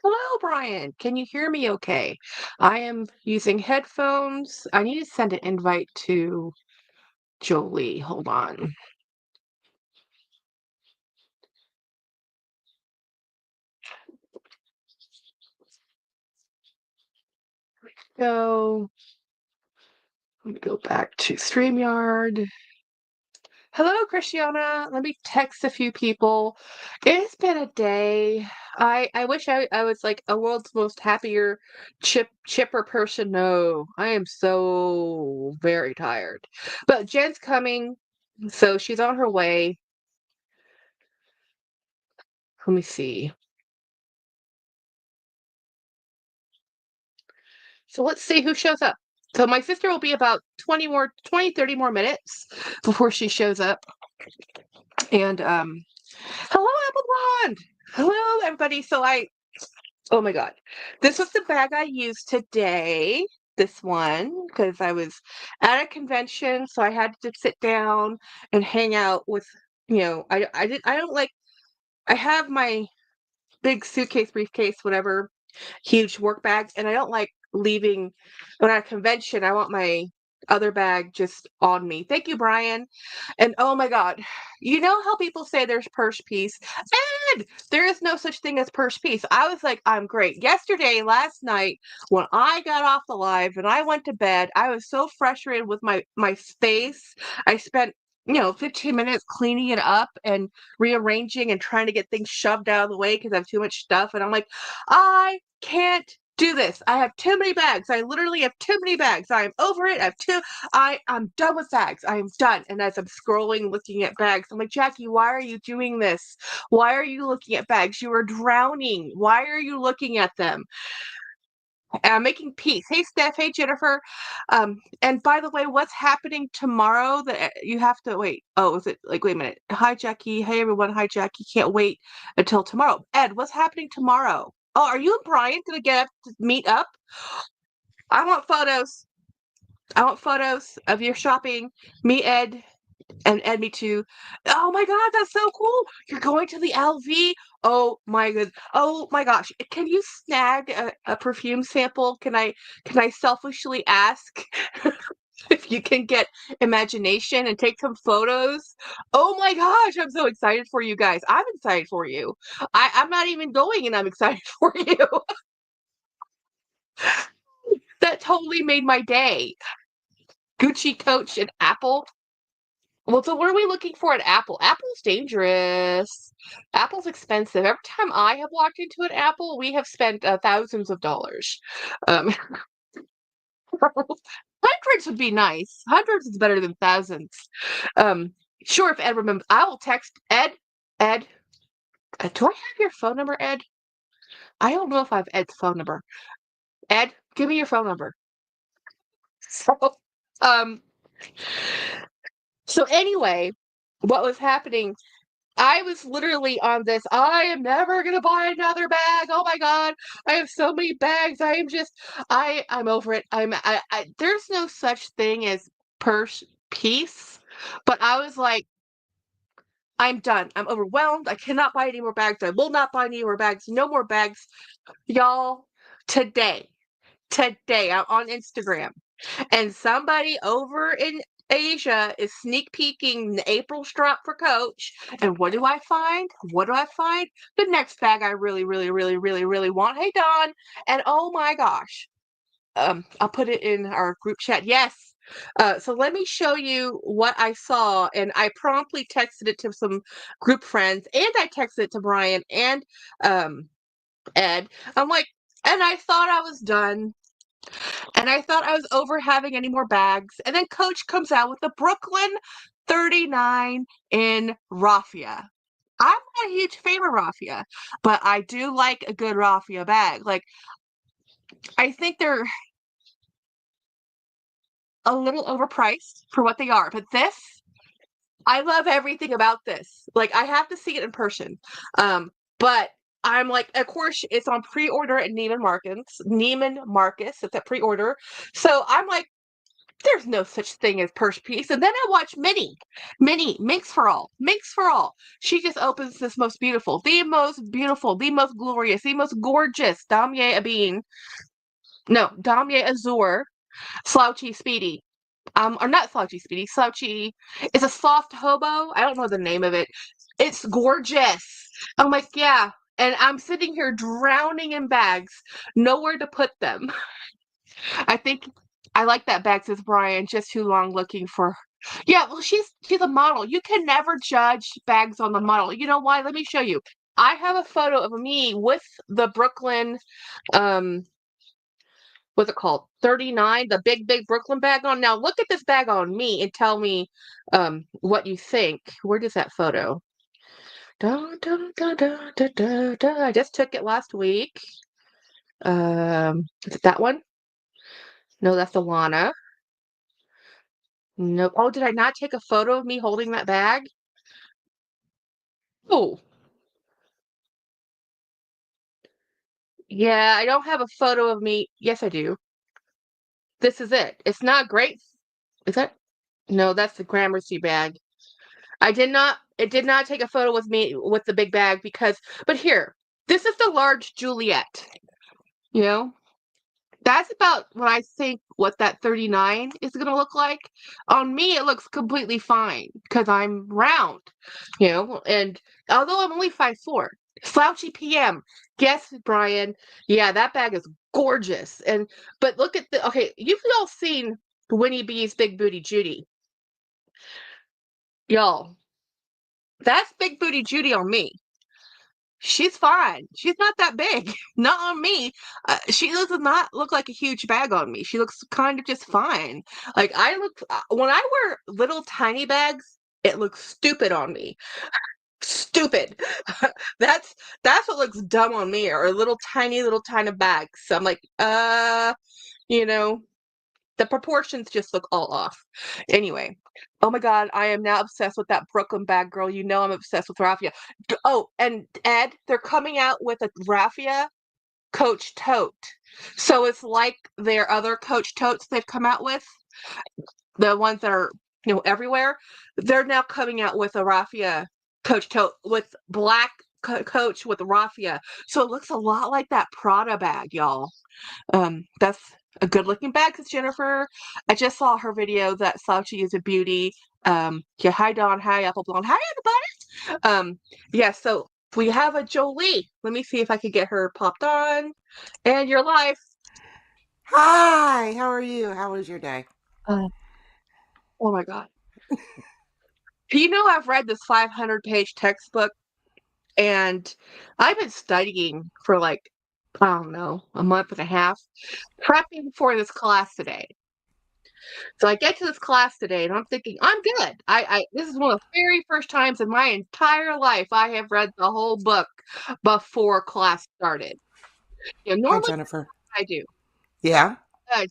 Hello, Brian. Can you hear me okay? I am using headphones. I need to send an invite to Jolee. Hold on. So let me go back to StreamYard. Hello, Christiana. Let me text a few people. It's been a day. I wish I was like a world's most happier, chipper person. No, I am so very tired. But Jen's coming, so she's on her way. Let me see. So let's see who shows up. So my sister will be about 30 more minutes before she shows up. And hello, Apple Blonde. Hello, everybody. Oh my God. This was the bag I used today. This one, because I was at a convention, so I had to sit down and hang out with, I don't like, I have my big suitcase, briefcase, whatever, huge work bags, and I don't like leaving when at a convention. I want my other bag just on me. Thank you, Brian. And oh my God, you know how people say there's purse piece? And there is no such thing as purse piece. I was like, I'm great. Last night, when I got off the live and I went to bed, I was so frustrated with my space. I spent 15 minutes cleaning it up and rearranging and trying to get things shoved out of the way because I have too much stuff. And I'm like, I can't do this. I have too many bags. I literally have too many bags. I'm over it. I'm done with bags. I am done. And as I'm scrolling, looking at bags, I'm like, Jackie, why are you doing this? Why are you looking at bags? You are drowning. Why are you looking at them? And I'm making peace. Hey, Steph. Hey, Jennifer. And by the way, what's happening tomorrow? That you have to wait. Oh, is it like, wait a minute. Hi, Jackie. Hey, everyone. Hi, Jackie. Can't wait until tomorrow. Ed, what's happening tomorrow? Oh, are you and Brian gonna get up to meet up? I want photos. I want photos of your shopping. Me, Ed, and Ed, me too. Oh my God, that's so cool. You're going to the LV. Oh my good. Oh my gosh. Can you snag a perfume sample? Can I selfishly ask if you can get imagination and take some photos? Oh my gosh, I'm so excited for you guys. I'm excited for you. I'm not even going and I'm excited for you. That totally made my day. Gucci, Coach, and Apple. Well, so what are we looking for at Apple? Apple's dangerous. Apple's expensive. Every time I have walked into an Apple, we have spent thousands of dollars. Um, hundreds would be nice. Hundreds is better than thousands. Um, sure, if Ed remembers, I will text Ed. Ed, do I have your phone number, Ed? I don't know if I have Ed's phone number. Ed, give me your phone number. So, um, so anyway, what was happening? I was literally on this. I am never gonna buy another bag. Oh my God, I have so many bags. I'm over it. There's no such thing as purse piece, but I was like, I'm done. I'm overwhelmed. I cannot buy any more bags. I will not buy any more bags. No more bags, y'all. Today, today, I'm on Instagram. And somebody over in Asia is sneak peeking the April drop for Coach. And what do I find? What do I find? The next bag I really, really, really, really, really want. Hey, Don. And oh my gosh. I'll put it in our group chat. Yes. So let me show you what I saw. And I promptly texted it to some group friends and I texted it to Brian and Ed. I'm like, and I thought I was done. And I thought I was over having any more bags. And then Coach comes out with the Brooklyn 39 in raffia. I'm not a huge fan of raffia, but I do like a good raffia bag. Like, I think they're a little overpriced for what they are. But this, I love everything about this. Like, I have to see it in person. But I'm like, of course, it's on pre-order at Neiman Marcus. Neiman Marcus, it's at pre-order. So I'm like, There's no such thing as purse piece. And then I watch Minnie, Minx for all, Minx for all. She just opens this the most beautiful, the most glorious, the most gorgeous Damier Ebene. No, Damier Azur, Slouchy Speedy. Or not Slouchy Speedy, Slouchy. It's a soft hobo. I don't know the name of it. It's gorgeous. I'm like, yeah. And I'm sitting here drowning in bags, nowhere to put them. I think I like that bag, says Brian. Just too long looking for. Yeah, well, she's a model. You can never judge bags on the model. You know why? Let me show you. I have a photo of me with the Brooklyn, um, what's it called? 39, the big Brooklyn bag on. Now look at this bag on me and tell me, what you think. Where is that photo? Da, da, da, da, da, da, da. I just took it last week. Is it that one? No, that's Alana. Nope. Oh, did I not take a photo of me holding that bag? Oh, yeah, I don't have a photo of me. Yes, I do. This is it. It's not great. Is that? No, that's the Gramercy bag. It did not take a photo with me with the big bag because, but here, this is the large Juliet. You know, that's about what I think what that 39 is going to look like. On me, it looks completely fine because I'm round, and although I'm only 5'4", slouchy PM. Guess, Brian. Yeah, that bag is gorgeous. But look at okay, you've all seen Winnie B's Big Booty Judy. Y'all, that's Big Booty Judy on me. She's fine. She's not that big. Not on me. She does not look like a huge bag on me. She looks kind of just fine. Like when I wear little tiny bags, it looks stupid on me. Stupid. That's that's what looks dumb on me, or little tiny bags. So I'm like, you know, the proportions just look all off. Anyway, oh my God, I am now obsessed with that Brooklyn bag, girl. You know I'm obsessed with Raffia. Oh, and Ed, they're coming out with a Raffia Coach tote. So it's like their other Coach totes they've come out with, the ones that are everywhere. They're now coming out with a Raffia Coach tote with black Coach with Raffia. So it looks a lot like that Prada bag, y'all. That's a good looking bag, because Jennifer, I just saw her video that Slouchy is a beauty. Yeah, hi Dawn, hi Apple Blonde, hi everybody. Yeah, so we have a Jolee. Let me see if I can get her popped on. And your life. Hi, how are you? How was your day? Uh, oh my God. I've read this 500-page textbook, and I've been studying for like, I don't know, a month and a half, prepping for this class today. So I get to this class today and I'm thinking, I'm good. This is one of the very first times in my entire life I have read the whole book before class started. Hi, Normally Jennifer. I do. Yeah?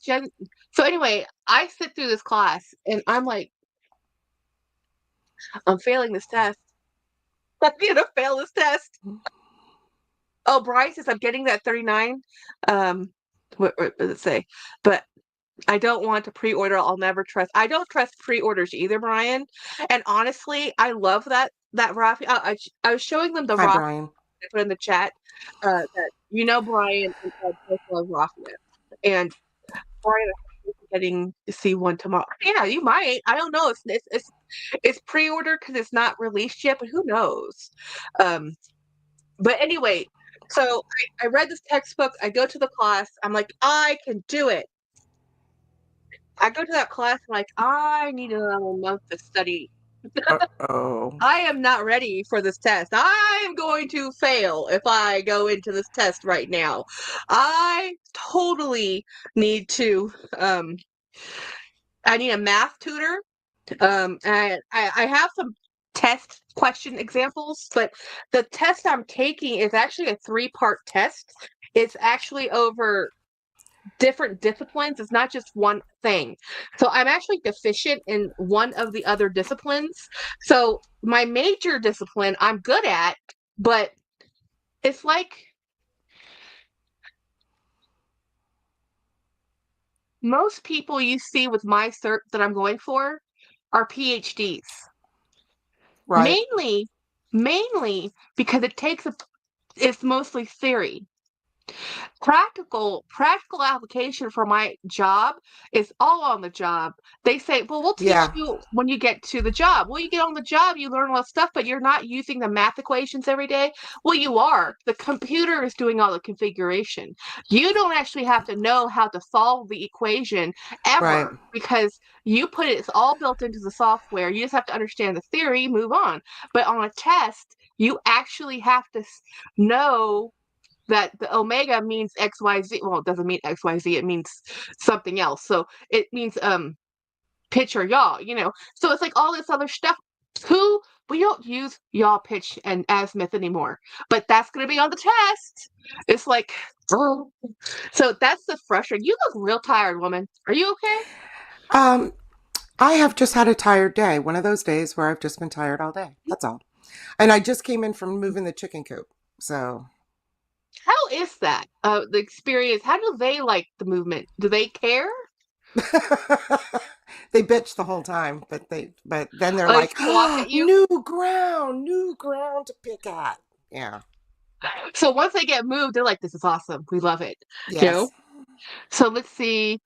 Jen, so anyway, I sit through this class and I'm like, I'm failing this test. I'm gonna fail this test. Oh, Bryce says I'm getting that 39. What does it say? But I don't want to pre-order. I'll never trust. I don't trust pre-orders either, Brian. And honestly, I love that raffia. I was showing them the Hi, raffia Brian. I put in the chat. That Brian and Ed both love raffia, and Brian is getting to see one tomorrow. Yeah, you might. I don't know. It's pre-ordered because it's not released yet, but who knows? Um, but anyway, so I read this textbook. I go to the class. I'm like, I can do it. I go to that class like I need another month to study. Uh-oh. I am not ready for this test. I am going to fail if I go into this test right now. I totally need to I need a math tutor. And I have some test question examples, but the test I'm taking is actually a 3-part test. It's actually over different disciplines. It's not just one thing. So I'm actually deficient in one of the other disciplines. So my major discipline I'm good at, but it's like most people you see with my cert that I'm going for are PhDs. Right. Mainly because it's mostly theory. Practical application for my job is all on the job. They say, well, we'll teach Yeah. you when you get to the job. Well, you get on the job, you learn a lot of stuff, but you're not using the math equations every day. Well, you are. The computer is doing all the configuration. You don't actually have to know how to solve the equation Right. ever because it's all built into the software. You just have to understand the theory, move on. But on a test, you actually have to know that the omega means XYZ. Well, it doesn't mean XYZ, it means something else. So it means pitch or yaw. So it's like all this other stuff. We don't use yaw, pitch, and azimuth anymore. But that's gonna be on the test. It's like, oh. So that's the frustrating. You look real tired, woman. Are you okay? Um, I have just had a tired day. One of those days where I've just been tired all day. That's all. And I just came in from moving the chicken coop. So How is that? The experience, how do they like the movement? Do they care? they bitch the whole time, but then they're Oh, they like, squawk ah, at you? new ground to pick at. Yeah. So once they get moved, they're like, this is awesome. We love it. You know? Yes. So let's see.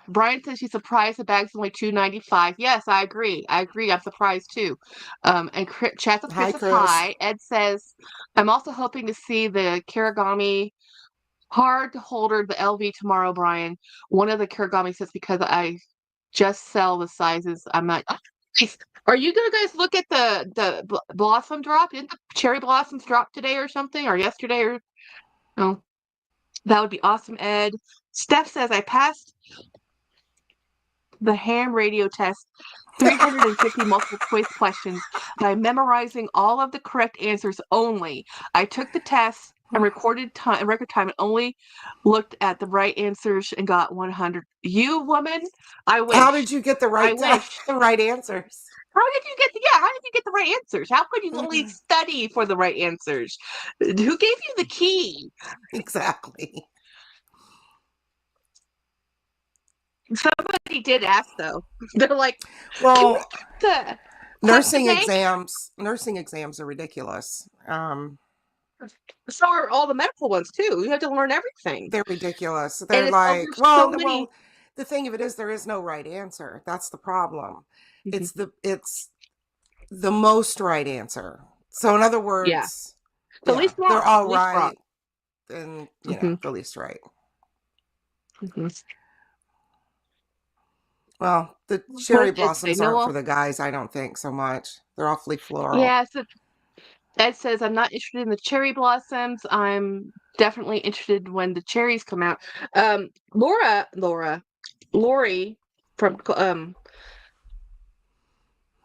Brian says she's surprised the bag's only $2.95. Yes, I agree. I'm surprised too. And Chat with Chris Hi, is Chris. high. Ed says, I'm also hoping to see the Kirigami hard to holder the LV tomorrow, Brian. One of the Kirigami says because I just sell the sizes. I'm not. Guys, are you gonna guys look at the blossom drop? Didn't the cherry blossoms drop today or something, or yesterday or no? That would be awesome, Ed. Steph says I passed the ham radio test 350 multiple choice questions by memorizing all of the correct answers only. I took the test and recorded time record time and only looked at the right answers and got 100. You woman, I How wish. did you get the I right wish. the right answers? How did you get the right answers? How could you only study for the right answers? Who gave you the key? Exactly. Somebody did ask though. They're like, can we Well, get the nursing questionnaire? exams are ridiculous. So are all the medical ones too. You have to learn everything. They're ridiculous. And They're it's like, there's so many. well, the thing of it is there is no right answer. That's the problem. Mhm. It's the most right answer. So in other Yeah, words, the yeah, least they're wrong, all the least wrong. right and, Hmm. the least right. Hmm. Well, the cherry What did it say, blossoms aren't for Noel? the guys, I don't think so much. They're awfully floral. Yeah, so Ed says I'm not interested in the cherry blossoms. I'm definitely interested when the cherries come out. Lori from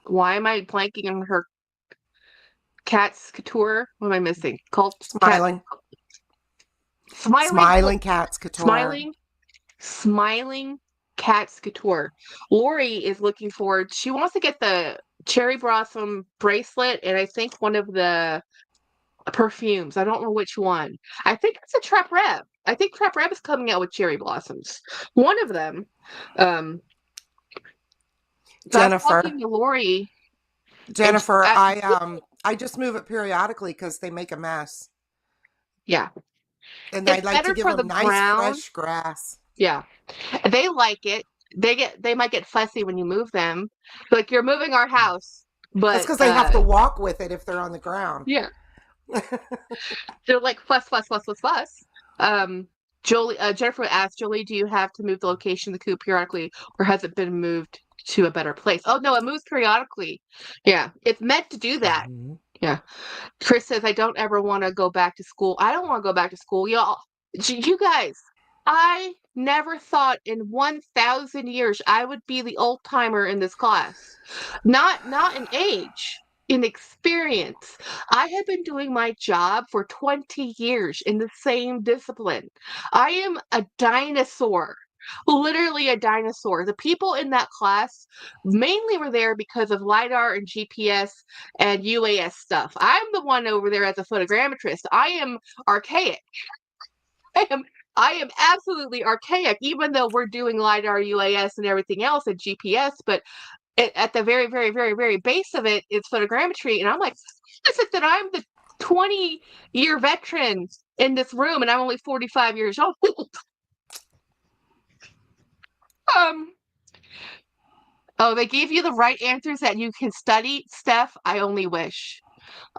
why am I blanking on her cat's couture? What am I missing? Cult cat Smiling. smiling Smiling cats couture. smiling smiling cat's couture. Lori is looking forward. She wants to get the cherry blossom bracelet and I think one of the perfumes. I don't know which one. I think it's a Trap Rev. I think Trap Rev is coming out with cherry blossoms. One of them. Um, so I was Jennifer. talking to Lori, and Jennifer, I just move it periodically because they make a mess. yeah, And I it's like to better give for the them nice brown. fresh grass. Yeah, they like it. They might get fussy when you move them. Like you're moving our house, That's but because they have to walk with it if they're on the ground. yeah, they're like fuss, fuss, fuss, fuss, fuss. Um, Jennifer asked Jolie, "Do you have to move the location of the coop periodically, or has it been moved to a better place?" Oh no, it moves periodically. Yeah, it's meant to do that. Mhm. Yeah. Chris says, "I don't ever want to go back to school. I don't want to go back to school, y'all. You guys, I never thought in 1,000 years I would be the old timer in this class. Not in age, in experience. I have been doing my job for 20 years in the same discipline. I am a dinosaur. Literally a dinosaur. The people in that class mainly were there because of LiDAR and GPS and UAS stuff. I'm the one over there as a photogrammetrist. I am archaic. I am I am absolutely archaic, even though we're doing LiDAR, UAS, and everything else, and GPS. But at the very, very, very, very base of it, it's photogrammetry. And I'm like, is it that I'm the 20-year veteran in this room, and I'm only 45 years old? Oh, they gave you the right answers that you can study, Steph. I only wish.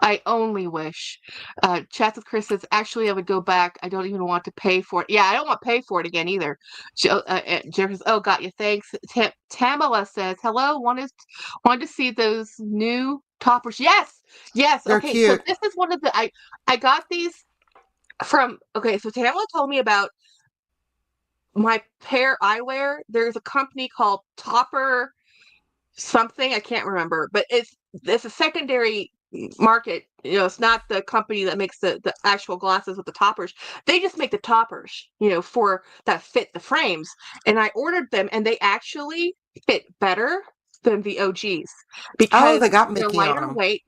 I only wish. Chats with Chris says, actually, I would go back. I don't even want to pay for it. Yeah, I don't want to pay for it again either. Jeff says, oh, got you. Thanks. Tamala says, hello. Wanted to see those new toppers. Yes. Yes. They're Okay. So cute. this is one of the, I got these from, okay. So Tamala told me about my pair I wear. There's a company called Topper something, I can't remember, but it's a secondary market. It's not the company that makes the actual glasses with the toppers. They just make the toppers, for that fit the frames. And I ordered them, and they actually fit better than the OGs Oh, because they got they're Mickey on lighter them. weight.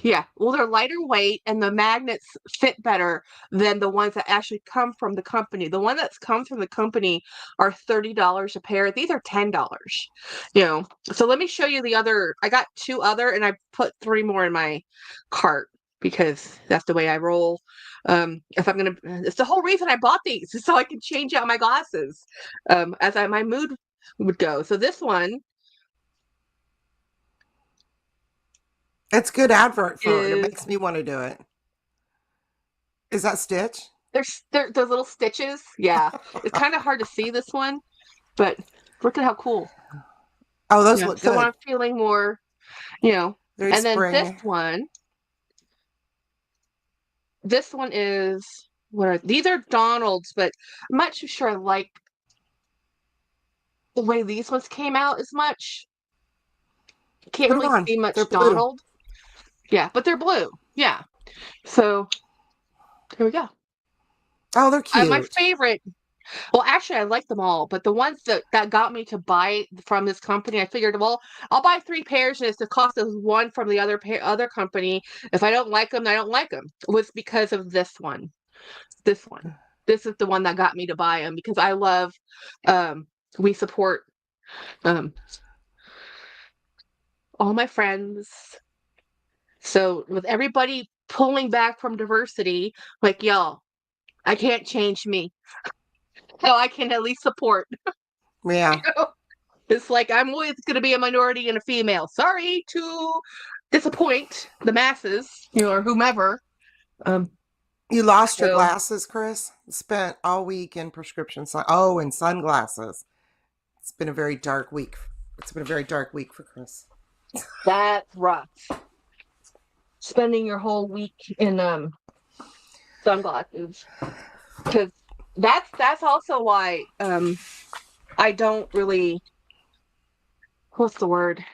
Yeah, well, they're lighter weight, and the magnets fit better than the ones that actually come from the company. The one that's come from the company are $30 a pair. These are $10. So let me show you the other. I got two other, and I put three more in my cart because that's the way I roll. If I'm gonna, it's the whole reason I bought these, is so I can change out my glasses, as my mood would go. So this one It's good advert for it. It is makes me want to do it. Is that Stitch? There's those little stitches. Yeah. It's kind of hard to see this one, but look at how cool. Oh, those Yeah. look So when good. I'm feeling more, you know, Very and then spring. this one is, these are Donald's, but I'm not too sure I like the way these ones came out as much. Can't Put them really on. see They're much blue. Donald. Yeah, but they're blue. Yeah. So here we go. Oh, they're My cute. favorite. Well, actually, I like them all, but the ones that got me to buy from this company, I figured, well, I'll buy three pairs, and it's the cost of one from the other company. If I don't like them, I don't like them. Was because of this one. This one. This is the one that got me to buy them because I love. We support um, all my friends. So with everybody pulling back from diversity, like y'all, I can't change me. So I can at least support. Yeah. It's like I'm always going to be a minority and a female. Sorry to disappoint the masses, or whomever. Um, You lost your so glasses, Chris? Spent all week in prescription sun. Oh, and sunglasses. It's been a very dark week. It's been a very dark week for Chris. that's rough. Spending your whole week in sunglasses, because that's also why I don't really. What's the word?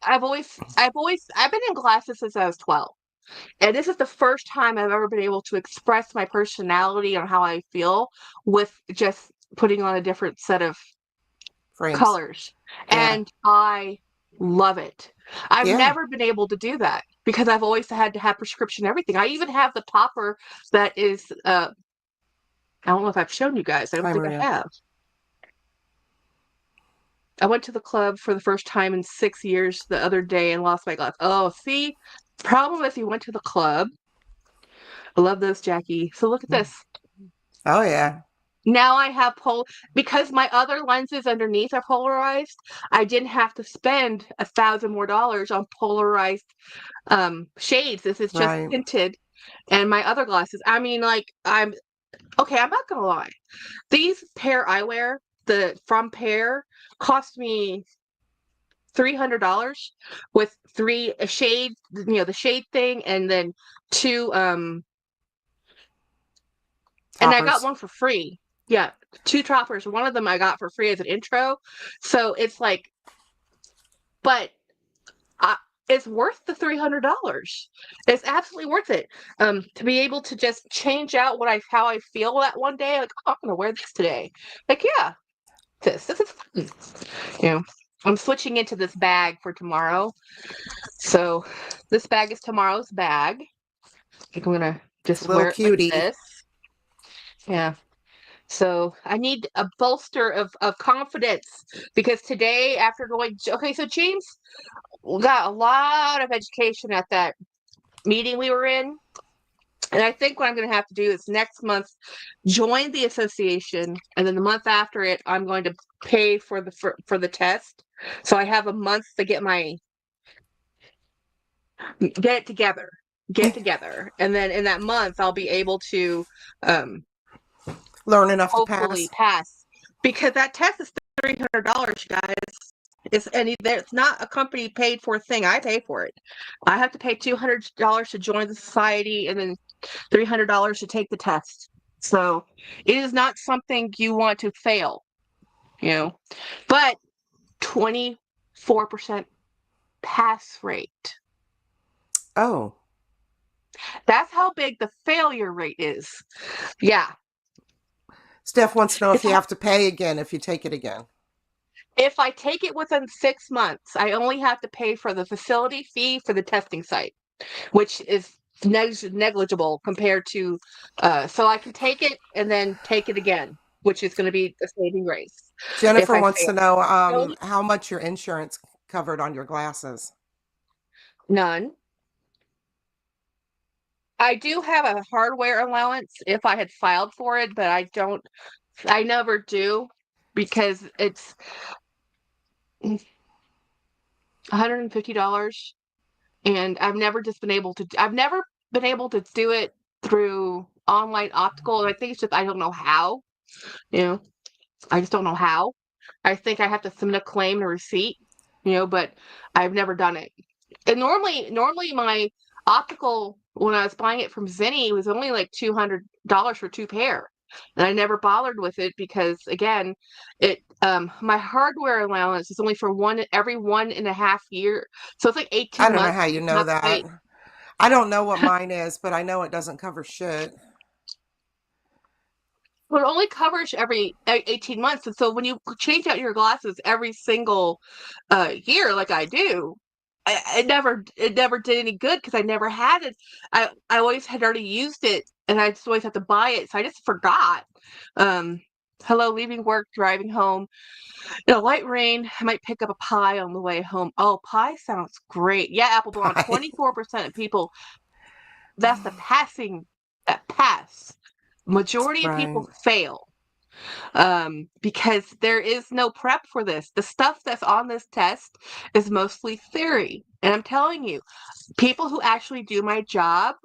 I've been in glasses since I was 12. And this is the first time I've ever been able to express my personality or how I feel with just putting on a different set of Frames. colors. Yeah. And I love it. I've Yeah. never been able to do that because I've always had to have prescription everything. I even have the topper that is I don't know if I've shown you guys. I don't Hi, think I Maria. have. I went to the club for the first time in 6 years the other day and lost my glass. Oh, see? Problem is you went to the club. I love this, Jackie. So look at this. Oh, yeah. Now I have because my other lenses underneath are polarized. I didn't have to spend $1,000 more on polarized shades. This is just Right. tinted, and my other glasses. I mean, like I'm okay. I'm not gonna lie. These pair I wear, the from pair, cost me $300 with a shade, the shade thing, and then two and I got Toppers. one for free. Yeah, two toppers. One of them I got for free as an intro. So it's like, but I, it's worth the $300. It's absolutely worth it. To be able to just change out how I feel that one day. Like, oh, I'm gonna wear this today. Like, yeah, this is fun. I'm switching into this bag for tomorrow. So this bag is tomorrow's bag. I'm gonna It's a Just little wear it like cutie. this. Yeah. So I need a bolster of confidence because today, after going, okay, so James got a lot of education at that meeting we were in. And I think what I'm going to have to do is next month join the association, and then the month after it, I'm going to pay for the test. So I have a month to get it together, and then in that month I'll be able to um, Learn enough to hopefully pass. pass because that test is $300, guys. It's not a company paid for thing. I pay for it. I have to pay $200 to join the society, and then $300 to take the test. So it is not something you want to fail, you know. But 24% pass rate. Oh, That's how big the failure rate is. Yeah. Steph wants to know if It's you have to pay again if you take it again. If I take it within 6 months, I only have to pay for the facility fee for the testing site, which is negligible compared to, so I can take it and then take it again, which is going to be a saving grace if Jennifer I wants to fail. know No, how much your insurance covered on your glasses. none. I do have a hardware allowance if I had filed for it, but I never do because it's $150. And I've never been able to do it through online optical. And I think it's just, I don't know how, you know, I just don't know how. I think I have to submit a claim and a receipt, but I've never done it. And normally my optical, when I was buying it from Zinni, was only like $200 for two pair. And I never bothered with it because again, my hardware allowance is only for every 1.5 year. So it's like I 18 don't know months. how you know Not that. quite. I don't know what mine is, but I know it doesn't cover shit. But it only covers every 18 months. And so when you change out your glasses every single year, like I do, it never did any good because I never had it. I always had already used it, and I just always have to buy it. So I just forgot. Um, Hello, leaving work, driving home. In a light rain, I might pick up a pie on the way home. Oh, pie sounds great. Yeah, Apple Blonde. Pie. 24% of people. That's the passing that pass. Majority of Right. people fail because there is no prep for this. The stuff that's on this test is mostly theory. And I'm telling you, people who actually do my job,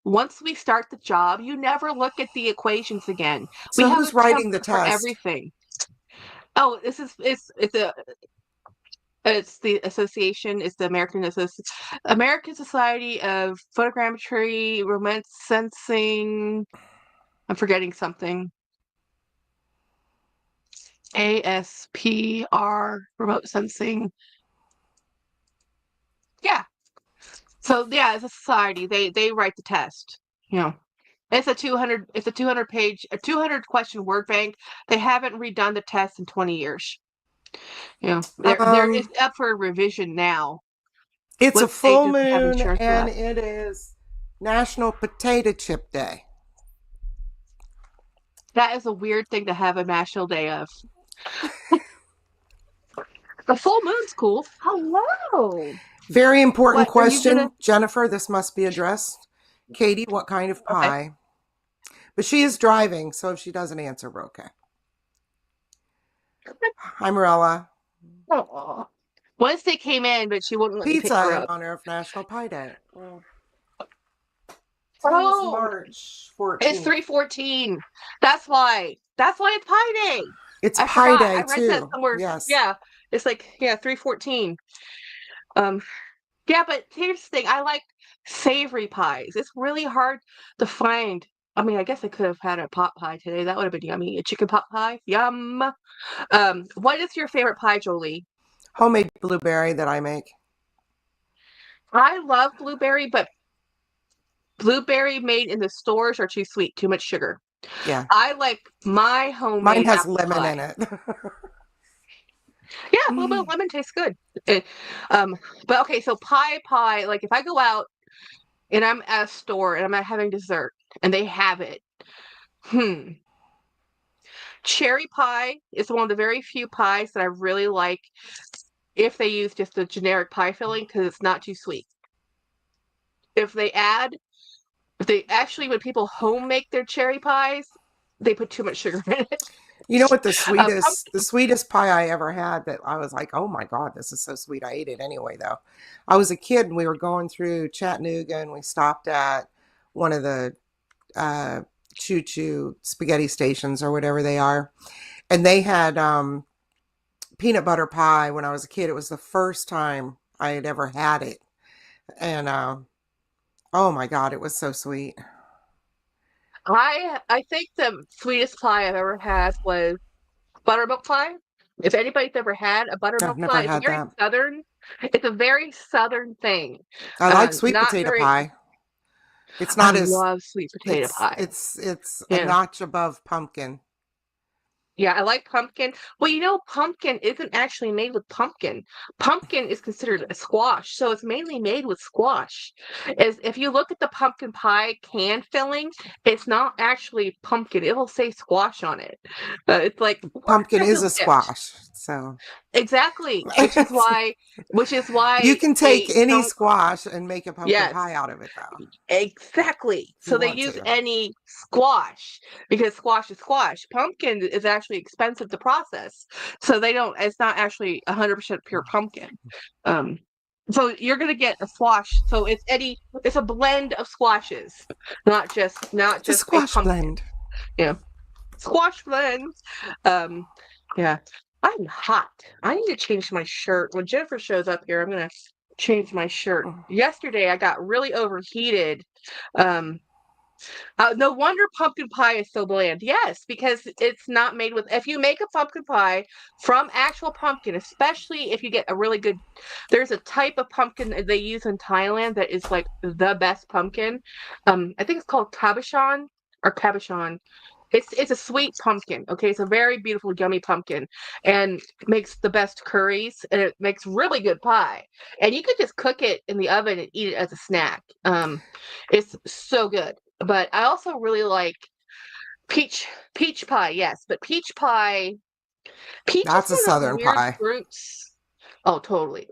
once we start the job, you never look at the equations again. We So have a who's writing the template for test? everything. Oh, it's the association. It's the American Society of Photogrammetry, Remote Sensing. I'm forgetting something. ASPR, remote sensing. Yeah. So yeah, as a society, they write the test. You know, it's a 200 question word bank. They haven't redone the test in 20 years. There is Um, up for revision now. it's a What state full doesn't have moon insurance for and that? it is National Potato Chip Day. That is a weird thing to have a national day of. The full moon's cool. Hello. Very important What are you gonna? question, Jennifer. This must be addressed. Katie, what kind of Okay. pie? But she is driving, so if she doesn't answer, we're okay. Hi, Morella. Oh. Wednesday came in, but she wouldn't let me pick her Pizza in up. honor of National Pie Day. Well, today is Oh, March it's 14th. 314. That's why. That's why it's Pi Day. It's I Pie forgot. Day I read that too. somewhere. Yes. Yeah, it's like 314. Um, yeah, but here's the thing. I like savory pies. It's really hard to find. I mean, I guess I could have had a pot pie today. That would have been yummy. A chicken pot pie. Yum. What is your favorite pie, Jolie? Homemade blueberry that I make. I love blueberry, but blueberry made in the stores are too sweet, too much sugar. Yeah. I like my Mine homemade has apple lemon in pie. it. Yeah, a little bit of lemon tastes good. It, um, but okay, so pie, like if I go out and I'm at a store and I'm not having dessert, and they have it. Cherry pie is one of the very few pies that I really like if they use just a generic pie filling because it's not too sweet. If they actually, when people home make their cherry pies, they put too much sugar in it. You know what, the Pumpkin, sweetest pie I ever had that I was like, oh my God, this is so sweet. I ate it anyway, though. I was a kid and we were going through Chattanooga and we stopped at one of the choo-choo spaghetti stations or whatever they are. And they had peanut butter pie when I was a kid. It was the first time I had ever had it. And oh my God, it was so sweet. I think the sweetest pie I've ever had was buttermilk pie. If anybody's ever had a I've buttermilk never pie, it's had very that. southern. It's a very southern thing. I like sweet Not potato very. pie. It's I not as love sweet potato pie. it's a Yeah. notch above pumpkin. Yeah, I like pumpkin. Well, pumpkin isn't actually made with pumpkin. Pumpkin is considered a squash, so it's mainly made with squash. As if you look at the pumpkin pie can filling, it's not actually pumpkin. It'll say squash on it. It's like Pumpkin is watermelon a dipped. squash, so Exactly, which is you why can take they any don't. squash and make a pumpkin Yes. pie out of it, though, Exactly. if you So they want use to. any squash because squash is squash. Pumpkin is actually expensive to process. So they don't, it's not actually 100% pure pumpkin. Um, so you're going to get a squash. So it's a blend of squashes, not It's a just a squash pumpkin. blend. Yeah. Squash blends. Um, yeah. I'm hot. I need to change my shirt. When Jennifer shows up here, I'm going to change my shirt. Yesterday, I got really overheated. Um, no wonder pumpkin pie is so bland. Yes, because it's not made with. If you make a pumpkin pie from actual pumpkin, especially if you get a really good, there's a type of pumpkin that they use in Thailand that is like the best pumpkin. I think it's called cabochon or cabochon. It's a sweet pumpkin. Okay, it's a very beautiful, yummy pumpkin, and makes the best curries, and it makes really good pie. And you could just cook it in the oven and eat it as a snack. It's so good. But I also really like peach pie. Yes, but peach is That's a one of those southern weird pie. fruits. Oh, totally.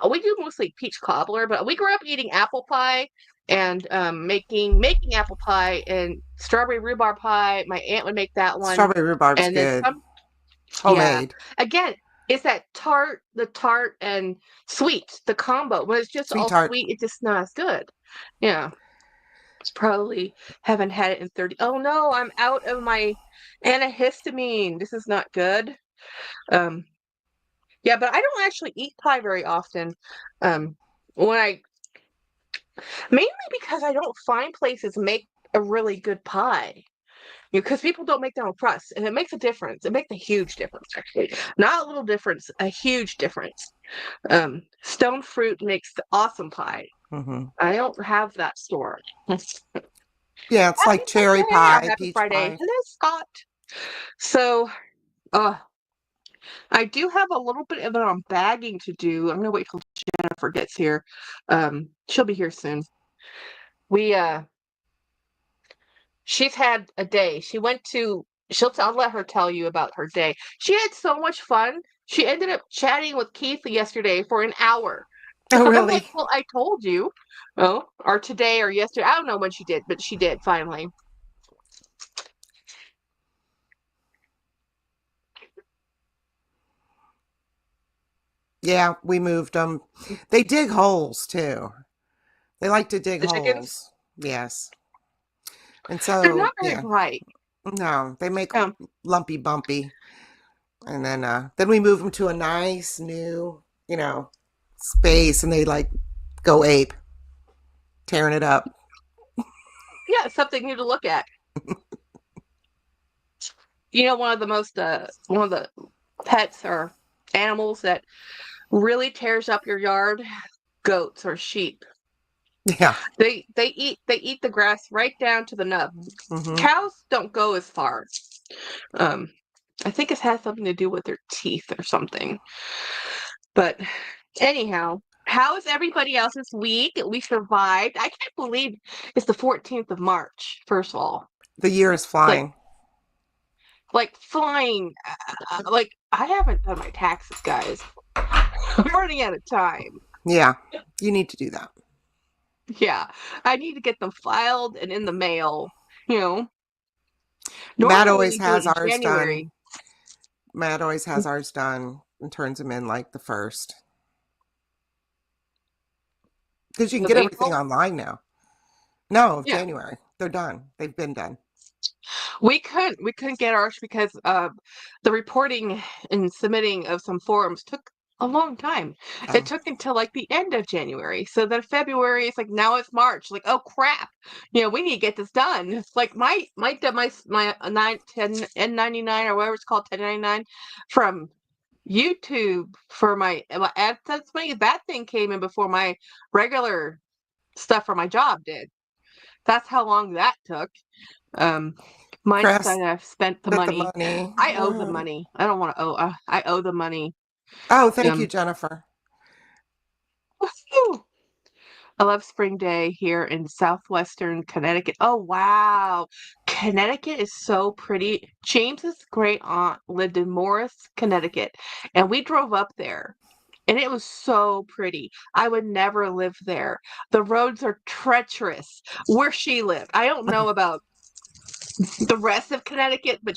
We do mostly peach cobbler, but we grew up eating apple pie and making apple pie and strawberry rhubarb pie. My aunt would make that one, Strawberry rhubarb's and then good. some. Yeah, Homemade. again, it's that the tart and sweet, the combo. When it's just Sweet all tart. sweet, it's just not as good. Yeah. Probably haven't had it in 30. Oh no, I'm out of my antihistamine. This is not good. Um, yeah, but I don't actually eat pie very often. Um, when I mainly because I don't find places make a really good pie. Because people don't make their own crust, and it makes a difference. It makes a huge difference, actually. Not a little difference, a huge difference. Stone fruit makes awesome pie. Hmm. I don't have that store. Yeah, it's Happy like cherry Friday or pie, happy peach Friday. pie. Hello, Scott. So, uh, I do have a little bit of it on bagging to do. I'm gonna wait till Jennifer gets here. She'll be here soon. We she's had a day. I'll let her tell you about her day. She had so much fun. She ended up chatting with Keith yesterday for an hour. Oh, I'm like, really? well, I told you. Oh, or today or yesterday. I don't know when she did, but she did finally. Yeah, we moved them. They dig holes too. They like to dig The chickens, holes. Yes. And they're so, not very yeah, bright. no, they make Um, lumpy bumpy. And then we move them to a nice new, space and they like go ape, tearing it up. yeah, something new to look at. One of the pets or animals that really tears up your yard, goats or sheep. Yeah. They eat the grass right down to the nub. Hmm. Cows don't go as far. Um, I think it has something to do with their teeth or something. But anyhow, How is everybody else's week? We survived. I can't believe it's the 14th of March, first of all. The year is Like, flying. like flying. Like, I haven't done my taxes, guys. I'm running out of time. Yeah, you need to do that. Yeah, I need to get them filed and in the mail. You know, Matt normally always we do it has in ours January. done. Matt always has ours done and turns them in like the first. Because you can Of get everything April. online now. No, of Yeah, January. They're done. They've been done. we couldn't get ours because the reporting and submitting of some forms took a long time. It Oh, took until like the end of January. So then February is like now it's March. Like, oh crap. We need to get this done. It's like my 910 N99 or whatever it's called, 1099 from YouTube for my AdSense money. That thing came in before my regular stuff for my job did. That's how long that took. Um, Mine Chris, decided I've spent the but the money. money. I owe the money. I don't want to owe. I owe the money. Oh, thank you, Um, Jennifer. whew. I love spring day here in southwestern Connecticut. Oh wow, Connecticut is so pretty. James's great aunt lived in Morris, Connecticut, and we drove up there. And it was so pretty. I would never live there. The roads are treacherous where she lived. I don't know about the rest of Connecticut, but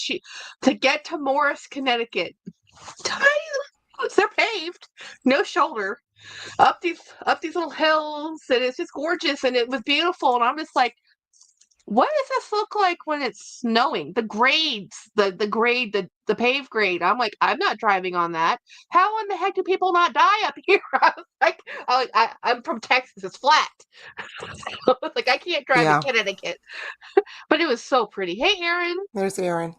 to get to Morris, Connecticut, tiny roads, they're paved, no shoulder, up these little hills, and it's just gorgeous and it was beautiful. And I'm just like, what does this look like when it's snowing? The grades, the grade, the paved grade. I'm like, I'm not driving on that. How in the heck do people not die up here? I'm from Texas, it's flat. Like I can't drive in Yeah, Connecticut. But it was so pretty. Hey Aaron. there's Aaron.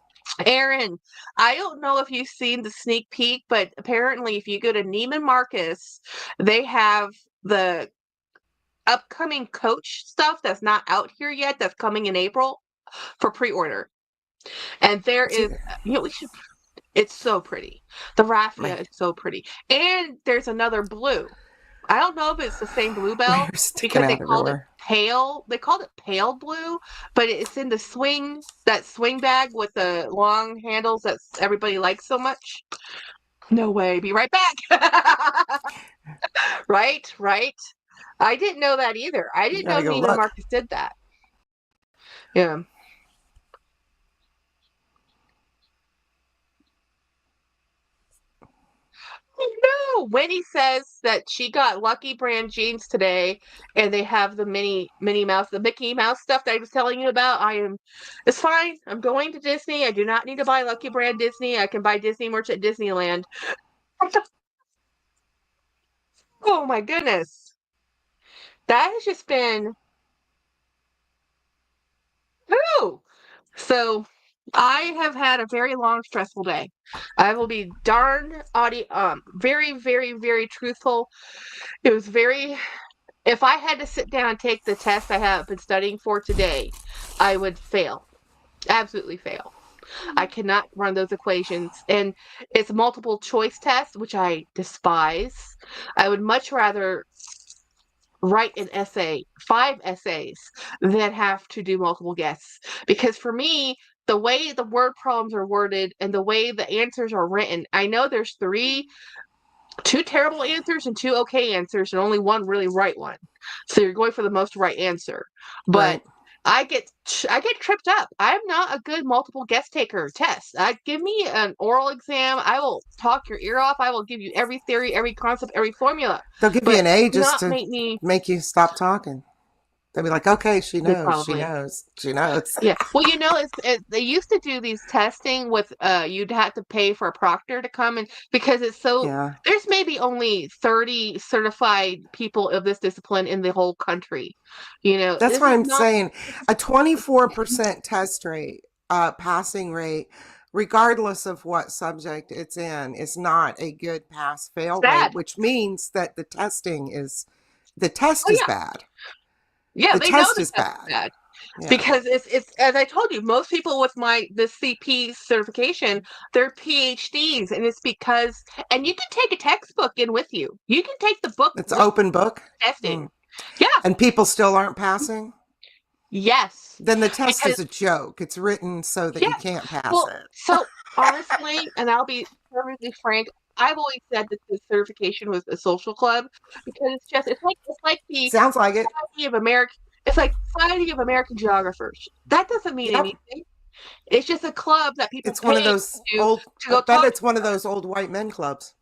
Aaron, I don't know if you've seen the sneak peek, but apparently, if you go to Neiman Marcus, they have the upcoming Coach stuff that's not out here yet, that's coming in April for pre-order. And there See, is, we should. It's so pretty. The my raffia is so pretty, and there's another blue. I don't know if it's the same my bluebell hair's sticking because they out called it everywhere. pale. They called it pale blue, but it's in the that swing bag with the long handles that everybody likes so much. No way. Be right back. Right, right. I didn't know that either. I You didn't know gotta go Neiman look. Marcus did that. Yeah. Oh no, Winnie says that she got Lucky Brand jeans today, and they have the Minnie Mouse, the Mickey Mouse stuff that I was telling you about. It's fine. I'm going to Disney. I do not need to buy Lucky Brand Disney. I can buy Disney merch at Disneyland. Oh my goodness, that has just been whoo. So I have had a very long, stressful day. I will be very, very, very truthful. It was very. If I had to sit down and take the test I have been studying for today, I would fail. Absolutely fail. I cannot run those equations. And it's a multiple choice test, which I despise. I would much rather write an essay, 5 essays, than have to do multiple guesses. Because for me, the way the word problems are worded and the way the answers are written, I know there's two terrible answers and two okay answers and only one really right one. So you're going for the most right answer. But Right. I get tripped up. I'm not a good multiple guess taker test. Give me an oral exam. I will talk your ear off. I will give you every theory, every concept, every formula. They'll give you But an A do just not to make me make you stop talking. They'll be like, okay, she they knows, she probably. knows, she knows. Yeah. Well, they used to do these testing with you'd have to pay for a proctor to come and because it's so Yeah. there's maybe only 30 certified people of this discipline in the whole country. That's This why is I'm not saying a 24% test rate, passing rate, regardless of what subject it's in, is not a good pass fail rate, sad. which means that the test Oh is yeah. bad. Yeah, The they know test the is test is bad. bad. Yeah. because it's as I told you, most people with the CP certification, they're PhDs, and it's because and you can take a textbook in with you. You can take the book It's with open book. Hmm. testing. Yeah, And people still aren't passing? yes, Then the test because is a joke. It's written so that you yes. can't pass Well, it. so honestly, and I'll be perfectly frank, I've always said that the certification was a social club because it's like the Sounds like it. Society of American it's like Society of American Geographers. That doesn't mean Yep. anything. It's just a club that people It's one of pay those to old, to I go bet talk. it's one of those old white men clubs.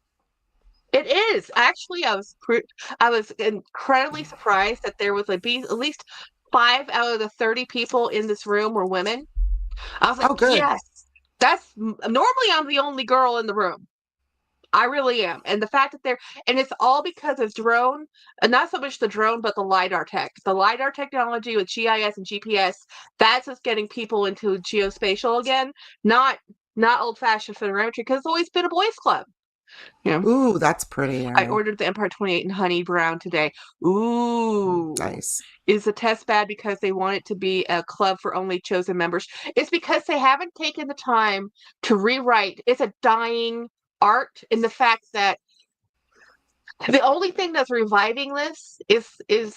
It is actually. I was incredibly surprised that there was at least 5 out of the 30 people in this room were women. I was like, Oh, good. yes, normally I'm the only girl in the room. I really am. And the fact that and it's all because of drone, and not so much the drone, but the LiDAR tech. The LiDAR technology with GIS and GPS, that's what's getting people into geospatial again, not old fashioned photogrammetry, because it's always been a boys' club. You know, Ooh, that's pretty, I Erin. ordered the Empire 28 in honey brown today. Ooh. Nice. Is the test bad because they want it to be a club for only chosen members? It's because they haven't taken the time to rewrite. It's a dying art in the fact that the only thing that's reviving this is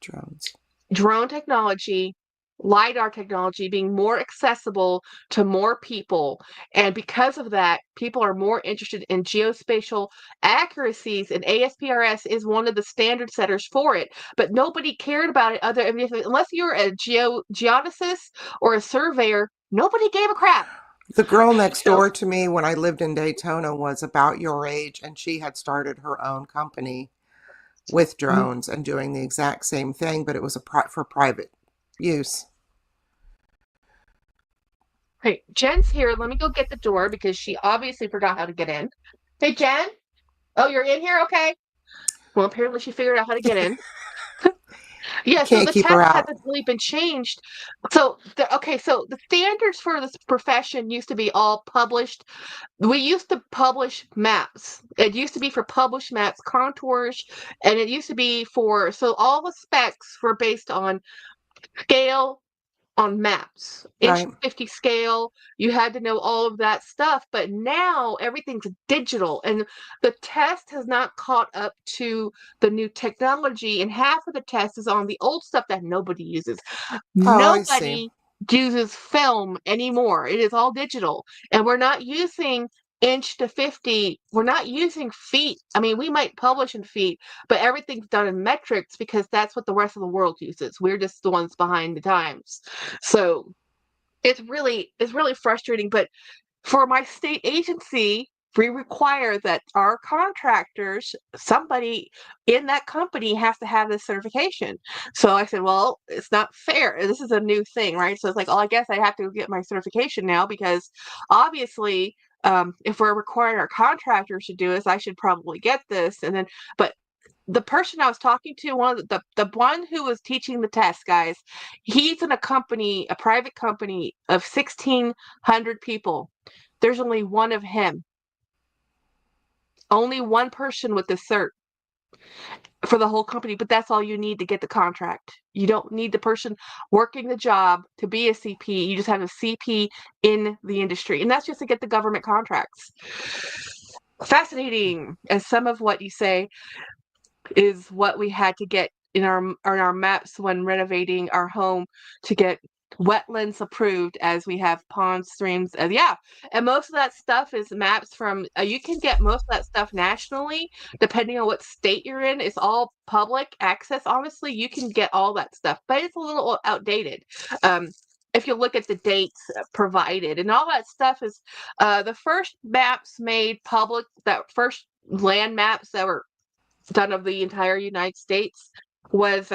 Drones. drone technology, LiDAR technology being more accessible to more people. And because of that, people are more interested in geospatial accuracies, and ASPRS is one of the standard setters for it. But nobody cared about it unless you were a geodesist or a surveyor, nobody gave a crap. The girl next So door to me when I lived in Daytona was about your age, and she had started her own company with drones and doing the exact same thing, but it was for private use. hey, Jen's here. Let me go get the door because she obviously forgot how to get in. Hey, Jen. Oh, you're in here? Okay. Well, apparently she figured out how to get in. You Yeah, so can't the keep her test out. hasn't really been changed. So the standards for this profession used to be all published. We used to publish maps. It used to be for published maps, contours, and it used to be so all the specs were based on scale, on maps, inch Right. to 50 scale. You had to know all of that stuff, but now everything's digital, and the test has not caught up to the new technology, and half of the test is on the old stuff that nobody uses. Oh, I see. Nobody uses film anymore. It is all digital, and we're not using inch to 50. We're not using feet. I mean, we might publish in feet, but everything's done in metrics because that's what the rest of the world uses. We're just the ones behind the times. So it's really frustrating. But for my state agency, we require that our contractors, somebody in that company has to have this certification. So I said, well, it's not fair. This is a new thing, right? So it's like, oh, I guess I have to get my certification now because obviously, if we're requiring our contractors to do this, I should probably get this. And then, but the person I was talking to, the one who was teaching the test, guys, he's in a private company of 1,600 people. There's only one of him, only one person with the cert for the whole company, but that's all you need to get the contract. You don't need the person working the job to be a CP. You just have a CP in the industry, and that's just to get the government contracts. Fascinating. And some of what you say is what we had to get in our maps when renovating our home to get wetlands approved, as we have ponds, streams, yeah. And most of that stuff is maps from you can get most of that stuff nationally depending on what state you're in. It's all public access. Honestly, you can get all that stuff, but it's a little outdated. um if you look at the dates provided and all that stuff is the first maps made public, that first land maps that were done of the entire United States was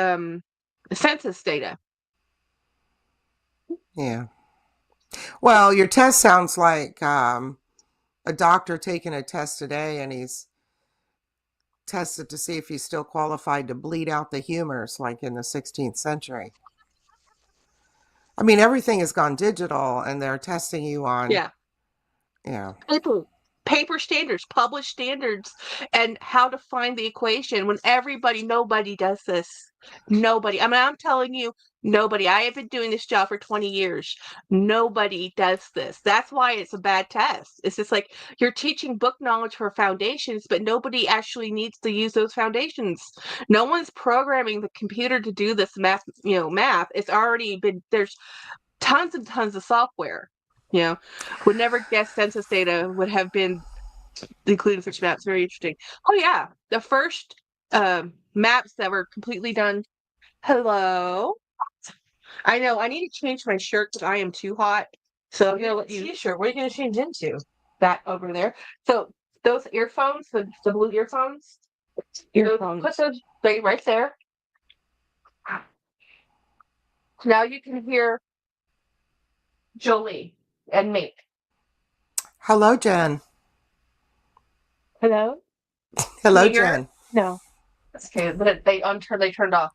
census data. Yeah. Well, your test sounds like a doctor taking a test today and he's tested to see if he's still qualified to bleed out the humors like in the 16th century. I mean, everything has gone digital and they're testing you on, Yeah. yeah. People. paper standards, published standards, and how to find the equation when nobody does this. Nobody. I mean, I'm telling you, nobody. I have been doing this job for 20 years. Nobody does this. That's why it's a bad test. It's just like you're teaching book knowledge for foundations, but nobody actually needs to use those foundations. No one's programming the computer to do this math, math. It's already been, there's tons and tons of software. Would never guess census data would have been included in such maps. Very interesting. Oh yeah, the first maps that were completely done. Hello. I know. I need to change my shirt because I am too hot. So I'm gonna let you. T-shirt. What are you gonna change into? That over there. So those earphones, the blue earphones. Earphones. Put those right there. Now you can hear Jolee and me. Hello, Jen. Hello? Hello, Jen. No. That's okay, but they turned off.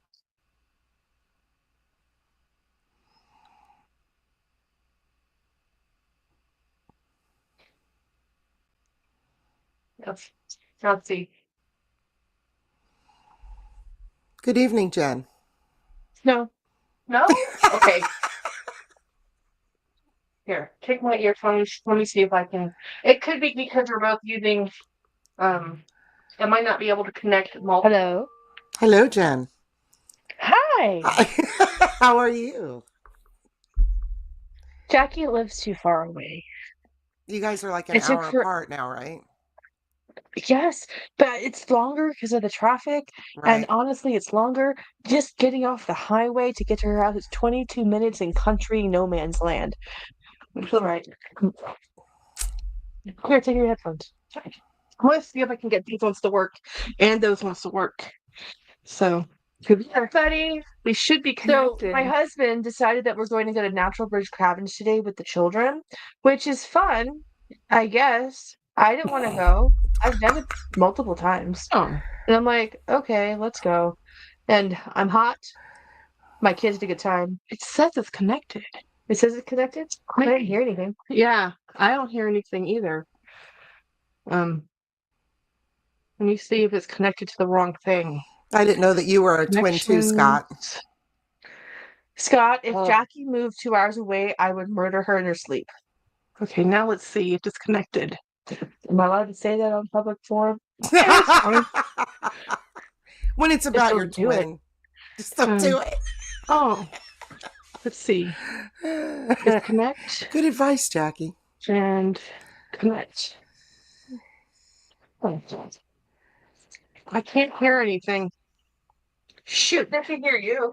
Let's see. Good evening, Jen. No. No? Okay. Here, take my earphones. Let me see if I can. It could be because we're both using I might not be able to connect multiple. Hello. Hello, Jen. Hi. How are you? Jackie lives too far away. You guys are like an hour apart now, right? Yes, but it's longer because of the traffic. Right. And honestly, it's longer just getting off the highway to get to her house. It's 22 minutes in country no man's land. It's all right. Here, take your headphones. Let's see if I can get these ones to work and those ones to work. So, everybody, we should be connected. So, my husband decided that we're going to go to Natural Bridge Cabins today with the children, which is fun, I guess. I didn't want to go. I've done it multiple times. Oh. And I'm like, okay, let's go. And I'm hot. My kids had a good time. It says it's connected. It says it's connected? I didn't hear anything. Yeah, I don't hear anything either. Let me see if it's connected to the wrong thing. I didn't know that you were a twin too, Scott. Scott, if Jackie moved 2 hours away, I would murder her in her sleep. Okay, now let's see if it's connected. Am I allowed to say that on public forum? When it's about your twin, just don't do it. Oh, let's see. Connect. Good advice, Jackie. And connect. I can't hear anything. Shoot, they can hear you.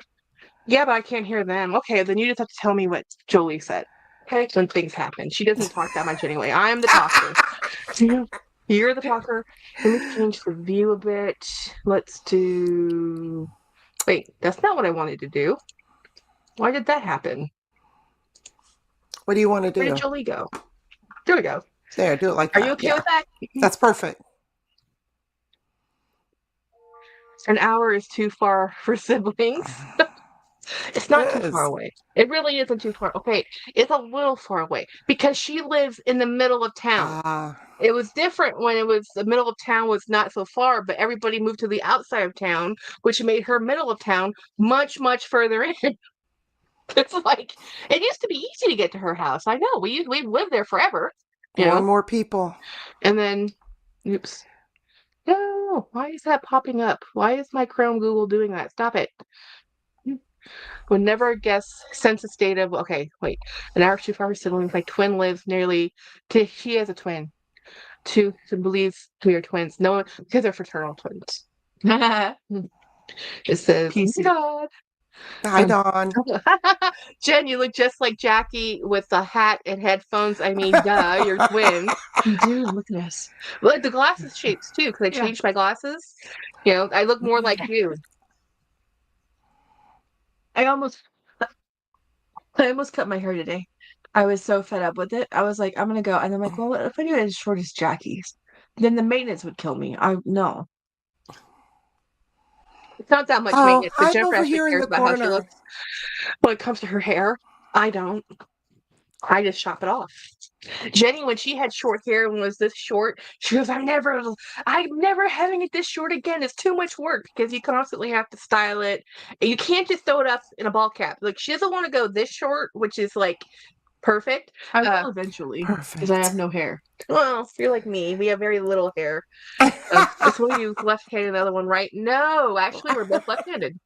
Yeah, but I can't hear them. Okay, then you just have to tell me what Jolee said. Okay, when things happen. She doesn't talk that much anyway. I'm the talker. You're the talker. Let me change the view a bit. Let's do... Wait, that's not what I wanted to do. Why did that happen? What do you want to do? Where did Jolee go? There we go. There, do it like that. Are you okay with that? That's perfect. An hour is too far for siblings. It's not too far away. It really isn't too far. Okay, it's a little far away because she lives in the middle of town. It was different when it was the middle of town was not so far, but everybody moved to the outside of town, which made her middle of town much, much further in. It's like it used to be easy to get to her house. I know we lived there forever. More and more people. And then, oops. No, why is that popping up? Why is my Chrome Google doing that? Stop it. Would never guess census data. Okay, wait. An hour too far for siblings. My twin lives nearly she has a twin. Two believes we are twins. No, because they're fraternal twins. It says, God. Hi, Dawn. Jen, you look just like Jackie with the hat and headphones. I mean, duh, you're twins. You do. Look at this. Look, the glasses shapes too, because I changed my glasses. I look more like you. I almost cut my hair today. I was so fed up with it. I was like, I'm gonna go, and I'm like, well, what if I do it as short as Jackie's? Then the maintenance would kill me. No. It's not that much maintenance. But Jennifer actually cares about how she looks when it comes to her hair. I don't. I just chop it off. Jenny, when she had short hair and was this short, she goes, I'm never having it this short again. It's too much work because you constantly have to style it. And you can't just throw it up in a ball cap. Like she doesn't want to go this short, which is like perfect. I will eventually because I have Perfect. no hair. Well, you're like me. We have very little hair. It's one of you left-handed, the other one right. No, actually, we're both left-handed.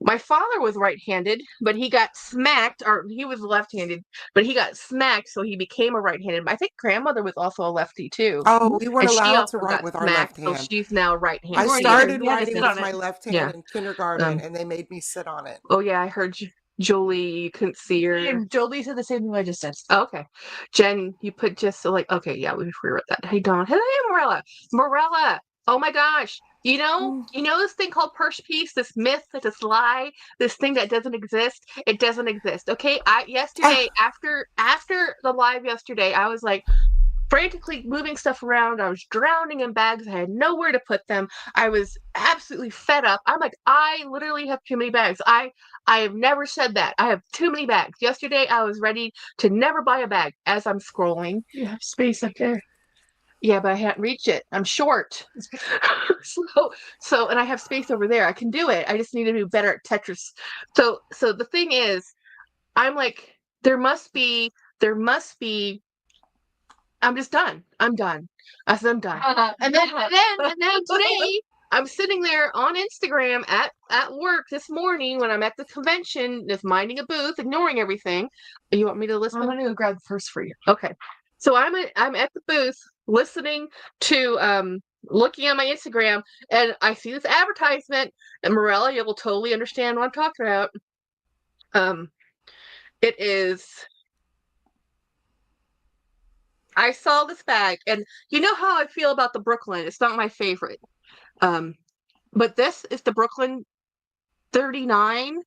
My father was right-handed, but he got smacked, or he was left-handed, but he got smacked, so he became a right-handed. I think grandmother was also a lefty too, Oh, we weren't and she allowed to also write got with our left smacked, so hand. she's now I right-handed. started We had to writing sit with on my it. left hand Yeah. in kindergarten, and they made me sit on it. Oh yeah, I heard Jolie. You couldn't see her. And Jolee said the same thing I just said. Oh, okay, Jen, you put just like okay, yeah, we rewrote that. Hey Don, hey Morella, Morella. Oh my gosh, you know this thing called purse piece, this myth, this lie, this thing that doesn't exist. It doesn't exist. Okay, yesterday after the live yesterday, I was like frantically moving stuff around. I was drowning in bags. I had nowhere to put them. I was absolutely fed up. I'm like, I literally have too many bags. I have never said that. I have too many bags. Yesterday, I was ready to never buy a bag. As I'm scrolling, You have space up there. yeah, but I can't reach it. I'm short. So, and I have space over there. I can do it. I just need to do better at Tetris. So the thing is, I'm like, there must be. I'm just done. I'm done. I said I'm done. And then today I'm sitting there on Instagram at work this morning when I'm at the convention, just minding a booth, ignoring everything. You want me to listen? I'm gonna go grab the purse for you. Okay. So I'm at the booth listening to looking at my Instagram, and I see this advertisement, and Morella, you will totally understand what I'm talking about. It is. I saw this bag, and you know how I feel about the Brooklyn. It's not my favorite. But this is the Brooklyn 39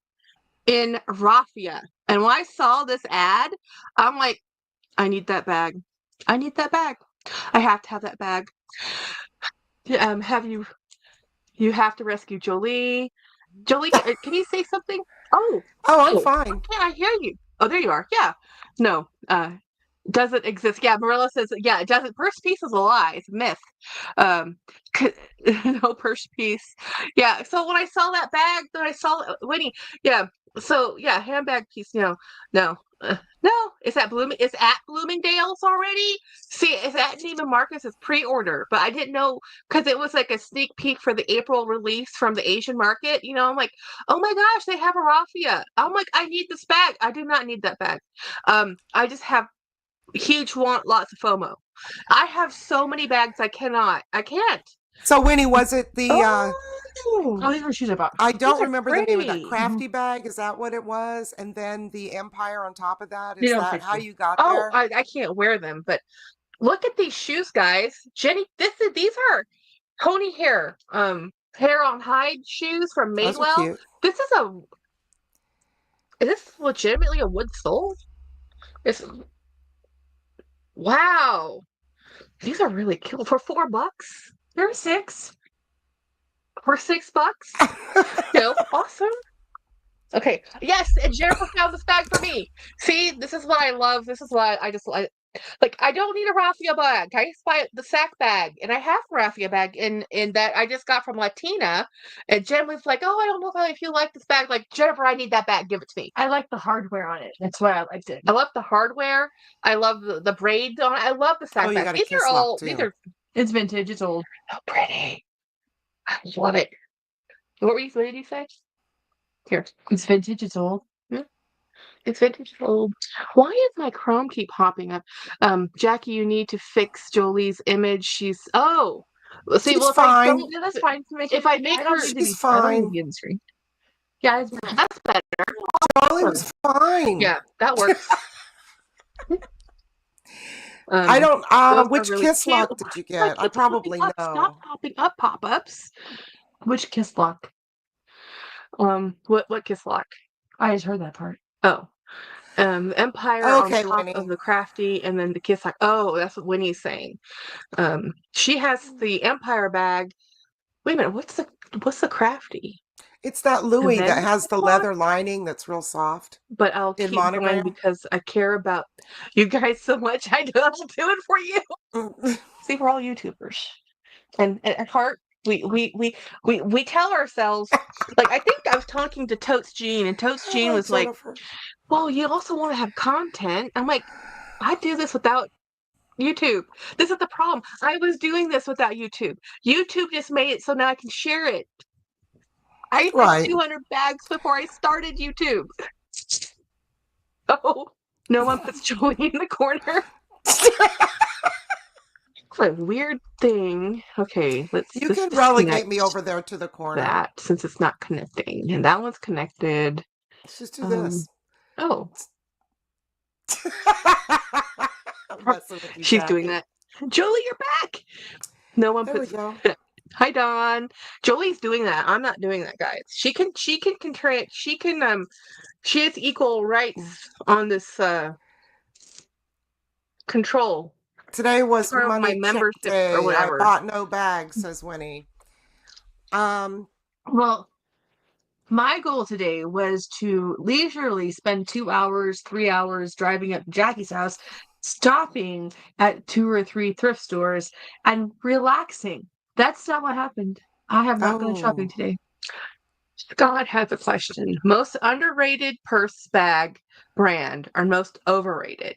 in raffia. And when I saw this ad, I'm like, I need that bag. I need that bag. I have to have that bag. You have to rescue Jolee. Jolee, can you say something? Oh, I'm fine. Can't I hear you? Oh, there you are. Yeah. No, doesn't exist. Yeah, Marilla says, yeah, it doesn't. Purse piece is a lie. It's a myth. No purse piece. Yeah. So when I saw that bag, then I saw Winnie. Yeah. So yeah, handbag piece. No. No, it's at Bloomingdale's already. See, it's at Neiman Marcus. It's pre-order, but I didn't know because it was like a sneak peek for the April release from the Asian market. I'm like, oh my gosh, they have a raffia. I'm like, I need this bag. I do not need that bag. I just have lots of FOMO. I have so many bags. I can't. So Winnie, was it the Oh, these are shoes I bought. I don't These are remember the name of that pretty. crafty bag. Is that what it was? And then the Empire on top of that. They Is don't that fit how you. you got Oh, there? I can't wear them, but look at these shoes, guys. Jenny, these are pony hair, hair on hide shoes from Those are Madewell. cute. Is this legitimately a wood sole? It's wow. These are really cute for $4. They're 6. For $6. Awesome. Okay. Yes, and Jennifer found this bag for me. See, this is what I love. This is why I just like. I don't need a raffia bag. I just buy the sack bag, and I have a raffia bag in that I just got from Latina. And Jen was like, "Oh, I don't know if you like this bag." Like Jennifer, I need that bag. Give it to me. I like the hardware on it. That's why I liked it. I love the hardware. I love the braids on it. I love the sack You bag. got a These kiss are lock, all. too. These are It's vintage. It's old. so pretty. I love it. What did you say? Here. It's vintage. It's old. It's vintage old. Why is my Chrome keep popping up? Jackie, you need to fix Jolie's image. See, She's well, if I fine. don't, Yeah, that's fine. if I make her, She's fine. The screen. Yeah, it's that's better. Jolie was fine. Yeah, that works. I don't. those are Which really kiss cute. lock did you get? I probably know. Stop popping up pop-ups. Which kiss lock? What kiss lock? I just heard that part. Oh, Empire Okay, on top Winnie. of the crafty, and then the kiss lock. Oh, that's what Winnie's saying. She has the Empire bag. Wait a minute, what's the crafty? It's that Louis then that has the Poshmark? leather lining that's real soft But I'll in keep going monogram. because I care about you guys so much. I'll do it for you. Mm. See, we're all YouTubers, and at heart, we tell ourselves, like, I think I was talking to Totes Jean, and Totes Jean Oh, was like, Jennifer. "Well, you also want to have content." I'm like, I do this without YouTube. This is the problem. I was doing this without YouTube. YouTube just made it so now I can share it. I had Right. 200 bags before I started YouTube. Oh, no one puts Jolie in the corner. What a weird thing. Okay, let's You just can relegate disconnect me over there to the corner. that since it's not connecting. And that one's connected. Let's just do this. Oh, I'm messing with you, she's doing Jackie. that. Jolie, you're back. No one There we puts. go. Hi, Dawn. Jolie's doing that. I'm not doing that, guys. She can control. She has equal rights on this control. Today was Part of my money check membership or day. I whatever. bought no bags, says Winnie. Well, my goal today was to leisurely spend 2 hours, 3 hours driving up to Jackie's house, stopping at 2 or 3 thrift stores and relaxing. That's not what happened. I have not gone shopping today. Scott has a question. Most underrated purse bag brand or most overrated?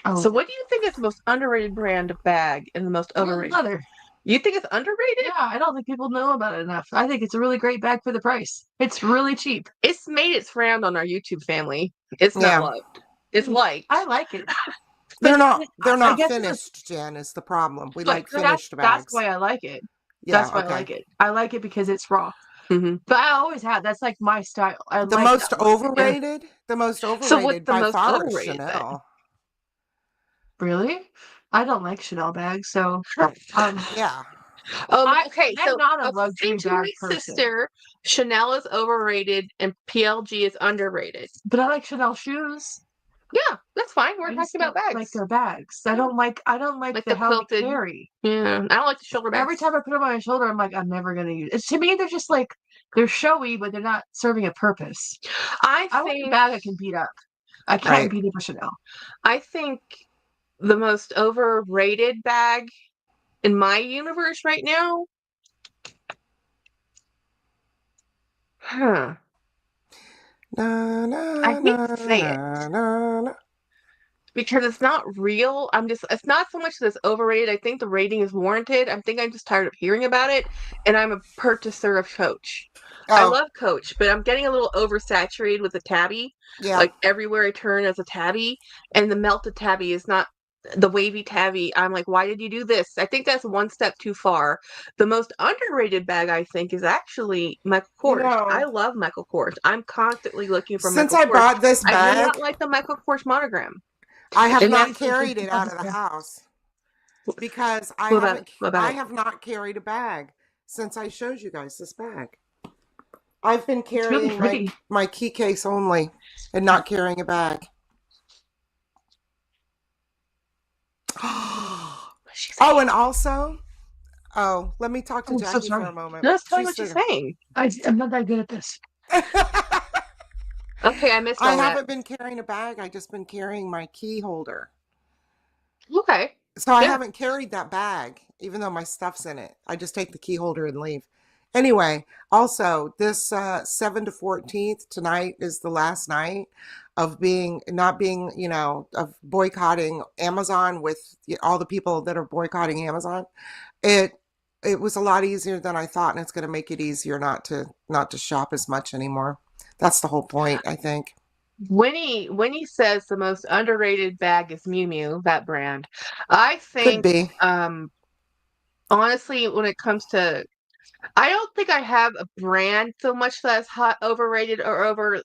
Oh, So what do you think is the most underrated brand of bag and the most overrated? leather. You think it's underrated? Yeah, I don't think people know about it enough. I think it's a really great bag for the price. It's really cheap. It's made its round on our YouTube family. It's not Yeah. loved. It's liked. I like it. They're not I guess finished, Jen, is the problem. We but like finished bags. That's why I like it. Yeah, That's why I like it. I like it because it's raw. Mm-hmm. But I always have. That's like my style. I The like most that look. overrated? The most So what's overrated the by most far is overrated then? Chanel. Really? I don't like Chanel bags, so Yeah. Okay, I'm so not a according luxury to bag my person. sister, Chanel is overrated and PLG is underrated. But I like Chanel shoes. Yeah, that's fine. We're I talking just about don't bags. like their bags. I don't like Like the the heavy quilted. carry. Yeah, I don't like the shoulder bags. Every time I put them on my shoulder, I'm like, I'm never gonna use it. To me, they're just like they're showy, but they're not serving a purpose. I want a bag I can beat up. I can't beat up a Chanel. I think the most overrated bag in my universe right now. Huh. I hate to say it. Because it's not real. It's not so much that it's overrated. I think the rating is warranted. I'm just tired of hearing about it. And I'm a purchaser of Coach. I love Coach, but I'm getting a little oversaturated with the tabby. Yeah. Like everywhere I turn as a tabby. And the melted tabby is not the wavy tabby. I'm like, why did you do this? I think that's one step too far. The most underrated bag, I think, is actually Michael Kors. I love Michael Kors. I'm constantly looking for Michael Kors. Since I bought this bag, I do not like the Michael Kors monogram. I have not carried it out of the house because I have not carried a bag since I showed you guys this bag. I've been carrying my key case only and not carrying a bag. Oh, and also, let me talk to Jackie for a moment. No, tell me what you're saying. I'm not that good at this. Okay, I missed all that. I haven't been carrying a bag. I've just been carrying my key holder. Okay. So I haven't carried that bag, even though my stuff's in it. I just take the key holder and leave. Anyway, also, this 7 to 14th, tonight is the last night of of boycotting Amazon with all the people that are boycotting Amazon. It was a lot easier than I thought, and it's going to make it easier not to shop as much anymore. That's the whole point, I think. Winnie says the most underrated bag is Miu Miu, that brand. I think, could be. Honestly, when it comes to, I don't think I have a brand so much that's overrated or over.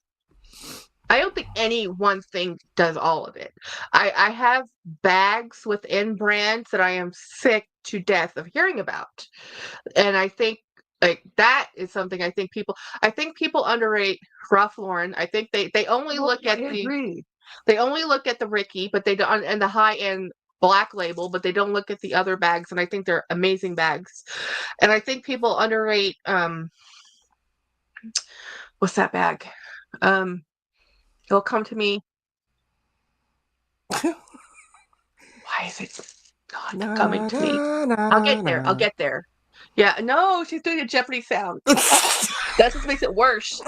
I don't think any one thing does all of it. I have bags within brands that I am sick to death of hearing about, and I think like that is something I think people underrate Ralph Lauren. I think they only look at the Ricky, but they don't, and the high end Black Label, but they don't look at the other bags, and I think they're amazing bags. And I think people underrate What's that bag? It'll come to me. Why is it not coming to me? I'll get there. I'll get there. Yeah, no, she's doing a Jeopardy sound. That just makes it worse.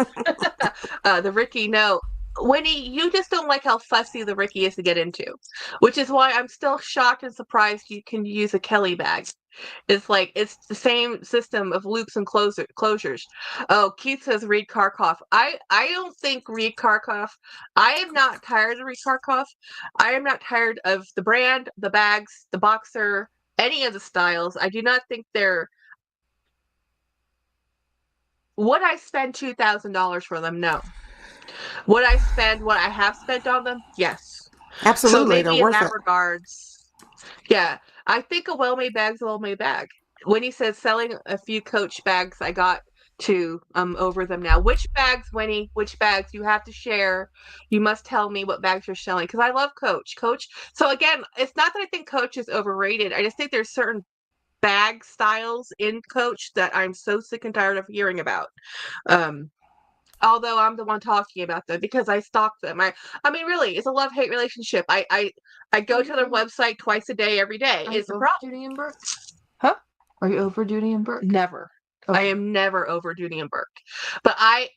The Ricky, no. Winnie, you just don't like how fussy the Ricky is to get into, which is why I'm still shocked and surprised you can use a Kelly bag. It's like it's the same system of loops and closures. Oh, Keith says Reed Karkoff. I don't think Reed Karkoff. I am not tired of Reed Karkoff. I am not tired of the brand, the bags, the boxer, any of the styles. I do not think they're. Would I spend $2,000 for them? No. Would I spend what I have spent on them? Yes. Absolutely, So maybe they're in worth that it. regards, yeah, I think a well-made bag's a well-made bag. When he says selling a few Coach bags, I got to over them now. Which bags, Winnie? Which bags? You have to share. You must tell me what bags you're selling because I love Coach. Coach. So again, it's not that I think Coach is overrated. I just think there's certain bag styles in Coach that I'm so sick and tired of hearing about. Although I'm the one talking about them because I stalk them. I mean, really, it's a love-hate relationship. I go to their website twice a day, every day. It's a problem. Dooney and Burke? Huh? Are you over Dooney and Burke? Never. Okay. I am never over Dooney and Burke. But I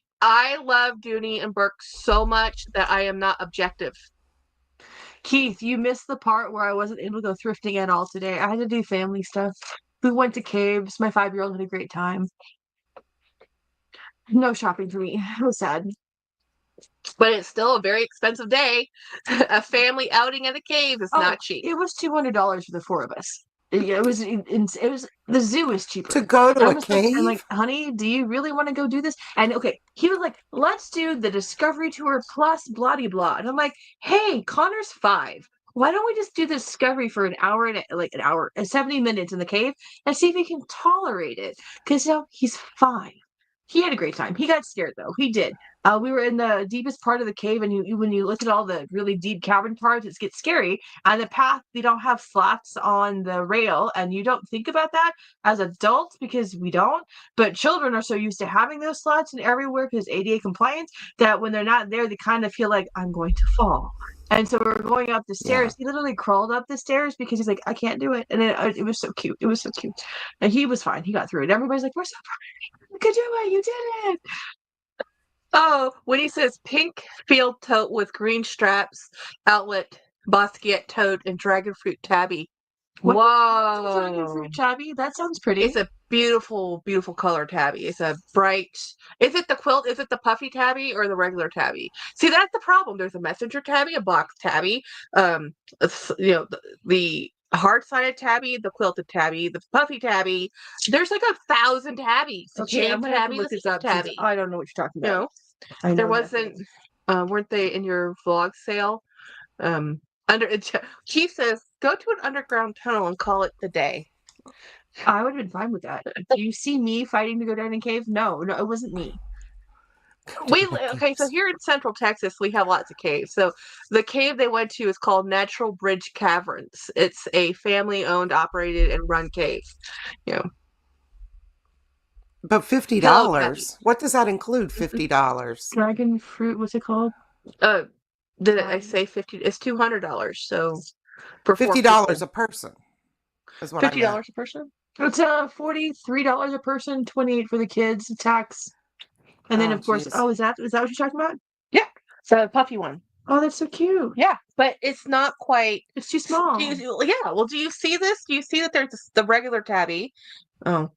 love Dooney and Burke so much that I am not objective. Keith, you missed the part where I wasn't able to go thrifting at all today. I had to do family stuff. We went to caves. My 5-year-old had a great time. No shopping for me. It was sad. But it's still a very expensive day. A family outing at a cave is not cheap. It was $200 for the 4 of us. It was the zoo is cheaper. To go to a cave? I'm like, honey, do you really want to go do this? And okay, he was like, let's do the Discovery Tour plus blah de blah. And I'm like, hey, Connor's 5. Why don't we just do the Discovery for an hour and 70 minutes in the cave and see if he can tolerate it? Because he's 5. He had a great time. He got scared though. He did. We were in the deepest part of the cave, and when you look at all the really deep cavern parts, it gets scary. And the path, they don't have slats on the rail, and you don't think about that as adults because we don't. But children are so used to having those slats and everywhere because ADA compliance that when they're not there, they kind of feel like I'm going to fall. And so we're going up the stairs. Yeah. He literally crawled up the stairs because he's like, I can't do it. And it was so cute. It was so cute. And he was fine. He got through it. Everybody's like, we're so proud. You could do it. You did it. Oh, when he says pink field tote with green straps, outlet, Basquiat tote, and dragon fruit tabby. Whoa. Dragon fruit tabby? That sounds pretty. It's a beautiful, beautiful color tabby. It's a bright. Is it the quilt? Is it the puffy tabby or the regular tabby? See, that's the problem. There's a messenger tabby, a box tabby, the hard-sided tabby, the quilted tabby, the puffy tabby. There's like 1,000 tabbies. Okay, I'm gonna have to look this up. Tabby. I don't know what you're talking about. No, there wasn't. Weren't they in your vlog sale? He says, go to an underground tunnel and call it the day. I would have been fine with that. Do you see me fighting to go down a cave? No, it wasn't me. So here in Central Texas, we have lots of caves. So the cave they went to is called Natural Bridge Caverns. It's a family-owned, operated, and run cave. But $50. What does that include? $50. Dragon fruit. What's it called? Did I say 50? It's $200. So for $50 a person. Is what $50 a person. It's $43 a person. $28 for the kids. Tax. And then of course, is that what you're talking about? Yeah, it's a puffy one. Oh, that's so cute. Yeah, but it's not quite. It's too small. Yeah. Well, do you see this? Do you see that there's the regular tabby? Oh,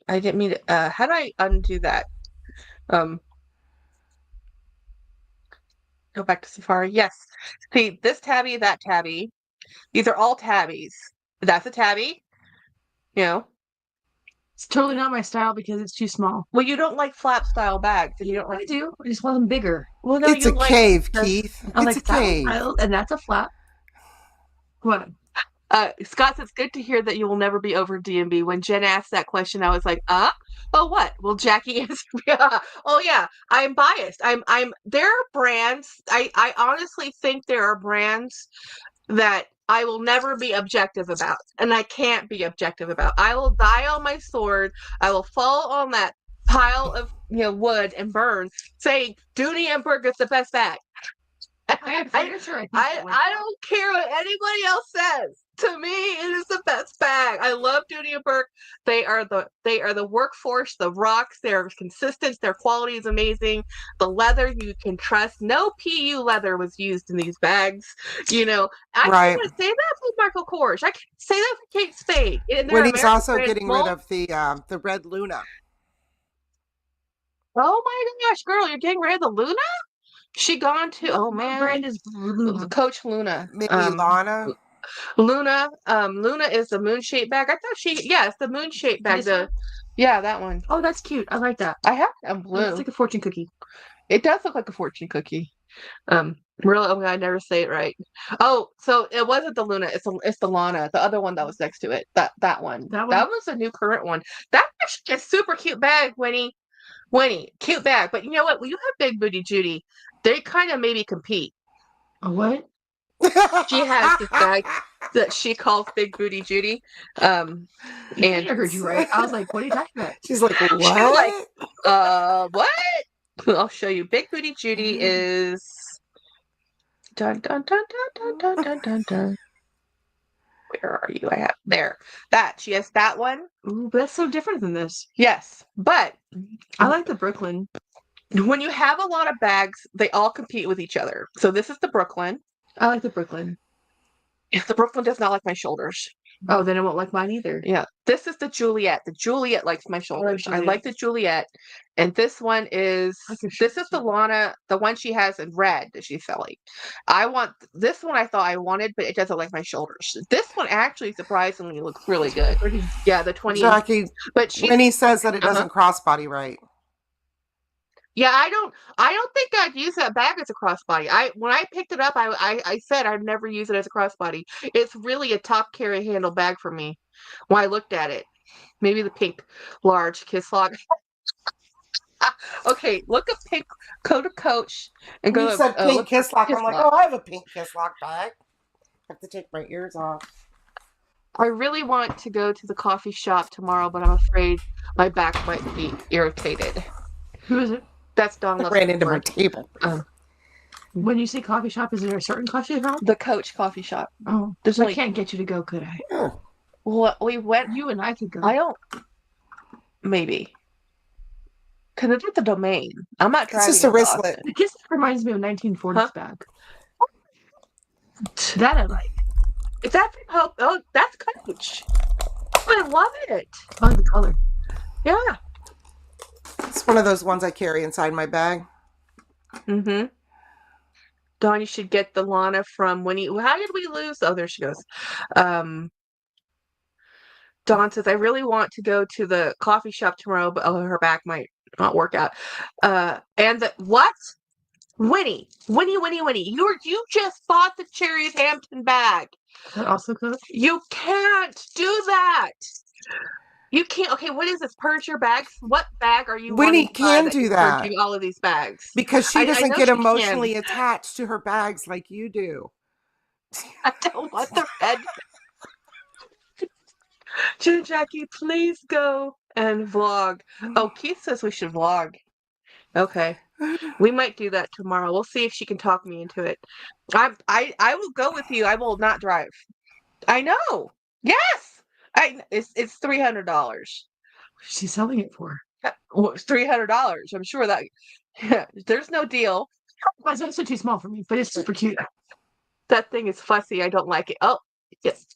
I didn't mean to. How do I undo that? Go back to Safari. Yes. See this tabby, that tabby. These are all tabbies. That's a tabby. It's totally not my style because it's too small. Well, you don't like flap style bags. You don't like. I do. I just want them bigger. Well, no, it's a cave, Keith. It's a cave, and that's a flap. What? Scott says, good to hear that you will never be over D&B. When Jen asked that question, I was like, oh, what? Will Jackie answer? Oh, yeah. I'm biased. There are brands. I honestly think there are brands that I will never be objective about, and I can't be objective about. I will die on my sword. I will fall on that pile of wood and burn, saying Dooney and Burke is the best bag. I don't care what anybody else says. To me, it is the best bag. I love Dooney and Burke. They are the workforce, the rocks. They're consistent. Their quality is amazing. The leather you can trust. No PU leather was used in these bags. I can't say that for Michael Kors. I can't say that for Kate Spade. Winnie's also getting rid of the red Luna. Oh my gosh, girl, you're getting rid of the Luna? She gone too. Oh man, brand is Luna. Coach Luna. Maybe Lana. Luna. Luna is the moon shaped bag. I thought it's the moon shaped bag. Yeah, that one. Oh, that's cute. I like that. I have that blue. It's like a fortune cookie. It does look like a fortune cookie. Really, I never say it right. Oh, so it wasn't the Luna. It's the Lana, the other one that was next to it. That one. That was a new current one. That's actually a super cute bag, Winnie. Cute bag. But you know what? When you have Big Booty Judy, they kind of maybe compete. A what? She has this bag that she calls Big Booty Judy. And I heard you right. I was like, what are you talking about? She's like, what? She was like, what? I'll show you. Big Booty Judy is dun dun dun dun dun dun dun dun dun. Where are you? I have there. She has that one. Ooh, but that's so different than this. Yes, but I like the Brooklyn. When you have a lot of bags, they all compete with each other. So this is the Brooklyn. I like the Brooklyn. If the Brooklyn does not like my shoulders. Oh, then it won't like mine either. Yeah. This is the Juliet. The Juliet likes my shoulders. I like the Juliet. And this one is this is the Lana, the one she has in red that she's selling. I want this one. I thought I wanted, but it doesn't like my shoulders. This one actually surprisingly looks really good. Yeah, the 20. Jackie, but Winnie says that it doesn't crossbody right. Yeah, I don't think I'd use that bag as a crossbody. When I picked it up, I said I'd never use it as a crossbody. It's really a top carry handle bag for me. When I looked at it, maybe the pink large kiss lock. Okay, look up pink go to Coach and go. You said pink kiss lock. I'm like, oh, I have a pink kiss lock bag. I have to take my ears off. I really want to go to the coffee shop tomorrow, but I'm afraid my back might be irritated. Who is it? That's Dawn. Ran into my table. When you say coffee shop, is there a certain coffee shop? The Coach coffee shop. Oh, I can't get you to go, could I? Oh. Well, we went. You and I could go. I don't. Maybe. Because it's at the Domain. I'm not driving. It's just a wristlet. The kiss reminds me of 1940s bag. That I like. Is that? Oh, that's Coach. I love it. I like the color. Yeah. It's one of those ones I carry inside my bag. Mm-hmm. Dawn, you should get the Lana from Winnie. How did we lose? Oh, there she goes. Dawn says, I really want to go to the coffee shop tomorrow, but her back might not work out. And what? Winnie. You just bought the Cherries Hampton bag. That also Coach? You can't do that. You can't. Okay, what is this? Purge your bags? What bag are you? Winnie can do that. Purging all of these bags because she doesn't get emotionally attached to her bags like you do. I don't want the red. Jackie, please go and vlog. Oh, Keith says we should vlog. Okay, we might do that tomorrow. We'll see if she can talk me into it. I will go with you. I will not drive. I know. Yes. It's $300. She's selling it for. Well, it's $300. I'm sure that there's no deal. It's also too small for me, but it's super cute. That thing is fussy. I don't like it. Oh, yes.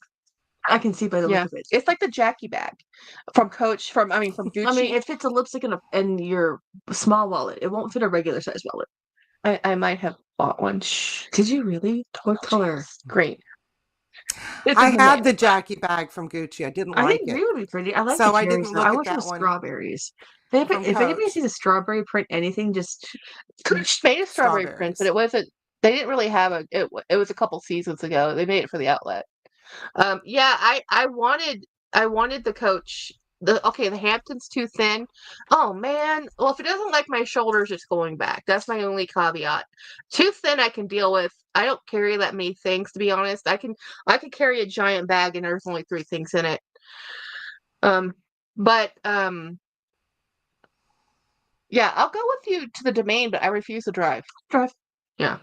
I can see by the look of it. It's like the Jackie bag from Coach. From Gucci. I mean, it fits a lipstick in your small wallet. It won't fit a regular size wallet. I might have bought one. Did you really? What color? Great. I had the Jackie bag from Gucci. I didn't like it. I think green would be pretty. I like so the I cherries. didn't look I at wish it that was one. Strawberries. If anybody sees a strawberry print, anything, just Coach made a strawberry print, but it wasn't. They didn't really have a. It was a couple seasons ago. They made it for the outlet. Yeah, I wanted the Coach. The Hampton's too thin. Oh man. Well, if it doesn't like my shoulders, it's going back. That's my only caveat. Too thin I can deal with. I don't carry that many things, to be honest. I can carry a giant bag and there's only 3 things in it. But Yeah, I'll go with you to the Domain, but I refuse to drive. Drive. Yeah.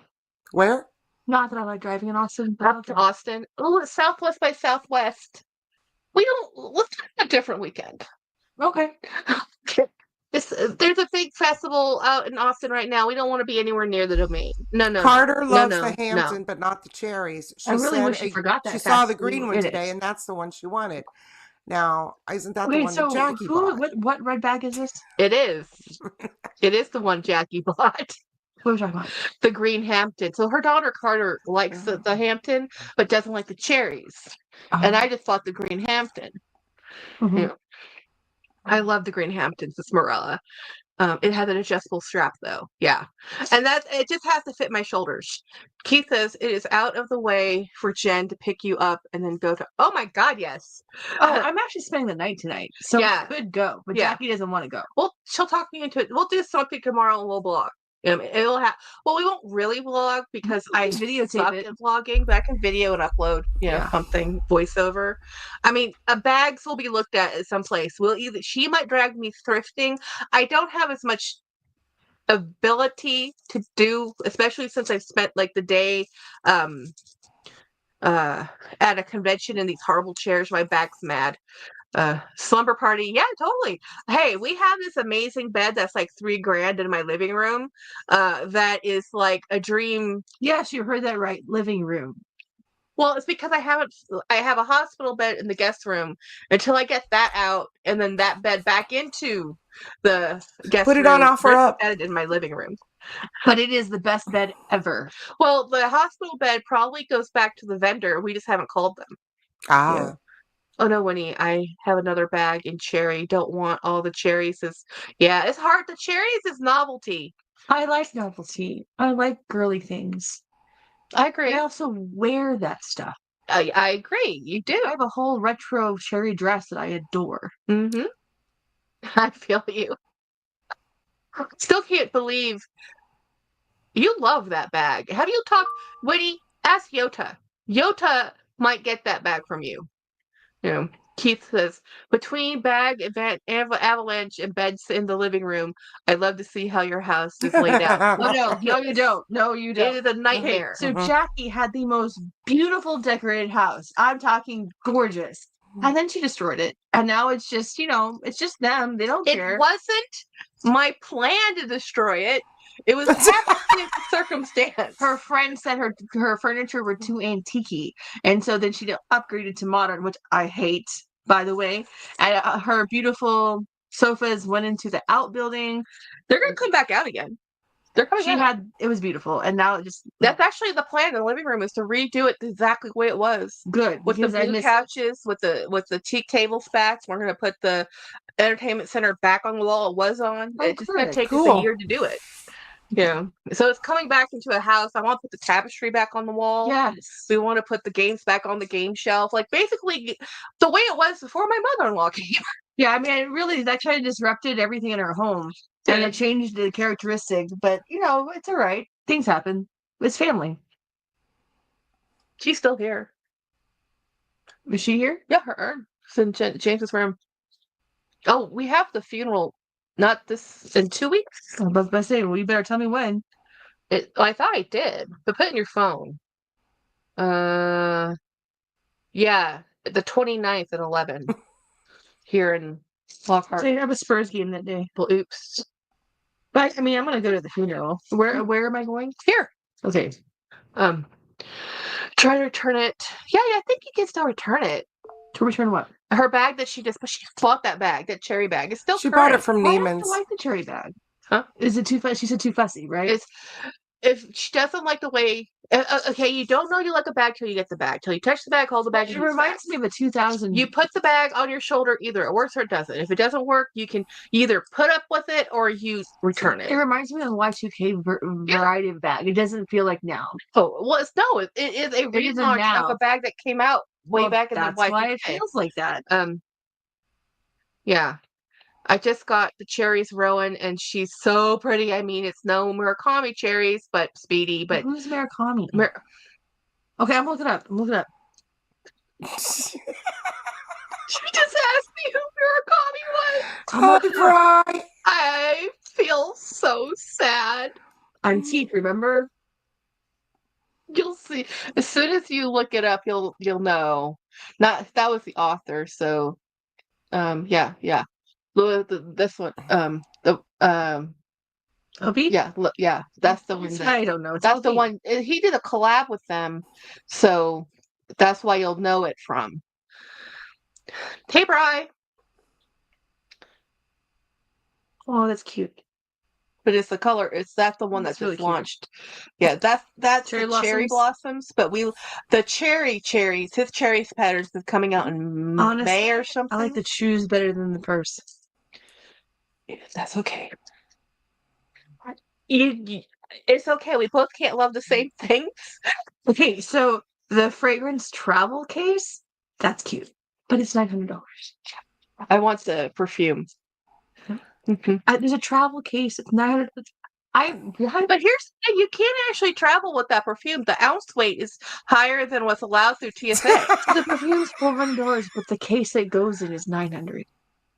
Where? Not that I like driving in Austin, but Up to Austin. Oh, it's Southwest by Southwest. Let's do a different weekend. okay. There's a big festival out in Austin right now. We don't want to be anywhere near the Domain. No. Carter No, loves no, the no. Hampton, but not the cherries. I really said wish you forgot that she saw the fast green one in today, it. and that's the one she wanted. Now, isn't that the Okay, one that so Jackie bought? what red bag is this? It is. It is the one Jackie bought. What are we talking about? The green Hampton. So her daughter Carter likes the Hampton, but doesn't like the cherries. And I just bought the green Hampton. Mhm. Yeah. I love the green Hamptons, the Smarella. It has an adjustable strap though. Yeah. And it just has to fit my shoulders. Keith says it is out of the way for Jen to pick you up and then go to, oh my God, yes. Oh, I'm actually spending the night tonight. So Yeah. we could go, but Yeah. Jackie doesn't want to go. Well, she'll talk me into it. We'll do something tomorrow and we'll vlog. It'll have. Well, we won't really vlog because I videotape suck it. at vlogging, but I can video and upload, something voiceover. I mean, bags will be looked at someplace. She might drag me thrifting. I don't have as much ability to do, especially since I've spent like the day at a convention in these horrible chairs. My back's mad. Slumber party, yeah, totally. Hey, we have this amazing bed that's like $3,000 in my living room. That is like a dream. Yes, you heard that right. Living room. Well, it's because I have a hospital bed in the guest room until I get that out and then that bed back into the guest room. Put it on offer up. Bed in my living room. But it is the best bed ever. Well, the hospital bed probably goes back to the vendor. We just haven't called them. Ah. Yeah. Oh no, Winnie, I have another bag in cherry. Don't want all the cherries. It's hard. The cherries is novelty. I like novelty. I like girly things. I agree. I also wear that stuff. I agree. You do. I have a whole retro cherry dress that I adore. Mm-hmm. I feel you. Still can't believe you love that bag. Have you talked, Winnie? Ask Yota. Yota might get that bag from you. Keith says, between bag, event, avalanche, and beds in the living room, I'd love to see how your house is laid out. Oh, no, you don't. No, you don't. It is a nightmare. Okay, so Jackie had the most beautiful decorated house. I'm talking gorgeous. And then she destroyed it. And now it's just, it's just them. They don't care. It wasn't my plan to destroy it. It was happenstance circumstance. Her friend said her furniture were too antique, and so then she upgraded to modern, which I hate, by the way. And her beautiful sofas went into the outbuilding. They're gonna come back out again. They're coming out. It was beautiful, and now that's actually the plan in the living room is to redo it exactly the way it was. Good with the blue couches, with the teak table spats. We're gonna put the entertainment center back on the wall it was on. It's just gonna take us a year to do it. Yeah. So it's coming back into a house. I want to put the tapestry back on the wall. Yes. We want to put the games back on the game shelf. Like basically the way it was before my mother-in-law came. Yeah, I mean, that kind of disrupted everything in her home. And it changed the characteristics. But, it's all right. Things happen. It's family. She's still here. Is she here? Yeah, her. It's in James's room. Oh, we have the funeral. Not this in 2 weeks. I was about to say, well, you better tell me when. I thought I did, but put it in your phone. Yeah, the 29th at 11 here in Lockhart. So you have a Spurs game that day. Well, oops. But I mean, I'm gonna go to the funeral. Where am I going? Here. Okay. Try to return it. Yeah, I think you can still return it. To return what? Her bag but she bought that bag, that cherry bag. It's still She current. bought it from Why Neiman's. do I like the cherry bag? Huh? Is it too fussy? She said too fussy, right? If she doesn't like the way, okay, you don't know you like a bag till you get the bag. Till you touch the bag, hold the bag. It reminds me of a 2000. You put the bag on your shoulder, either it works or it doesn't. If it doesn't work, you can either put up with it or you return it. It reminds me of the Y2K variety of bag. It doesn't feel like now. Oh, well, it is a relaunch of a bag that came out way back in the Y2K. That's why it feels like that. Yeah. I just got the cherries Rowan, and she's so pretty. I mean, it's no Murakami cherries, but speedy. But who's Murakami? Okay, I'm looking up. She just asked me who Murakami was. I'll cry. I feel So sad. I'm Teeth, remember? You'll see. As soon as you look it up, you'll know. Not that was the author, so yeah. This one Obi? yeah, that's the one that I don't know. It's that's the LB. one he did a collab with them, so that's why you'll know it from. Hey, Bri. Oh, that's cute. But it's the color. That's the one That's that really just cute. launched. Yeah, that's Cherry the cherry blossoms. But the cherries. His cherry patterns is coming out in Honestly, May or I something. like the shoes better than the purse. Yeah, that's okay. It's okay. We both can't love the same things. Okay, so the fragrance travel case, that's cute, but it's $900. I want the perfume. Mhm. There's a travel case. It's $900. But here's the thing: you can't actually travel with that perfume. The ounce weight is higher than what's allowed through TSA. The perfume's $400, but the case it goes in is $900.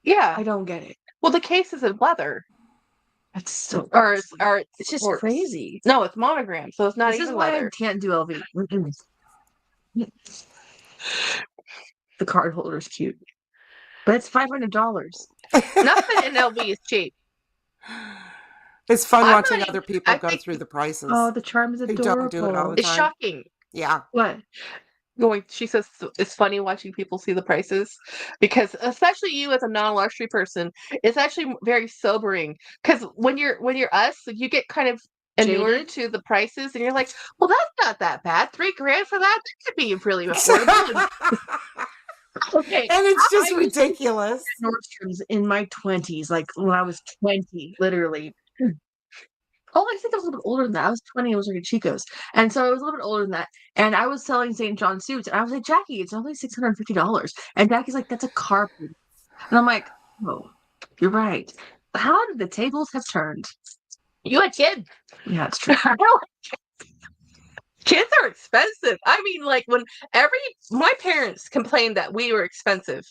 Yeah. I don't get it. Well, the case is in leather. That's so Or costly. It's just quartz. crazy. No, it's monogram, so it's not This is even why leather. I can't do LV. The card holder's cute, but it's $500. Nothing in LV is cheap. It's fun I'm watching not other even- people I go think through the prices. Oh, the charm is Who don't do it all adorable. the It's time. shocking. Yeah. What? She says it's funny watching people see the prices because, especially you as a non-luxury person, it's actually very sobering. Because when you're us, you get kind of inured Jaded? to the prices, and you're like, "Well, that's not that bad. $3,000 for that could be really affordable." Okay, And it's just I was ridiculous. Nordstrom's in my 20s, like when I was 20, literally. Oh, I think I was a little bit older than that. I was 20, I was working at Chico's. And so I was a little bit older than that. And I was selling St. John suits. And I was like, Jackie, it's only $650. And Jackie's like, that's a carpet. And I'm like, oh, you're right. How did the tables have turned? you had kids. Yeah, it's true. Kids are expensive. I mean, like my parents complained that we were expensive.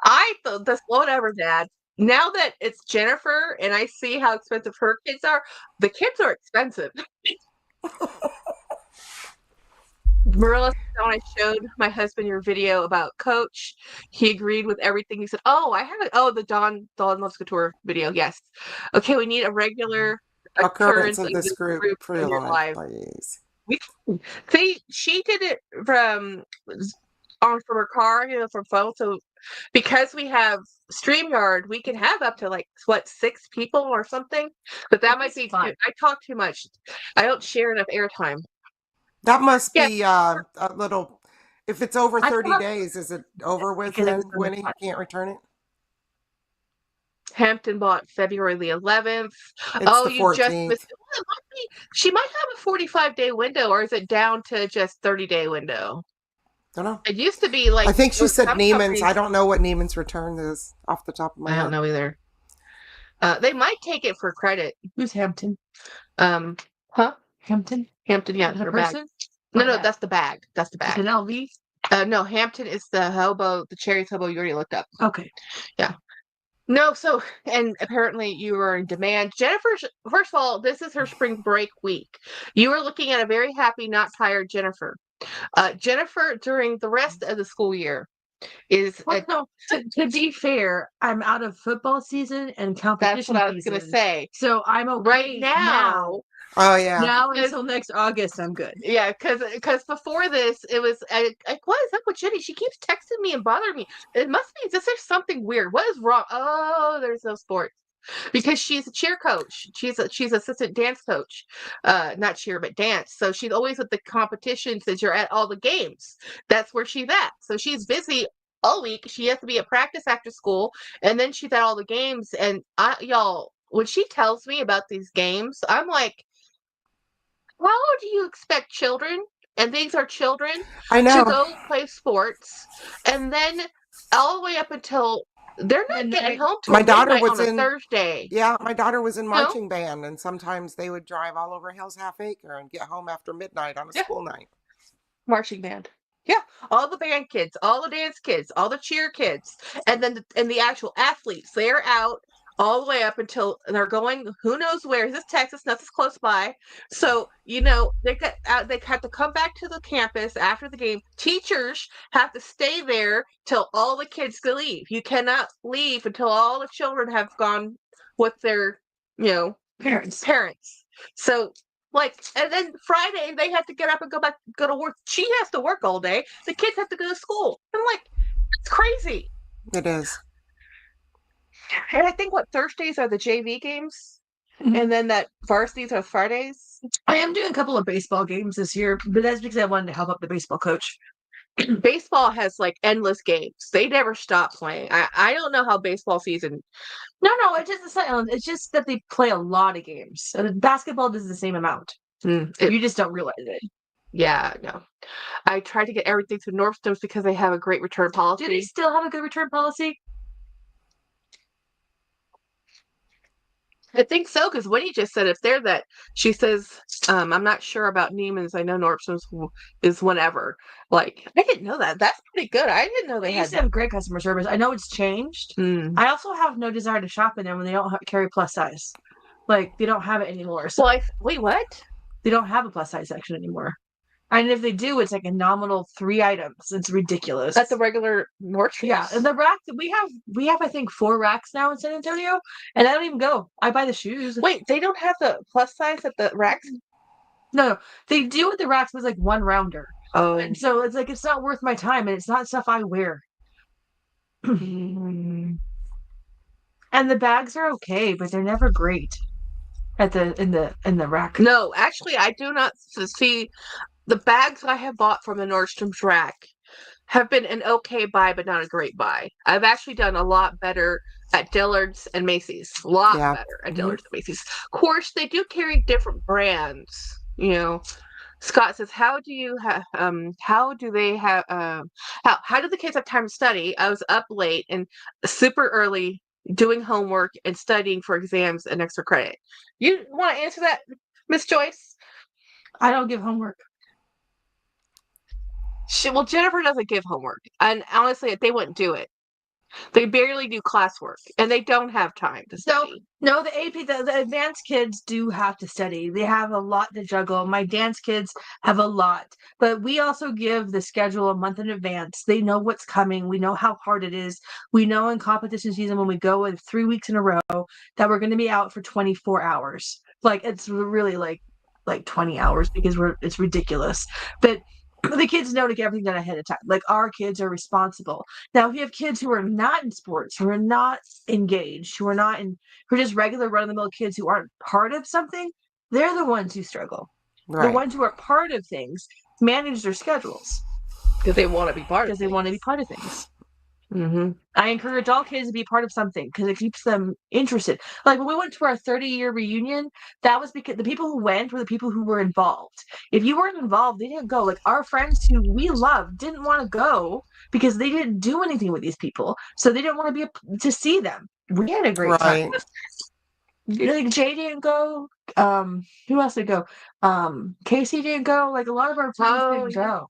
I thought this whatever, Dad. Now that it's Jennifer and I see how expensive her kids are, the kids are expensive. Marilla, when I showed my husband your video about Coach, he agreed with everything. He said, "Oh, I have it. Oh, the Dawn Loves Couture video. Yes. Okay, we need a regular Occurrence of this group for your life, life. please. See, she did it from her car, from phone. So because we have StreamYard, we can have up to 6 people or something. But that might be fine. I talk too much. I don't share enough airtime. That must Yeah. be a little. If it's over I 30 thought- days, is it over with Because it then, was on the Winnie? front. Can't return it? Hampton bought February the 11th. It's the You just 14th. missed it. Well, it might be. She might have a 45-day window, or is it down to just 30-day window? Don't know. It used to be like. I think she said some Neiman's. companies- I don't know what Neiman's return is off the top of my I head. don't know either. They might take it for credit. Who's Hampton? Huh? Hampton? Hampton, yeah, The her bag. person? No, bag. that's the bag. That's the Is bag. it LV? No, Hampton is the Cherries hobo you already looked up. Okay. No, so, and apparently you are in demand. Jennifer, first of all, this is her spring break week. You are looking at a very happy, not tired Jennifer. Jennifer, during the rest of the school year, is. Well, no, to be fair, I'm out of football season and competition That's what I was going to season. say. So I'm okay Right now. Oh, yeah. Now Because- until next August, I'm good. Yeah, because before this, it was what is up with Jenny? She keeps texting me and bothering me. It must be there's something weird. What is wrong? Oh, there's no sports because she's a cheer coach. She's assistant dance coach, not cheer but dance. So she's always at the competitions as you're at all the games. That's where she's at. So she's busy all week. She has to be at practice after school, and then she's at all the games. And y'all, when she tells me about these games, I'm like, how do you expect children, and these are children, I to know. go play sports, and then all the way up until they're not getting home till My daughter midnight was on a in- Thursday? Yeah, my daughter was in marching band, and sometimes they would drive all over Hell's Half Acre and get home after midnight on a Yeah. school night. Marching band. Yeah, all the band kids, all the dance kids, all the cheer kids, and then the actual athletes. They're out all the way up until they're going who knows where. This is Texas, nothing's close by. So, they got out, they have to come back to the campus after the game. Teachers have to stay there till all the kids can leave. You cannot leave until all the children have gone with their, parents. So and then Friday they have to get up and go to work. She has to work all day. The kids have to go to school. I'm like, it's crazy. It is. And I think Thursdays are the JV games, and then that varsities are Fridays. I am doing a couple of baseball games this year, but that's because I wanted to help up the baseball coach. Baseball has endless games. They never stop playing. I don't know how baseball season. No, it's just that they play a lot of games. Basketball does the same amount. You just don't realize it. Yeah, no. I tried to get everything to Nordstrom's because they have a great return policy. Do they still have a good return policy? I think so, because Winnie just said if they're that, she says, I'm not sure about Neiman's. I know Nordstrom's is whenever. I didn't know that. That's pretty good. I didn't know they used to have great customer service. I know it's changed. I also have no desire to shop in there when they don't carry plus size. They don't have it anymore. So wait, what? They don't have a plus size section anymore. And if they do, it's a nominal 3 items. It's ridiculous. At the regular Nordstrom's. Yeah, and the rack we have I think 4 racks now in San Antonio, and I don't even go. I buy the shoes. Wait, they don't have the plus size at the racks? No, they do at the racks with one rounder. Oh, and so it's it's not worth my time, and it's not stuff I wear. And the bags are okay, but they're never great in the rack. No, actually, I do not see. The bags I have bought from the Nordstrom's rack have been an okay buy, but not a great buy. I've actually done a lot better at Dillard's and Macy's. A lot better at Dillard's and Macy's. Of course, they do carry different brands. Scott says, how do the kids have time to study? I was up late and super early doing homework and studying for exams and extra credit. You want to answer that, Miss Joyce? I don't give homework. Jennifer doesn't give homework, and honestly, they wouldn't do it. They barely do classwork, and they don't have time to study. No, the AP, the advanced kids do have to study. They have a lot to juggle. My dance kids have a lot, but we also give the schedule a month in advance. They know what's coming. We know how hard it is. We know in competition season when we go with 3 weeks in a row that we're going to be out for 24 hours. It's really like 20 hours because it's ridiculous. But the kids know to get everything done ahead of time. Our kids are responsible. Now, if you have kids who are not in sports, who are not engaged, who are just regular run-of-the-mill kids who aren't part of something, they're the ones who struggle. Right. The ones who are part of things manage their schedules. Because they want to be part of things. Because they want to be part of things. Mm-hmm. I encourage all kids to be part of something because it keeps them interested. When we went to our 30-year reunion, that was because the people who went were the people who were involved. If you weren't involved, they didn't go. Our friends who we loved didn't want to go because they didn't do anything with these people, so they didn't want to see them. We had a great time. Jay didn't go. Who else did go? Casey didn't go. A lot of our friends didn't go.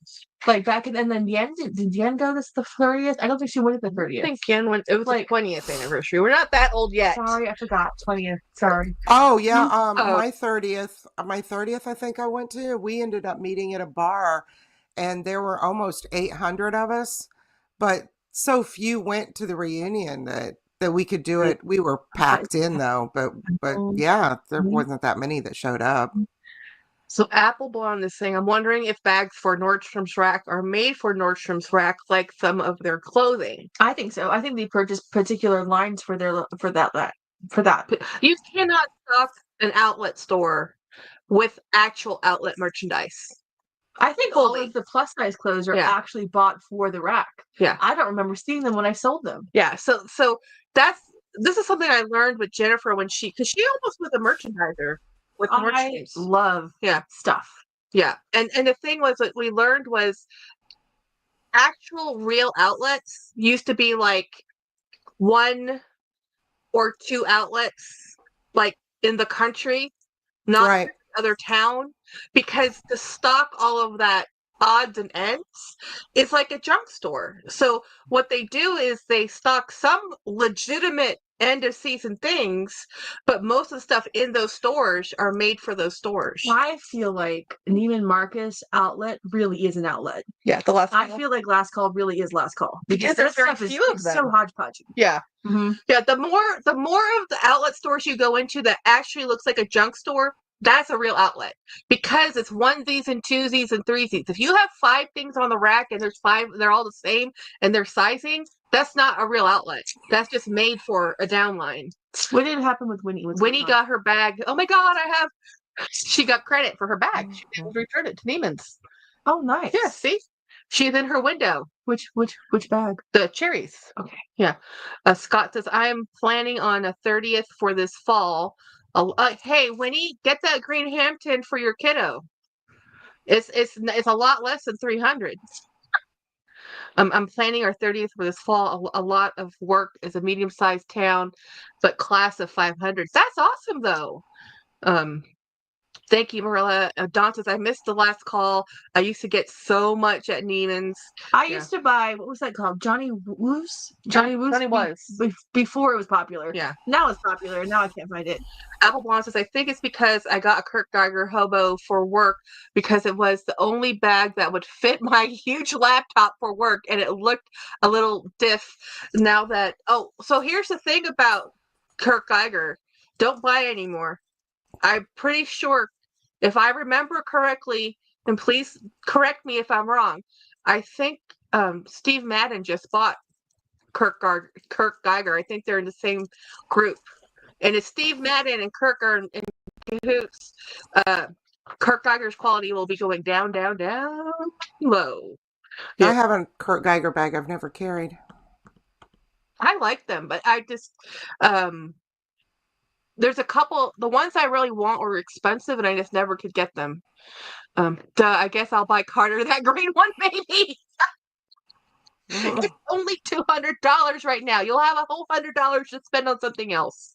Back and then Yen did Yen go? This the 30th? I don't think she went at the 30th. I think Yen went. It was the 20th anniversary. We're not that old yet. Sorry, I forgot. 20th. Sorry. Oh yeah. My 30th. My 30th. I think I went to. We ended up meeting at a bar, and there were almost 800 of us, but so few went to the reunion that we could do it. We were packed in though, but yeah, there wasn't that many that showed up. So Apple Blonde is saying, I'm wondering if bags for Nordstrom's rack are made for Nordstrom's rack like some of their clothing. I think so. I think they purchase particular lines for that. You cannot stock an outlet store with actual outlet merchandise. I think all of the plus size clothes are actually bought for the rack. Yeah. I don't remember seeing them when I sold them. Yeah. So this is something I learned with Jennifer because she almost was a merchandiser with I love stuff. Yeah. And the thing was that we learned was actual real outlets used to be 1 or 2 outlets in the country, not other town, because to stock all of that odds and ends is like a junk store. So what they do is they stock some legitimate end of season things, but most of the stuff in those stores are made for those stores. I feel like Neiman Marcus outlet really is an outlet. Yeah, the last I call. feel like Last Call really is Last Call Because that there's very stuff is few of it's them. so hodgepodge. Yeah. Mm-hmm. Yeah, the more of the outlet stores you go into that actually looks like a junk store, that's a real outlet because it's onesies and twosies and threesies. If you have 5 things on the rack and there's 5, they're all the same and they're sizing, that's not a real outlet. That's just made for a downline. What did happen with Winnie? Winnie got her bag. Oh my God, she got credit for her bag. She returned it to Neiman's. Oh, nice. Yeah, see? She's in her window. Which bag? The cherries. Okay. Yeah. Scott says, I am planning on a 30th for this fall. Hey, Winnie, get that green Hampton for your kiddo. It's a lot less than 300. I'm planning our 30th for this fall. A lot of work is a medium-sized town, but class of 500. That's awesome, though. Thank you, Marilla. Don says, I missed the last call. I used to get so much at Neiman's. I used to buy, what was that called? Johnny Woos? Johnny Woos? Johnny was. Before it was popular. Yeah. Now it's popular, and now I can't find it. Apple Blonde says, I think it's because I got a Kurt Geiger hobo for work because it was the only bag that would fit my huge laptop for work, and it looked a little diff now that... Oh, so here's the thing about Kurt Geiger. Don't buy anymore. I'm pretty sure, if I remember correctly, and please correct me if I'm wrong, I think Steve Madden just bought Kurt Geiger. I think they're in the same group. And if Steve Madden and Kirk are in cahoots, Kurt Geiger's quality will be going down, down, down, low. I have a Kurt Geiger bag I've never carried. I like them, but I just... there's a couple... The ones I really want were expensive, and I just never could get them. I guess I'll buy Carter that green one, maybe. It's only $200 right now. You'll have a whole $100 to spend on something else.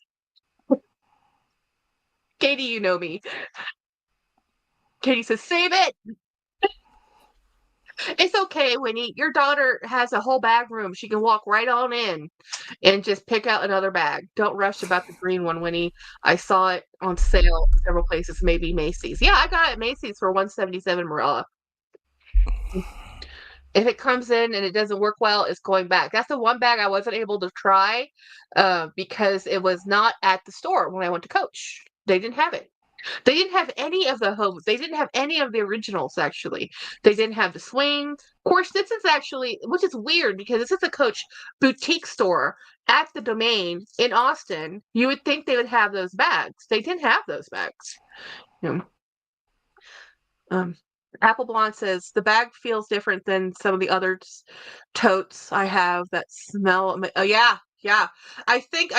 Katie, you know me. Katie says, save it. It's okay, Winnie. Your daughter has a whole bag room. She can walk right on in and just pick out another bag. Don't rush about the green one, Winnie. I saw it on sale several places, maybe Macy's. Yeah, I got it at Macy's for $177, Marilla. If it comes in and it doesn't work well, it's going back. That's the one bag I wasn't able to try because it was not at the store when I went to Coach. They didn't have it. They didn't have any of the home. They didn't have any of the originals, actually. They didn't have the swing. Of course, this is actually, which is weird because this is a Coach boutique store at the Domain in Austin. You would think they would have those bags. They didn't have those bags. Apple Blonde says, the bag feels different than some of the other totes I have that smell. Oh, yeah. Yeah, I think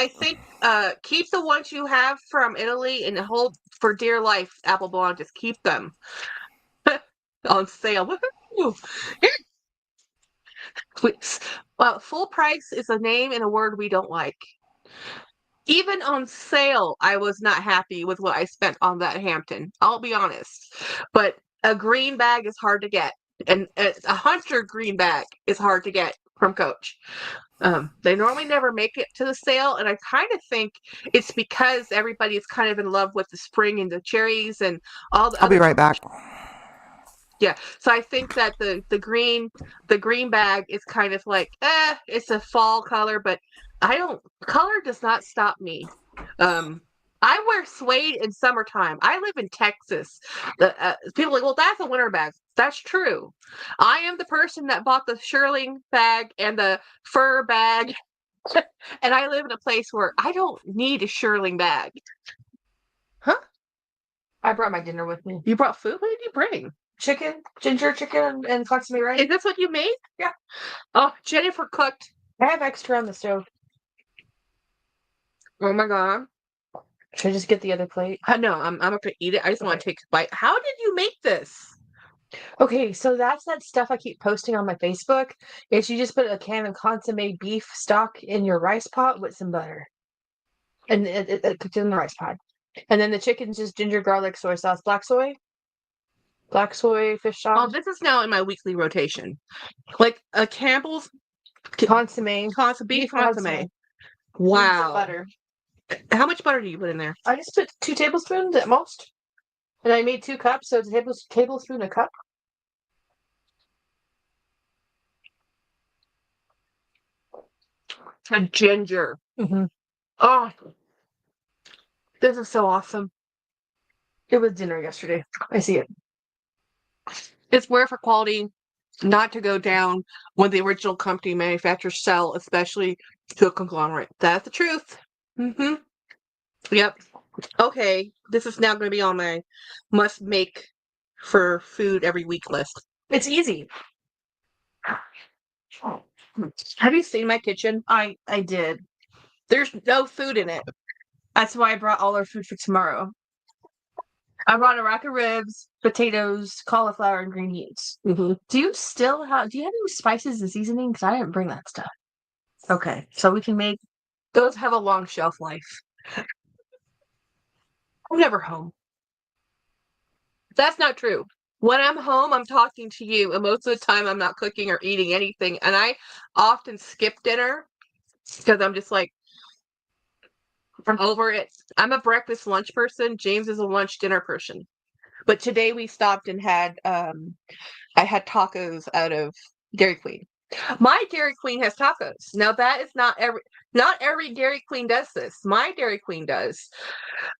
keep the ones you have from Italy and hold for dear life, Apple Blonde. Just keep them on sale. Well, full price is a name and a word we don't like. Even on sale, I was not happy with what I spent on that Hampton. I'll be honest, but a green bag is hard to get, and a hunter green bag is hard to get from Coach. They normally never make it to the sale, and I kind of think it's because everybody is kind of in love with the spring and the cherries and all the. I'll be right back. Yeah, so I think that the green bag is kind of like, it's a fall color, but color does not stop me. I wear suede in summertime. I live in Texas. People are like, well, that's a winter bag. That's true. I am the person that bought the shearling bag and the fur bag. And I live in a place where I don't need a shearling bag. Huh? I brought my dinner with me. You brought food? What did you bring? Chicken, ginger chicken, and consomme rice. Is this what you made? Yeah. Oh, Jennifer cooked. I have extra on the stove. Oh my God. Should I just get the other plate? No, I'm not gonna eat it. I just want to take a bite. How did you make this? Okay, so that's that stuff I keep posting on my Facebook. Is you just put a can of consomme beef stock in your rice pot with some butter, and it cooked in the rice pot. And then the chicken's just ginger, garlic, soy sauce, black soy, fish sauce. Oh, this is now in my weekly rotation. Like a Campbell's consomme, beef consomme. Wow. Butter. How much butter do you put in there? I just put 2 tablespoons at most. And I made 2 cups, so it's a tablespoon a cup. And ginger. Mm-hmm. Oh, this is so awesome. It was dinner yesterday. I see it. It's rare for quality not to go down when the original company manufacturers sell, especially to a conglomerate. That's the truth. Mm-hmm. Yep. Okay, this is now going to be on my must make for food every week list. It's easy. Have you seen my kitchen? I did. There's no food in it. That's why I brought all our food for tomorrow. I brought a rack of ribs, potatoes, cauliflower, and green beans. Mm-hmm. Do you have any spices and seasoning? Because I didn't bring that stuff. Okay, so we can make. Those have a long shelf life. I'm never home. That's not true. When I'm home, I'm talking to you, and most of the time I'm not cooking or eating anything. And I often skip dinner because I'm just like, I'm over it. I'm a breakfast lunch person. James is a lunch dinner person. But today we stopped and had I had tacos out of Dairy Queen. My Dairy Queen has tacos. Now that is not every Dairy Queen does this. My Dairy Queen does.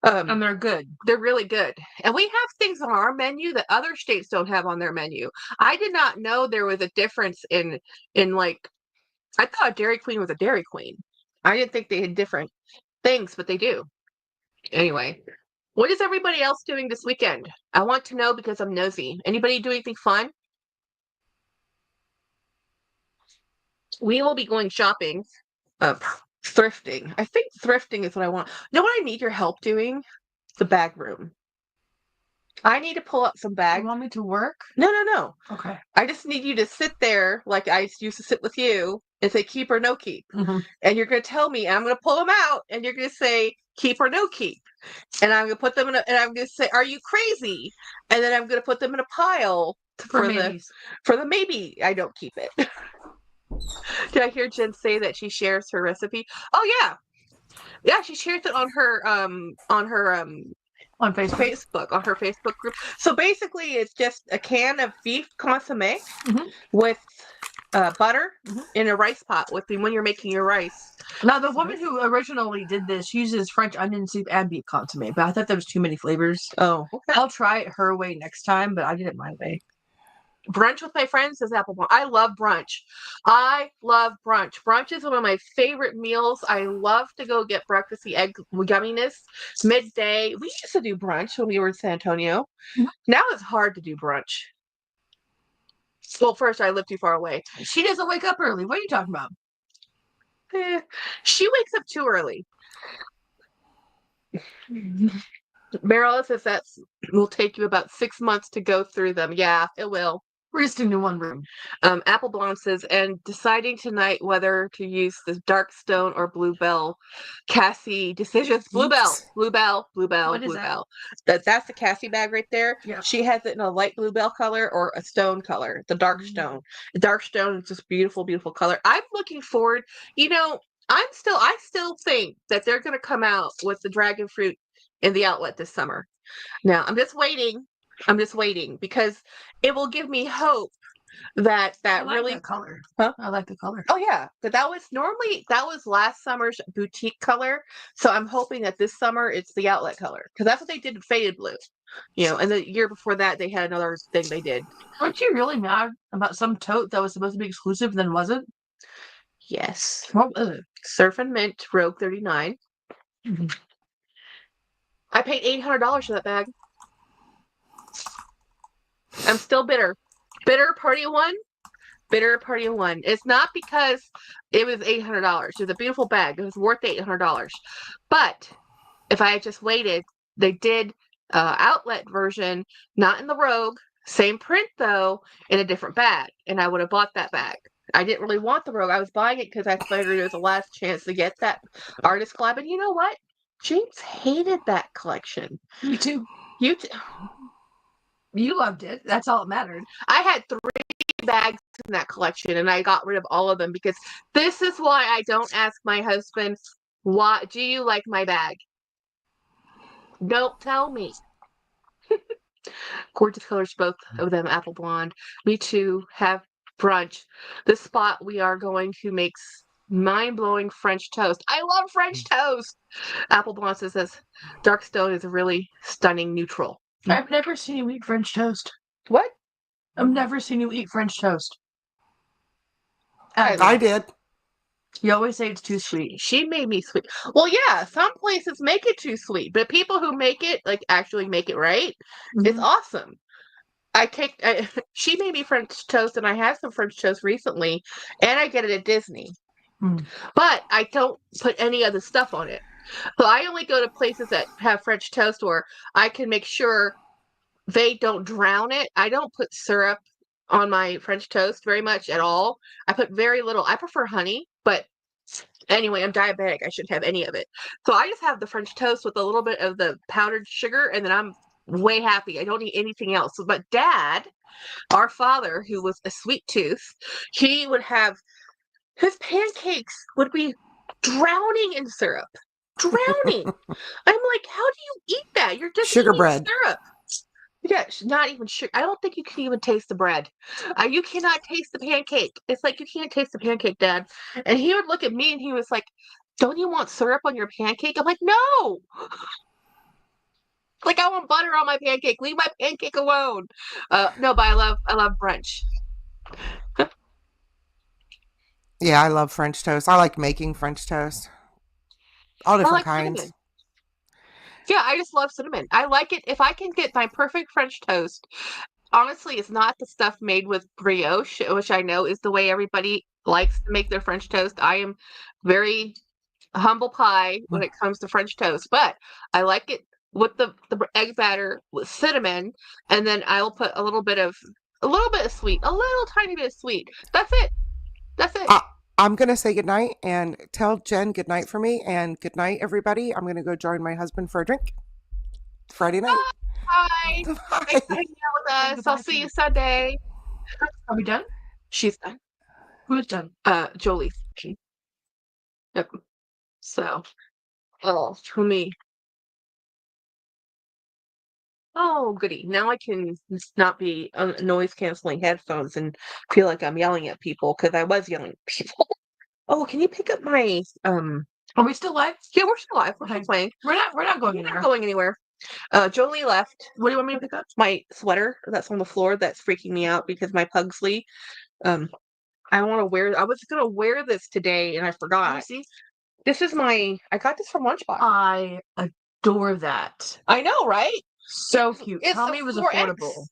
And they're good. They're really good. And we have things on our menu that other states don't have on their menu. I did not know there was a difference in like I thought Dairy Queen was a Dairy Queen. I didn't think they had different things, but they do. Anyway, what is everybody else doing this weekend? I want to know because I'm nosy. Anybody do anything fun? We will be going shopping, thrifting. I think thrifting is what I want. You know what I need your help doing? The bag room. I need to pull up some bags. You want me to work? No. Okay. I just need you to sit there like I used to sit with you and say keep or no keep. Mm-hmm. And you're going to tell me, and I'm going to pull them out, and you're going to say keep or no keep. And I'm going to put them in and I'm going to say, are you crazy? And then I'm going to put them in a pile for the maybe I don't keep it. Did I hear Jen say that she shares her recipe? Oh yeah. Yeah, she shares it on her on Facebook, on her Facebook group. So basically it's just a can of beef consomme Mm-hmm. with butter in a rice pot when you're making your rice. Now the woman who originally did this uses French onion soup and beef consomme, but I thought there was too many flavors. Oh, okay. I'll try it her way next time, but I did it my way. Brunch with my friends is apple pie. I love brunch. I love brunch. Brunch is one of my favorite meals. I love to go get breakfasty egg yumminess midday. We used to do brunch when we were in San Antonio. Mm-hmm. Now it's hard to do brunch. Well, first I live too far away. She doesn't wake up early. What are you talking about? She wakes up too early. Meryl says that will take you about 6 months to go through them. Yeah, it will. We're just in one room. Apple Blonde says, and deciding tonight whether to use the dark stone or bluebell. Cassie decisions. Bluebell. What is Bluebell. That's the Cassie bag right there. Yeah. She has it in a light bluebell color or a stone color. The dark stone. The dark stone is just beautiful, beautiful color. I'm looking forward. You know, I still think that they're going to come out with the dragon fruit in the outlet this summer. Now I'm just waiting because it will give me hope that I like really that color. Huh? I like the color. Oh yeah, but that was last summer's boutique color. So I'm hoping that this summer it's the outlet color because that's what they did in faded blue. You know, and the year before that they had another thing they did. Aren't you really mad about some tote that was supposed to be exclusive and then wasn't? Yes. What was it? Surf and Mint Rogue 39. Mm-hmm. I paid $800 for that bag. I'm still bitter. Bitter party one. It's not because it was $800. It was a beautiful bag. It was worth $800. But if I had just waited, they did outlet version, not in the Rogue, same print though, in a different bag, and I would have bought that bag. I didn't really want the Rogue. I was buying it because I figured it was the last chance to get that artist collab. And you know what? James hated that collection. Me too. You too. You loved it. That's all that mattered. I had 3 bags in that collection and I got rid of all of them because this is why I don't ask my husband Why do you like my bag? Don't tell me. Gorgeous colors, both of them apple blonde. Me too. Have brunch. This spot we are going to make mind-blowing French toast. I love French toast. Apple blonde says dark stone is a really stunning neutral. I've never seen you eat French toast. What? I've never seen you eat French toast. I did. You always say it's too sweet. She made me sweet. Well, yeah, some places make it too sweet, but people who make it, like, actually make it right, it's awesome. She made me French toast, and I had some French toast recently, and I get it at Disney. But I don't put any other stuff on it. So I only go to places that have French toast where I can make sure they don't drown it. I don't put syrup on my French toast very much at all. I put very little. I prefer honey, but anyway, I'm diabetic. I shouldn't have any of it. So I just have the French toast with a little bit of the powdered sugar, and then I'm way happy. I don't need anything else. But Dad, our father, who was a sweet tooth, he would have his pancakes would be drowning in syrup. Drowning. I'm like, how do you eat that? You're just Sugar eating bread. syrup. Yeah, not even sugar. I don't think you can even taste the bread. You cannot taste the pancake. It's like you can't taste the pancake, Dad. And he would look at me and he was like, "Don't you want syrup on your pancake?" I'm like, "No." Like I want butter on my pancake. Leave my pancake alone. No, but I love brunch. Yeah, I love French toast. I like making French toast. All different like kinds. cinnamon. Yeah, I just love cinnamon. I like it. If I can get my perfect French toast, honestly, it's not the stuff made with brioche, which I know is the way everybody likes to make their French toast. I am very humble pie when it comes to French toast, but I like it with the egg batter with cinnamon, and then I'll put a little bit of sweet, a little tiny bit of sweet. That's it. That's it. I'm going to say goodnight and tell Jen goodnight for me. And goodnight, everybody. I'm going to go join my husband for a drink Friday night. Bye. Bye. Thanks for hanging out with us. I'll see you Sunday. Are we done? She's done. Who's done? Jolee. Yep. So, for me. Oh, goody. Now I can not be on noise canceling headphones and feel like I'm yelling at people because I was yelling at people. Oh, can you pick up my Are we still live? Yeah, we're still live. We're still Okay. playing. We're not going We're not anywhere. going anywhere. Jolie left. What do you want me to pick up? My sweater that's on the floor that's freaking me out because my Pugsley. I want to wear. I was gonna wear this today and I forgot. See? This is I got this from Lunchbox. I adore that. I know, right? So cute. It's Tell a me it was 4X. affordable.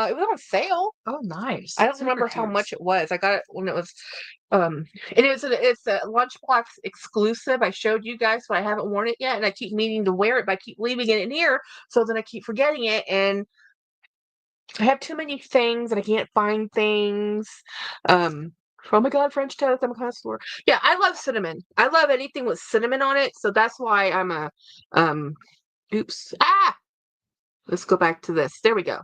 It was on sale. Oh, nice. I don't remember how much it was. I got it when it was, and it's a Lunchbox exclusive. I showed you guys, but I haven't worn it yet, and I keep meaning to wear it, but I keep leaving it in here, so then I keep forgetting it, and I have too many things, and I can't find things. Oh my God, French toast! I'm a connoisseur. Yeah, I love cinnamon. I love anything with cinnamon on it, so that's why I'm a, oops, let's go back to this. There we go.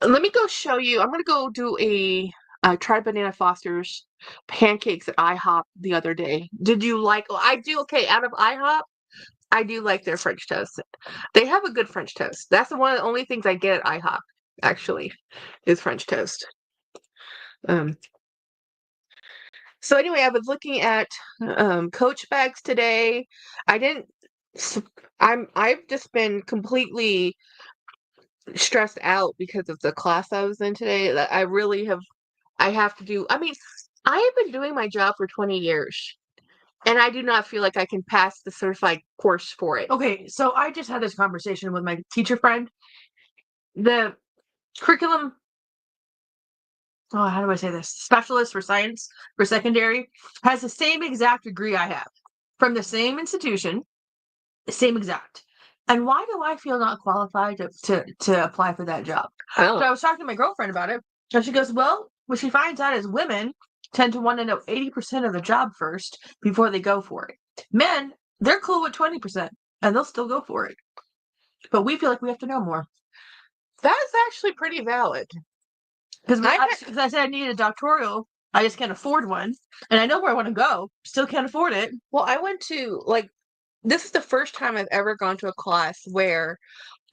Let me go show you. I'm gonna go do I tried Banana Foster's pancakes at IHOP the other day. Did you like? I do okay. Out of IHOP, I do like their French toast. They have a good French toast. That's one of the only things I get at IHOP. Actually, is French toast. So anyway, I was looking at Coach bags today. I've just been completely stressed out because of the class I was in today. That I have to do. I mean, I have been doing my job for 20 years, and I do not feel like I can pass the certified course for it. Okay, so I just had this conversation with my teacher friend. The curriculum, how do I say this? Specialist for science for secondary has the same exact degree I have from the same institution, the same exact. And why do I feel not qualified to apply for that job? So I was talking to my girlfriend about it, and she goes, well, what she finds out is women tend to want to know 80% of the job first before they go for it. Men, they're cool with 20%, and they'll still go for it. But we feel like we have to know more. That's actually pretty valid. Because I said I needed a doctoral I just can't afford one. And I know where I want to go. Still can't afford it. Well, I went to this is the first time I've ever gone to a class where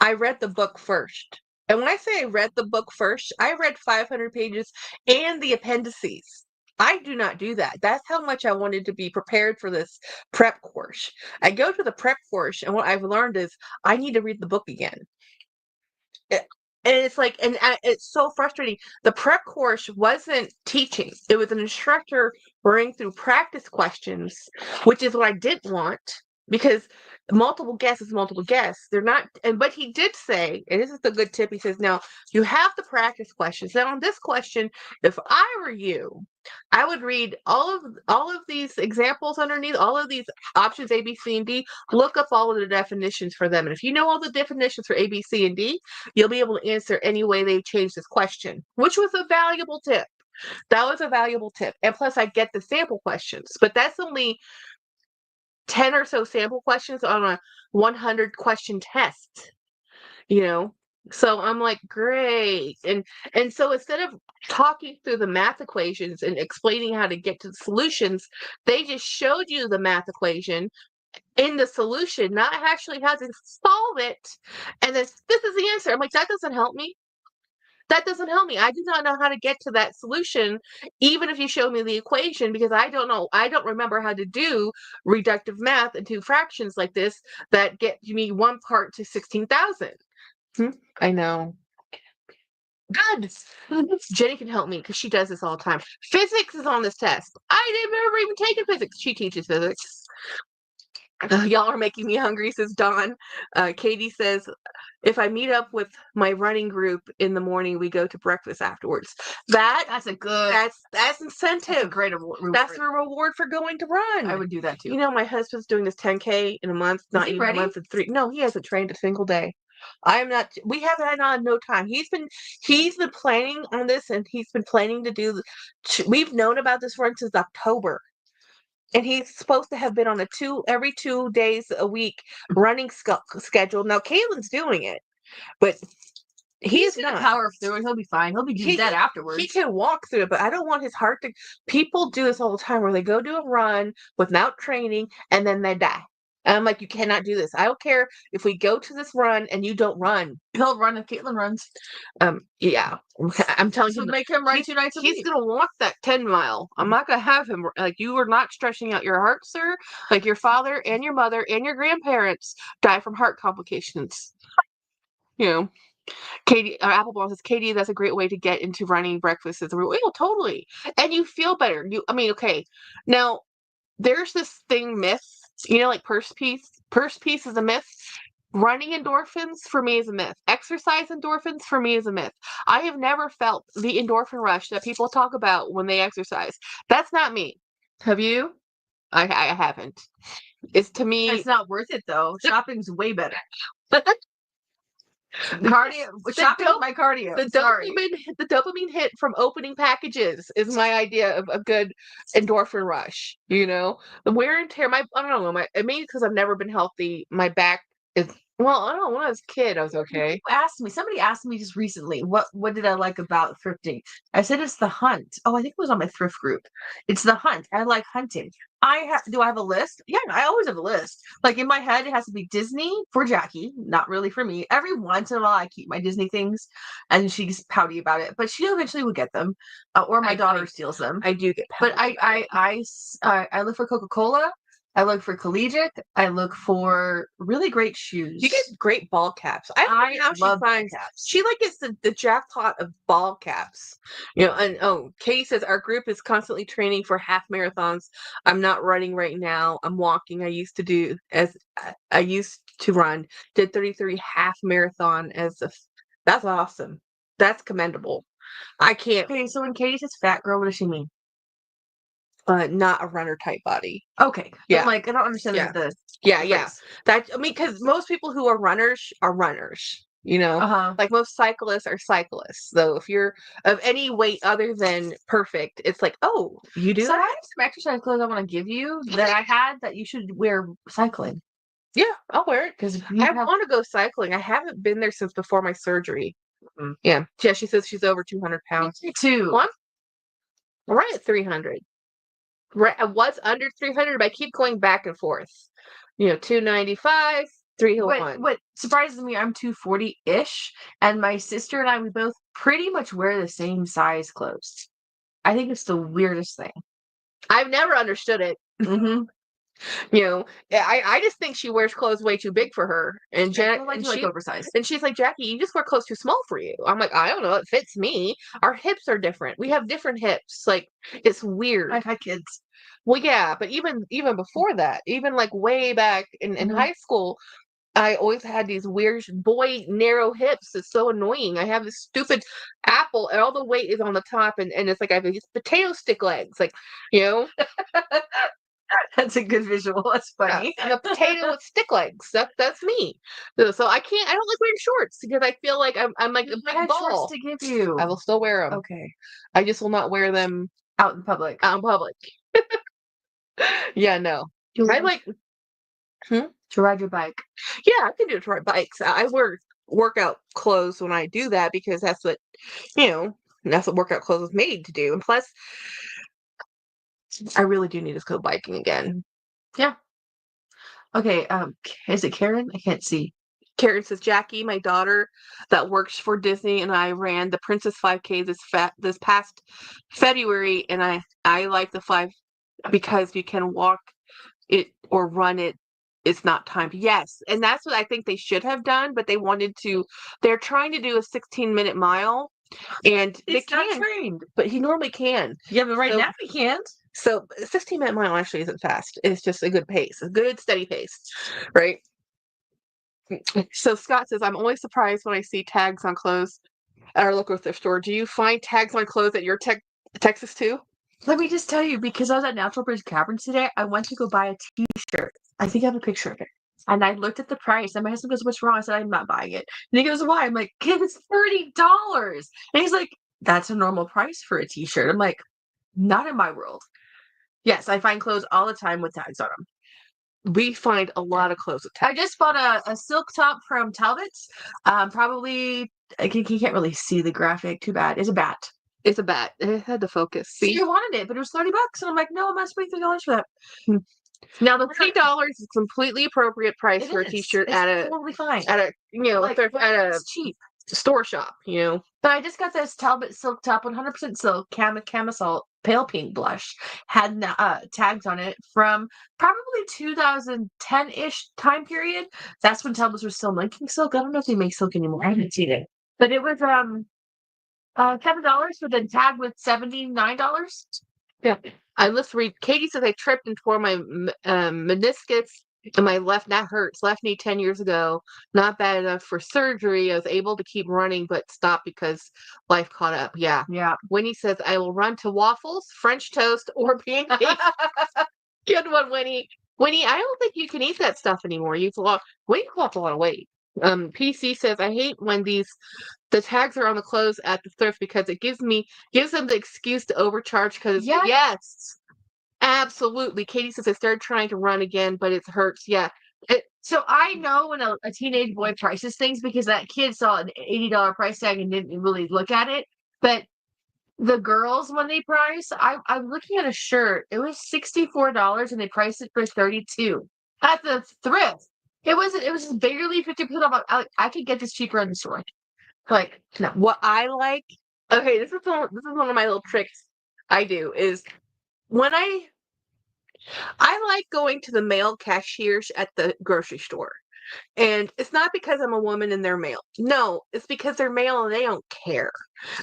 I read the book first. And when I say I read the book first, I read 500 pages and the appendices. I do not do that. That's how much I wanted to be prepared for this prep course. I go to the prep course, and what I've learned is I need to read the book again. And it's it's so frustrating. The prep course wasn't teaching. It was an instructor running through practice questions, which is what I didn't want because multiple guess is multiple guess. They're not, but he did say, and this is the good tip. He says, now you have the practice questions. Now on this question, if I were you, I would read all of these examples underneath, all of these options A, B, C, and D. Look up all of the definitions for them, and if you know all the definitions for A, B, C, and D, you'll be able to answer any way they change this question, which was a valuable tip. That was a valuable tip. And plus, I get the sample questions, but that's only 10 or so sample questions on a 100 question test, you know? So I'm like, great. And so instead of talking through the math equations and explaining how to get to the solutions, they just showed you the math equation in the solution, not actually how to solve it. And this is the answer. I'm like, that doesn't help me. That doesn't help me. I do not know how to get to that solution, even if you show me the equation, because I don't know. I don't remember how to do reductive math into fractions like this that get me 1 part to 16,000. I know. Good. Jenny can help me because she does this all the time. Physics is on this test. I didn't remember even taking physics. She teaches physics. Y'all are making me hungry, says Dawn. Katie says, if I meet up with my running group in the morning, we go to breakfast afterwards. That's incentive. That's a great reward. That's a reward for going to run. I would do that too. You know, my husband's doing this 10K in a month, not even a month and 3. No, he hasn't trained a single day. I'm not. We haven't had on no time. He's been planning on this, and he's been planning to do. We've known about this run since October. And he's supposed to have been on every 2 days a week running schedule. Now Caitlin's doing it, but he's gonna not. power through it. He'll be fine. He'll be dead afterwards. He can walk through it, but I don't want his heart to. People do this all the time, where they go do a run without training and then they die. And I'm like, you cannot do this. I don't care if we go to this run and you don't run. He'll run if Caitlin runs. Yeah, I'm telling you, make him run 2 nights a week. He's gonna walk that 10 mile. I'm not gonna have him you are not stretching out your heart, sir. Like your father and your mother and your grandparents die from heart complications. You know, Katie, Appleball says, Katie, that's a great way to get into running breakfast. Oh, totally, and you feel better. Okay, now there's this myth. Like purse piece. Purse piece is a myth. Running endorphins for me is a myth. Exercise endorphins for me is a myth. I have never felt the endorphin rush that people talk about when they exercise. That's not me. Have you? I haven't. It's to me. It's not worth it though. Shopping's way better. Shopping is my cardio. The dopamine hit from opening packages is my idea of a good endorphin rush. The wear and tear. I don't know. Maybe because I've never been healthy. My back is. Well, I don't know. When I was a kid, I was okay. Somebody asked me just recently, what did I like about thrifting? I said it's the hunt. Oh, I think it was on my thrift group. It's the hunt. I like hunting. Do I have a list? Yeah, I always have a list. Like in my head, it has to be Disney for Jackie, not really for me. Every once in a while, I keep my Disney things, and she's pouty about it. But she eventually will get them, or my daughter steals them. I do get pouty. But I look for Coca-Cola. I look for collegiate. I look for really great shoes. You get great ball caps. I love ball caps. She gets the jackpot of ball caps. And Katie says our group is constantly training for half marathons. I'm not running right now. I'm walking. I used to run. Did 33 half marathon that's awesome. That's commendable. I can't. Okay, so when Katie says fat girl, what does she mean? Not a runner type body. Okay. Yeah. I don't understand Yeah. Because most people who are runners are runners. Like most cyclists are cyclists. So if you're of any weight other than perfect, it's like, oh, you do that? I have some exercise clothes I want to give you that I had that you should wear cycling. Yeah, I'll wear it because I want to go cycling. I haven't been there since before my surgery. Mm-hmm. Yeah. She says she's over 200 pounds. Me too. Well, right at 300. Right, I was under 300, but I keep going back and forth. 295, 301. What surprises me, I'm 240-ish, and my sister and I, we both pretty much wear the same size clothes. I think it's the weirdest thing. I've never understood it. Mm-hmm. I just think she wears clothes way too big for her. And Like oversized. And she's like, Jackie, you just wear clothes too small for you. I'm like, I don't know, it fits me. Our hips are different. We have different hips. Like, it's weird. I've had kids. Well, yeah, but even before that, even like way back in high school, I always had these weird boy narrow hips. It's so annoying. I have this stupid apple, and all the weight is on the top, and it's like I have these potato stick legs, like, That's a good visual. That's funny. I'm a potato with stick legs. That's me. So I can't. I don't like wearing shorts because I feel like I'm like a big ball. Shorts to give you. I will still wear them. Okay. I just will not wear them Out in public. out in public. Yeah, no. I like. To ride your bike. Yeah, I can do it to ride bikes. I wear workout clothes when I do that because that's what workout clothes is made to do. And plus, I really do need to go biking again. Yeah. Okay. Is it Karen? I can't see. Karen says, Jackie, my daughter that works for Disney, and I ran the Princess 5K this past February, and I like the 5 because you can walk it or run it. It's not timed. Yes, and that's what I think they should have done, but they're trying to do a 16-minute mile, and they can't. Trained. But he normally can. Yeah, but now he can't. So a 16-minute mile actually isn't fast. It's just a good pace, a good steady pace, right? So Scott says, I'm always surprised when I see tags on clothes at our local thrift store. Do you find tags on clothes at your Texas too? Let me just tell you, because I was at Natural Bridge Caverns today, I went to go buy a t-shirt. I think I have a picture of it. And I looked at the price, and my husband goes, what's wrong? I said, I'm not buying it. And he goes, why? I'm like, it's $30. And he's like, that's a normal price for a t-shirt. I'm like, not in my world. Yes, I find clothes all the time with tags on them. We find a lot of clothes with tags. I just bought a silk top from Talbot's. Probably, you can't really see the graphic. Too bad. It's a bat. It's a bat. It had to focus. See, you wanted it, but it was $30, and I'm like, no, I'm not spending $30 for that. Now the $3 is completely appropriate price for a t-shirt it's totally fine. at a It's cheap store shop. But I just got this Talbot silk top, 100% silk, camisole, pale pink blush, had tags on it from probably 2010-ish time period. That's when Talbots were still making silk. I don't know if they make silk anymore. I haven't seen it, but it was $7 with a tag with $79. Yeah. Let's read. Katie says, I tripped and tore my meniscus in my left. That hurts. Left knee 10 years ago. Not bad enough for surgery. I was able to keep running, but stopped because life caught up. Yeah. Yeah. Winnie says, I will run to waffles, French toast, or pancakes. Good one, Winnie. Winnie, I don't think you can eat that stuff anymore. Winnie lost a lot of weight. PC says, I hate when the tags are on the clothes at the thrift because it gives them the excuse to overcharge because yes, absolutely. Katie says I started trying to run again, but it hurts. Yeah. So I know when a teenage boy prices things because that kid saw an $80 price tag and didn't really look at it. But the girls, when they price, I'm looking at a shirt. It was $64 and they priced it for $32 at the thrift. It was barely 50% off. I could get this cheaper in the store. Like, no. What I like, okay, this is one of my little tricks I do is when I like going to the male cashiers at the grocery store. And it's not because I'm a woman and they're male. No, it's because they're male and they don't care.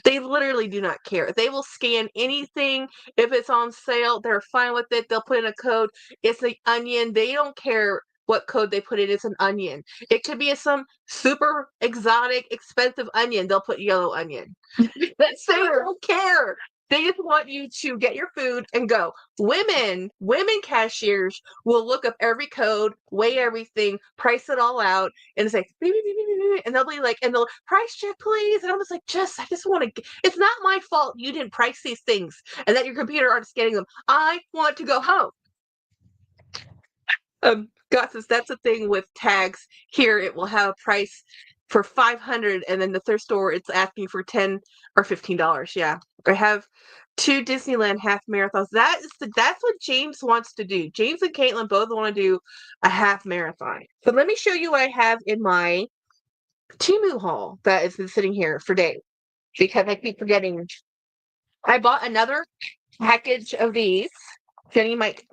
They literally do not care. They will scan anything. If it's on sale, they're fine with it. They'll put in a code. It's an onion. They don't care what code they put in. It's an onion. It could be some super exotic, expensive onion. They'll put yellow onion. They don't care. They just want you to get your food and go. Women cashiers will look up every code, weigh everything, price it all out, and say, and they'll be like, and they'll price check, please. And I'm just like, I just want to. It's not my fault you didn't price these things and that your computer aren't scanning them. I want to go home. God says that's the thing with tags. Here it will have a price for $500, and then the thrift store it's asking for $10 or $15. Yeah, I have 2 Disneyland half marathons. That's what James wants to do. James and Caitlin both want to do a half marathon. But let me show you what I have in my Temu haul that has been sitting here for days because I keep forgetting. I bought another package of these. Jenny might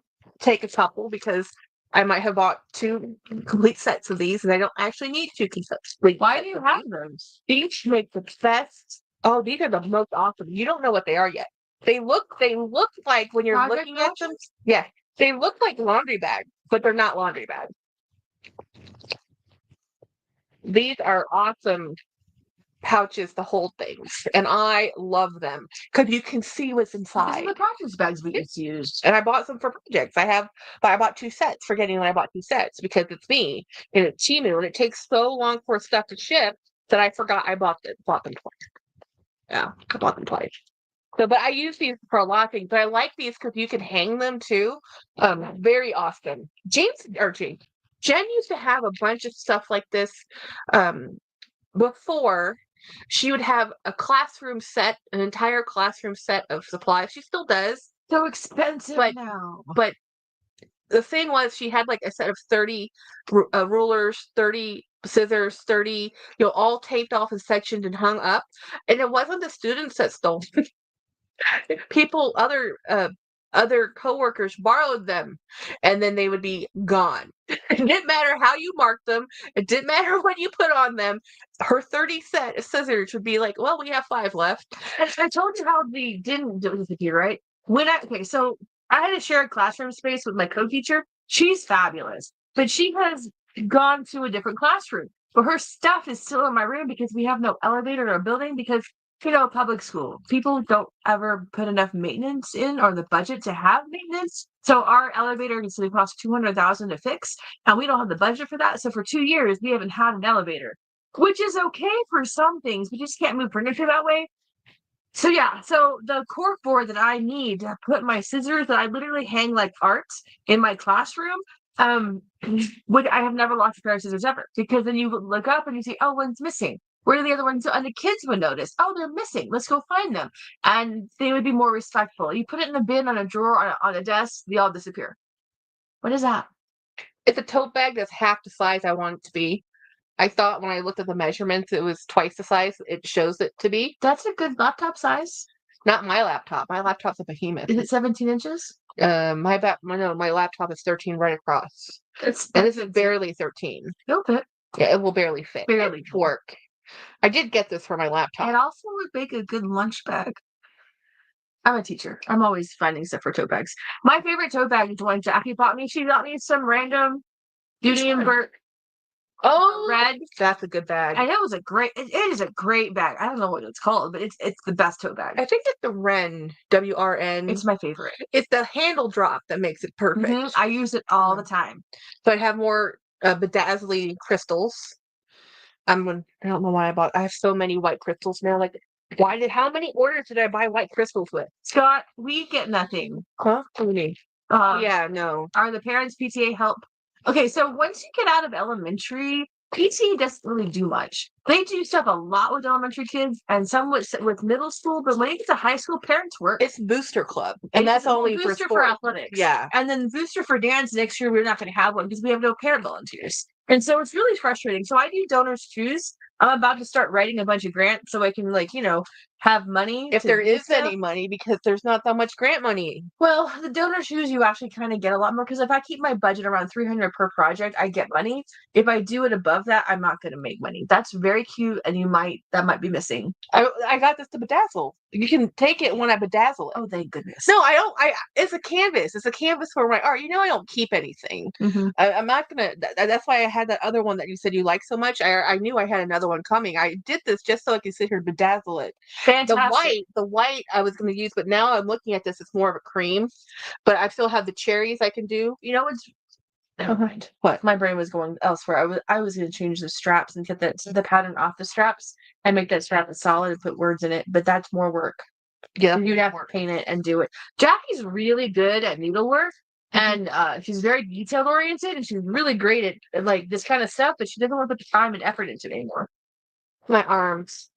take a couple because I might have bought 2 complete sets of these, and I don't actually need 2 complete. Why do you have those? These make the best. Oh, these are the most awesome. You don't know what they are yet. They look like when you're Project looking at them. Yeah, they look like laundry bags, but they're not laundry bags. These are awesome pouches to hold things, and I love them because you can see what's These inside. are the practice bags we used to use. And I bought some for projects. But I bought 2 sets, forgetting that I bought 2 sets because it's me and it's Temu, and it takes so long for stuff to ship that I forgot I bought them twice. Yeah, I bought them twice. So, but I use these for a lot of things. But I like these because you can hang them too. Very awesome. Jen used to have a bunch of stuff like this. Before she would have a classroom set, an entire classroom set of supplies. She still does. So expensive now. But the thing was, she had like a set of 30 rulers, 30 scissors, 30, all taped off and sectioned and hung up. And it wasn't the students that stole people, other coworkers borrowed them, and then they would be gone. It didn't matter how you marked them. It didn't matter what you put on them. Her 30 set of scissors would be like, well, we have 5 left. And I told you how they didn't do this with you, right? So I had a shared classroom space with my co-teacher. She's fabulous, but she has gone to a different classroom. But her stuff is still in my room because we have no elevator in our building because public school, people don't ever put enough maintenance in or the budget to have maintenance. So our elevator is going to cost $200,000 to fix, and we don't have the budget for that. So for 2 years, we haven't had an elevator, which is okay for some things. We just can't move furniture that way. So yeah, so the cork board that I need to put my scissors that I literally hang like art in my classroom, which I have never lost a pair of scissors ever, because then you look up and you see, oh, one's missing. Where are the other ones? And the kids would notice, oh, they're missing. Let's go find them. And they would be more respectful. You put it in a bin, on a drawer, on a desk, they all disappear. What is that? It's a tote bag that's half the size I want it to be. I thought when I looked at the measurements, it was twice the size it shows it to be. That's a good laptop size. Not my laptop. My laptop's a behemoth. Is it 17 inches? My laptop is 13 right across. And this is barely 13. It'll fit. Yeah, it will barely fit. Barely work. I did get this for my laptop. It also would make a good lunch bag. I'm a teacher. I'm always finding stuff for tote bags. My favorite tote bag is the one Jackie bought me. She got me some random Beauty and Bert. Oh, red. That's a good bag. And it was it is a great bag. I don't know what it's called, but it's the best tote bag. I think it's the Wren, WRN. It's my favorite. It's the handle drop that makes it perfect. Mm-hmm. I use it all the time. So I'd have more bedazzling crystals. I don't know why I have so many white crystals now. Like, how many orders did I buy white crystals with? Scott, we get nothing. Huh? What do you mean? Yeah, no. Are the parents' PTA help? Okay, so once you get out of elementary, PTA doesn't really do much. They do stuff a lot with elementary kids and some with middle school, but when you get to high school, parents work. It's booster club, and that's only booster for athletics. Yeah, and then booster for dance next year. We're not going to have one because we have no parent volunteers, and so it's really frustrating. So I do donors choose. I'm about to start writing a bunch of grants so I can, have money. If there is any money, because there's not that much grant money. Well, the donor shoes, you actually kind of get a lot more, because if I keep my budget around $300 per project, I get money. If I do it above that, I'm not going to make money. That's very cute, and that might be missing. I got this to bedazzle. You can take it when I bedazzle it. Oh, thank goodness. No, I don't. It's a canvas. It's a canvas for my art. I don't keep anything. Mm-hmm. I'm not gonna. That's why I had that other one that you said you like so much. I knew I had another one coming. I did this just so I could sit here and bedazzle it. Fantastic. The white I was going to use, but now I'm looking at this. It's more of a cream, but I still have the cherries I can do. Never mind. What? My brain was going elsewhere. I was going to change the straps and get the pattern off the straps and make that strap solid and put words in it, but that's more work. Yeah, you'd have to paint it and do it. Jackie's really good at needlework, and she's very detail oriented, and she's really great at this kind of stuff, but she doesn't want to put the time and effort into it anymore. My arms.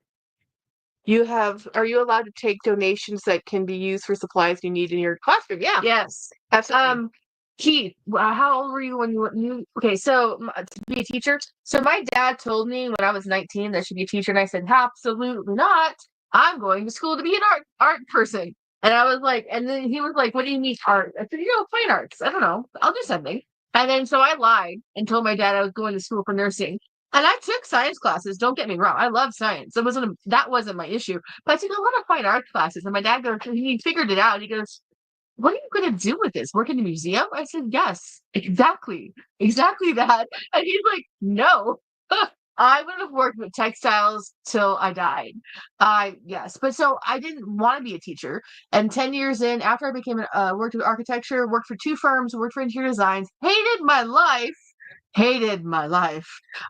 Are you allowed to take donations that can be used for supplies you need in your classroom? Yeah, Yes. absolutely. Keith, how old were you when you okay, so to be a teacher? So my dad told me when I was 19 that I should be a teacher, and I said, absolutely not. I'm going to school to be an art person. And I was like, and then he was like, what do you mean art? I said, fine arts. I don't know. I'll do something. And then so I lied and told my dad I was going to school for nursing. And I took science classes. Don't get me wrong. I love science. That wasn't my issue. But I took a lot of fine art classes. And my dad goes, he figured it out. He goes, what are you going to do with this? Work in a museum? I said, yes, exactly that. And he's like, no, I would have worked with textiles till I died. Yes. But so I didn't want to be a teacher. And 10 years in, after I became worked with architecture, worked for 2 firms, worked for interior designs, hated my life.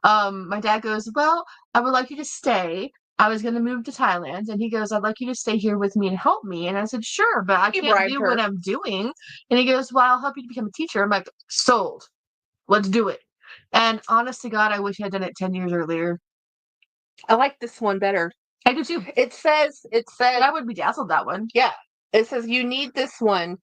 My dad goes, well, I would like you to stay. I was going to move to Thailand. And he goes, I'd like you to stay here with me and help me. And I said, sure, but I can't do what I'm doing. And he goes, well, I'll help you to become a teacher. I'm like, sold. Let's do it. And honest to God, I wish I had done it 10 years earlier. I like this one better. I do too. It says I would be dazzled that one. Yeah. It says you need this one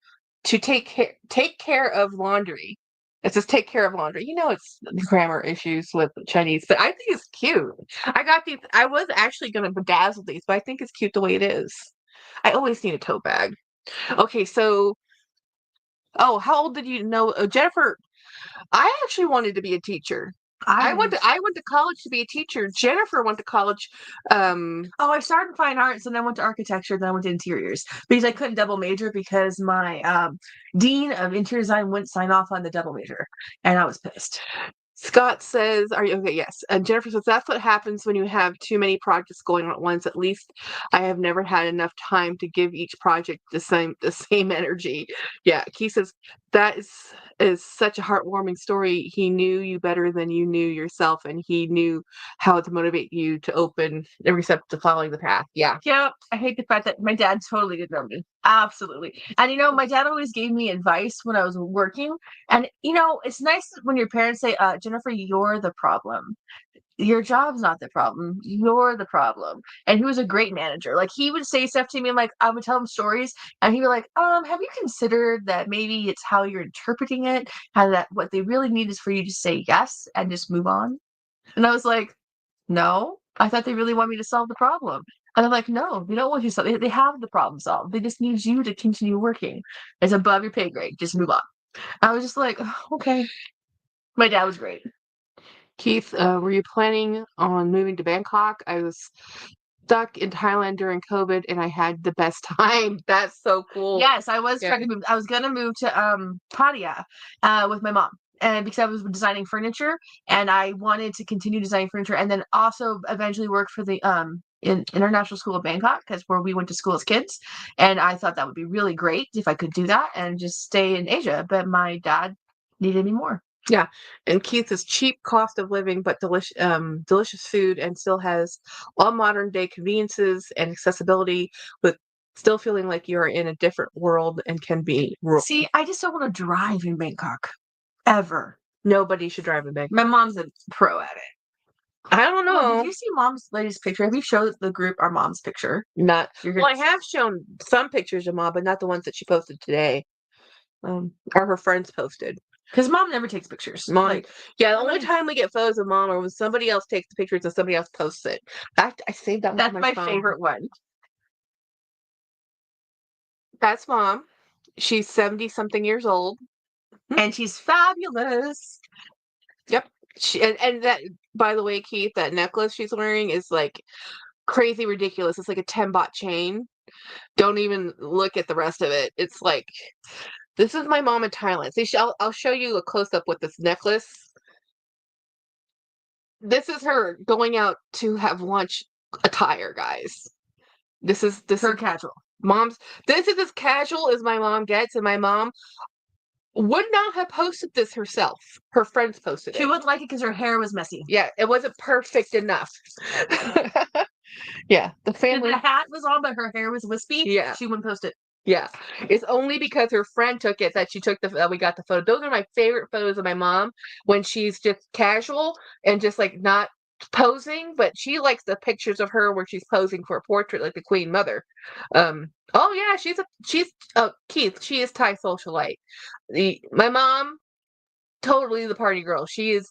to take care of laundry. It says take care of laundry. It's grammar issues with Chinese, but I think it's cute. I got these. I was actually going to bedazzle these, but I think it's cute the way it is. I always need a tote bag. Okay, so, how old did you know, Jennifer? I actually wanted to be a teacher. I went to college to be a teacher. Jennifer went to college. I started fine arts and then went to architecture, then I went to interiors because I couldn't double major because my dean of interior design wouldn't sign off on the double major, and I was pissed. Scott says, "Are you okay?" Yes. And Jennifer says, "That's what happens when you have too many projects going on at once. At least I have never had enough time to give each project the same energy." Yeah. Keith says that is such a heartwarming story. He knew you better than you knew yourself, and he knew how to motivate you to open every step to following the path. Yeah. Yeah. I hate the fact that my dad totally didn't know me. Absolutely. And my dad always gave me advice when I was working. And it's nice when your parents say, Jennifer, you're the problem. Your job's not the problem. You're the problem. And he was a great manager. Like he would say stuff to me, and like I would tell him stories, and he'd be like, have you considered that maybe it's how you're interpreting it? How that what they really need is for you to say yes and just move on. And I was like, no, I thought they really want me to solve the problem. And I'm like, no, they don't want you to solve. They have the problem solved. They just need you to continue working. It's above your pay grade. Just move on. I was just like, "Oh, okay." My dad was great. Keith, were you planning on moving to Bangkok? I was stuck in Thailand during COVID and I had the best time. That's so cool. Yes, I was trying to move. I was gonna move to Pattaya with my mom. And because I was designing furniture and I wanted to continue designing furniture and then also eventually work for the International School of Bangkok, because where we went to school as kids. And I thought that would be really great if I could do that and just stay in Asia. But my dad needed me more. Yeah, and Keith is cheap cost of living, but delicious food, and still has all modern day conveniences and accessibility, with still feeling like you are in a different world and can be rural. See, I just don't want to drive in Bangkok ever. Nobody should drive in Bangkok. My mom's a pro at it. I don't know. Did you see Mom's latest picture? Have you showed the group our mom's picture? Not. Well, I have shown some pictures of Mom, but not the ones that she posted today. Or her friends posted. Because Mom never takes pictures. Mom, the only time we get photos of Mom are when somebody else takes the pictures and somebody else posts it. I saved that one. That's my favorite one. That's Mom. She's 70-something years old. And she's fabulous. Yep. And that, by the way, Keith, that necklace she's wearing is like crazy ridiculous. It's like a 10-baht chain. Don't even look at the rest of it. It's like, this is my mom in Thailand. See, I'll show you a close-up with this necklace. This is her going out to have lunch attire, guys. This is her casual. This is as casual as my mom gets, and my mom would not have posted this herself. Her friends posted it. She wouldn't like it because her hair was messy. Yeah, it wasn't perfect enough. Yeah, the family. The hat was on, but her hair was wispy. Yeah, she wouldn't post it. Yeah, it's only because her friend took it that she took we got the photo. Those are my favorite photos of my mom when she's just casual and just like not posing, but she likes the pictures of her where she's posing for a portrait like the Queen Mother. Oh yeah, she's Keith. She is Thai socialite. My mom, totally the party girl. She's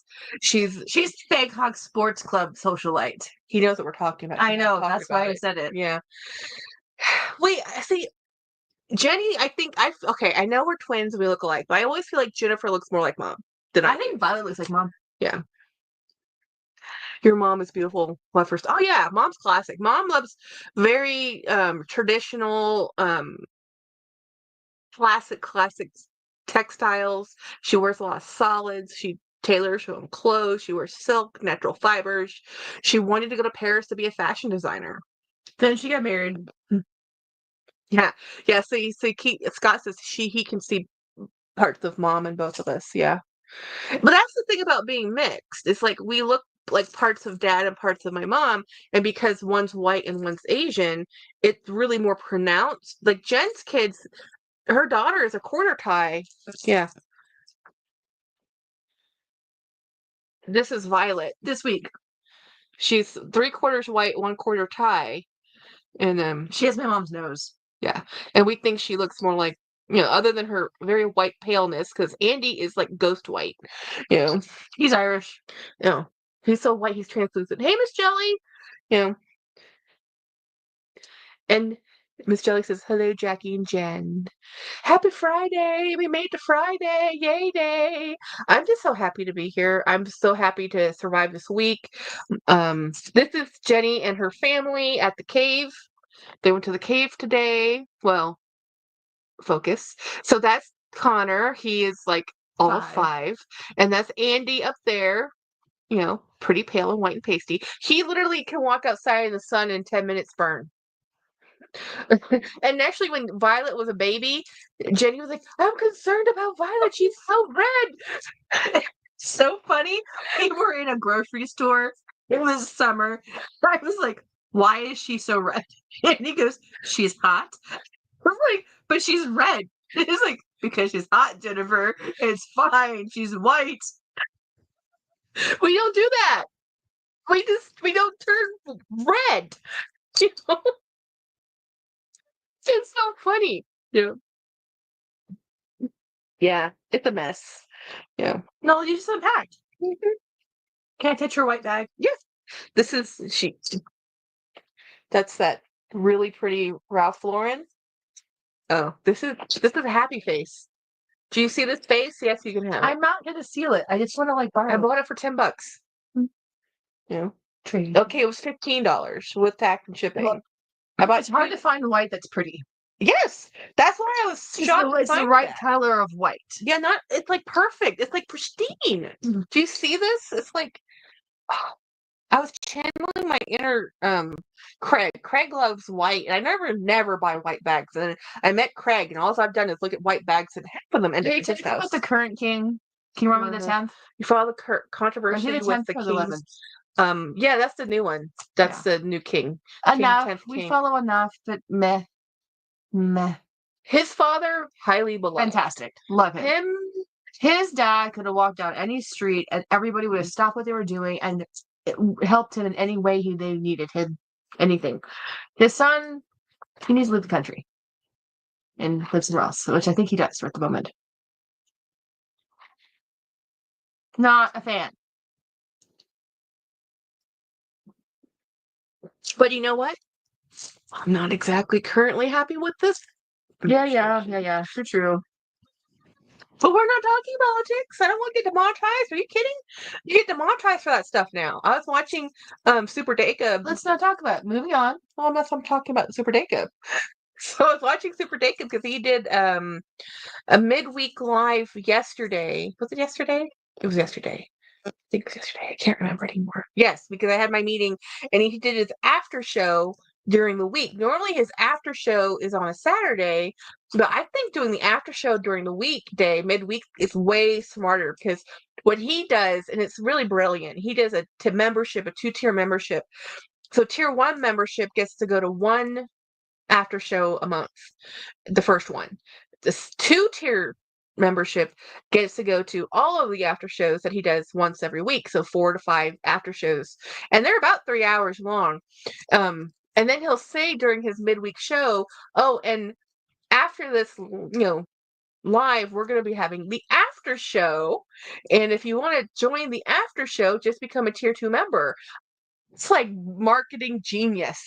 Bangkok Sports Club socialite. He knows what we're talking about. I He's know, talking that's why about I said it. Yeah. Wait, see, Jenny, okay, I know we're twins and we look alike, but I always feel like Jennifer looks more like mom than I think Violet looks like mom. Yeah. Your mom is beautiful. Oh yeah, mom's classic. Mom loves very traditional, classic textiles. She wears a lot of solids. She tailors her own clothes. She wears silk, natural fibers. She wanted to go to Paris to be a fashion designer. Then she got married. Yeah. Yeah. So Scott says he can see parts of mom in both of us. Yeah. But that's the thing about being mixed. It's like we look like parts of dad and parts of my mom, and because one's white and one's Asian, it's really more pronounced. Like Jen's kids, her daughter is a quarter Thai. Yeah. This is Violet this week. She's 3/4 white, 1/4 Thai, and she has my mom's nose. Yeah, and we think she looks more like, other than her very white paleness, because Andy is like ghost white. He's Irish. He's so white, he's translucent. Hey, Miss Jolee. And Miss Jolee says, hello, Jackie and Jen. Happy Friday. We made it to Friday. Yay day. I'm just so happy to be here. I'm so happy to survive this week. This is Jenny and her family at the cave. They went to the cave today. Well, focus. So that's Connor. He is like all 5. And that's Andy up there. Pretty pale and white and pasty. He literally can walk outside in the sun in 10 minutes burn. And actually, when Violet was a baby, Jenny was like, I'm concerned about Violet. She's so red. So funny. We were in a grocery store. It was summer. I was like, why is she so red? And he goes, she's hot. I was like, but she's red. He's like, because she's hot, Jennifer. It's fine. She's white. We don't do that. We don't turn red. It's so funny. Yeah, it's a mess. Yeah. No, you just unpacked. Can I touch your white bag? Yes. This is that's that really pretty Ralph Lauren. Oh, this is a happy face. Do you see this face? Yes, you can have it. I'm not gonna seal it. I just want to borrow. I bought it for $10. Trade. Okay, it was $15 with tax and shipping. Well, it's hard to find white that's pretty. Yes, that's why I was shocked. It's the right color of white. Yeah, it's like perfect. It's like pristine. Do you see this? It's like, I was channeling my inner Craig. Craig loves white, and I never buy white bags. And I met Craig, and all I've done is look at white bags, and half of them end up in his house. What's the current king? Can you remember the 10th? You follow the controversy with the king. Yeah, that's the new one. That's the new king. Enough. We follow enough, but meh. His father, highly beloved. Fantastic. Love him. His dad could have walked down any street and everybody would have stopped what they were doing and it helped him in any way they needed him. Anything. His son, he needs to leave the country and live somewhere else, which I think he does at the moment. Not a fan. But you know what? I'm not exactly currently happy with this. Yeah. True. But we're not talking politics. I don't want to get demonetized. Are you kidding? You get demonetized for that stuff now. I was watching Super Dacob. Let's not talk about it. Moving on. Well, unless I'm talking about Super Dacob. So I was watching Super Dacob because he did a midweek live yesterday. Was it yesterday? It was yesterday. I think it was yesterday. I can't remember anymore. Yes, because I had my meeting and he did his after show during the week. Normally his after show is on a Saturday, but I think doing the after show during the weekday, midweek, is way smarter because what he does, and it's really brilliant, he does a 2-tier membership. So tier 1 membership gets to go to 1 after show a month, the first one. This 2-tier membership gets to go to all of the after shows that he does once every week. So 4 to 5 after shows. And they're about 3 hours long. And then he'll say during his midweek show, oh, and after this, live, we're going to be having the after show. And if you want to join the after show, just become a tier 2 member. It's like marketing genius.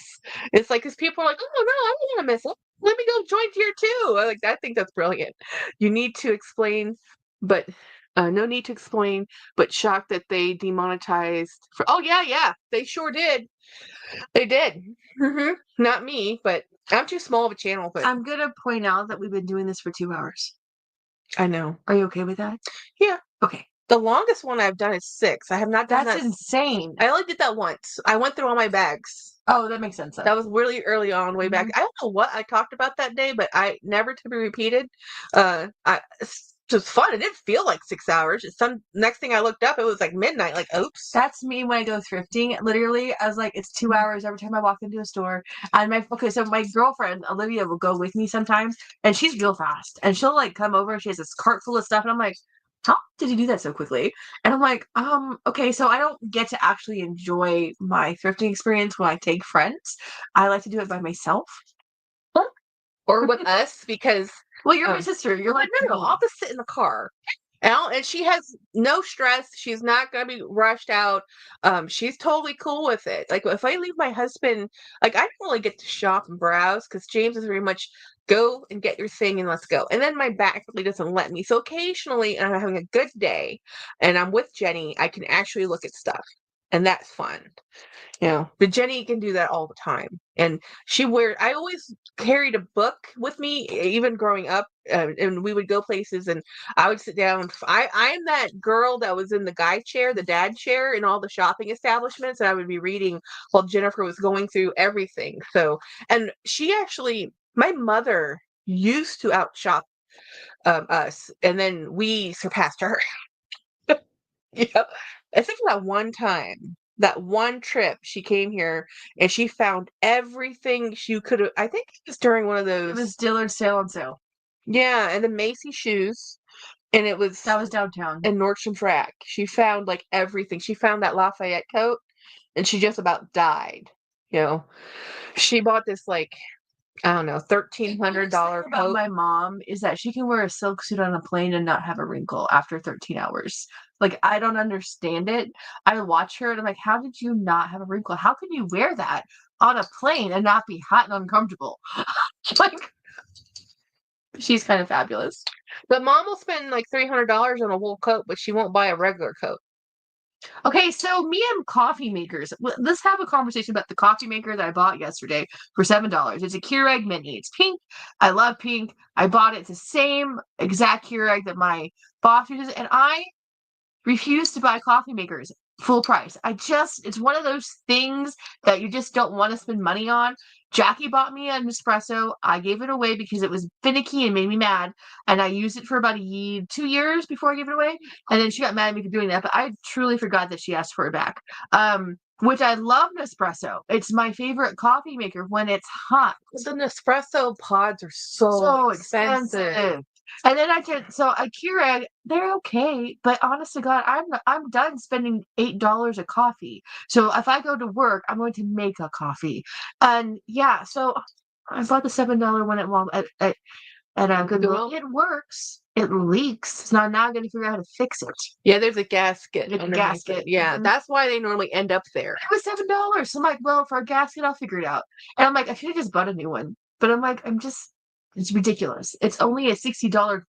It's like, because people are like, oh no, I don't want to miss it. Let me go join tier 2. I think that's brilliant. You need to explain, but no need to explain, but shocked that they demonetized for, oh yeah, they sure did. They did. Not me, but I'm too small of a channel, but I'm gonna point out that we've been doing this for 2 hours. I know. Are you okay with that? Yeah. Okay. The longest one I've done is 6. I have not done That's that. insane. I only did that once. I went through all my bags. Oh, that makes sense. That was really early on, way back. I don't know what I talked about that day, but I never to be repeated. It's just fun. It didn't feel like 6 hours. Next thing I looked up, it was like midnight. Like, oops. That's me when I go thrifting. Literally, I was like, it's 2 hours every time I walk into a store. And so my girlfriend Olivia will go with me sometimes, and she's real fast. And she'll like come over. She has this cart full of stuff, and I'm like, how did you do that so quickly? And I'm like, okay, so I don't get to actually enjoy my thrifting experience when I take friends. I like to do it by myself. Or with us, because well, you're my sister. You're like, no, I'll just sit in the car. And she has no stress. She's not gonna be rushed out. She's totally cool with it. Like, if I leave my husband, like, I don't really get to shop and browse because James is very much go and get your thing and let's go. And then my back really doesn't let me. So occasionally, and I'm having a good day, and I'm with Jenny, I can actually look at stuff, and that's fun. But Jenny can do that all the time. And I always carried a book with me, even growing up, and we would go places and I would sit down. I'm that girl that was in the guy chair, the dad chair in all the shopping establishments, and I would be reading while Jennifer was going through everything. So, and my mother used to outshop us, and then we surpassed her. Yep. I think that one trip, she came here and she found everything she could have. I think it was during one of it those. was Dillard's sale on sale. Yeah, and the Macy shoes, and That was downtown. And Nordstrom's Rack. She found like everything. She found that Lafayette coat, and she just about died. She bought this like, I don't know, $1,300 about coat. my mom is that she can wear a silk suit on a plane and not have a wrinkle after 13 hours. Like, I don't understand it. I watch her and I'm like, how did you not have a wrinkle? How can you wear that on a plane and not be hot and uncomfortable? Like, she's kind of fabulous. But mom will spend like $300 on a wool coat, but she won't buy a regular coat. Okay, so me and coffee makers. Let's have a conversation about the coffee maker that I bought yesterday for $7. It's a Keurig mini. It's pink. I love pink. I bought it. It's the same exact Keurig that my boss uses, and I refuse to buy coffee makers full price. It's one of those things that you just don't want to spend money on. Jackie bought me an espresso. I gave it away because it was finicky and made me mad. And I used it for about 2 years before I gave it away. And then she got mad at me for doing that. But I truly forgot that she asked for it back. Which I love Nespresso. It's my favorite coffee maker when it's hot. The Nespresso pods are so expensive. And then a Keurig, they're okay, but honest to God, I'm done spending $8 a coffee. So if I go to work, I'm going to make a coffee, and yeah. So I bought the $7 one at Goodwill. It works. It leaks. So now I'm going to figure out how to fix it. Yeah, there's a gasket. It's a gasket. Yeah, that's why they normally end up there. It was $7. So I'm like, well, for a gasket, I'll figure it out. And I'm like, I should have just bought a new one. But I'm like, it's ridiculous. It's only a $60.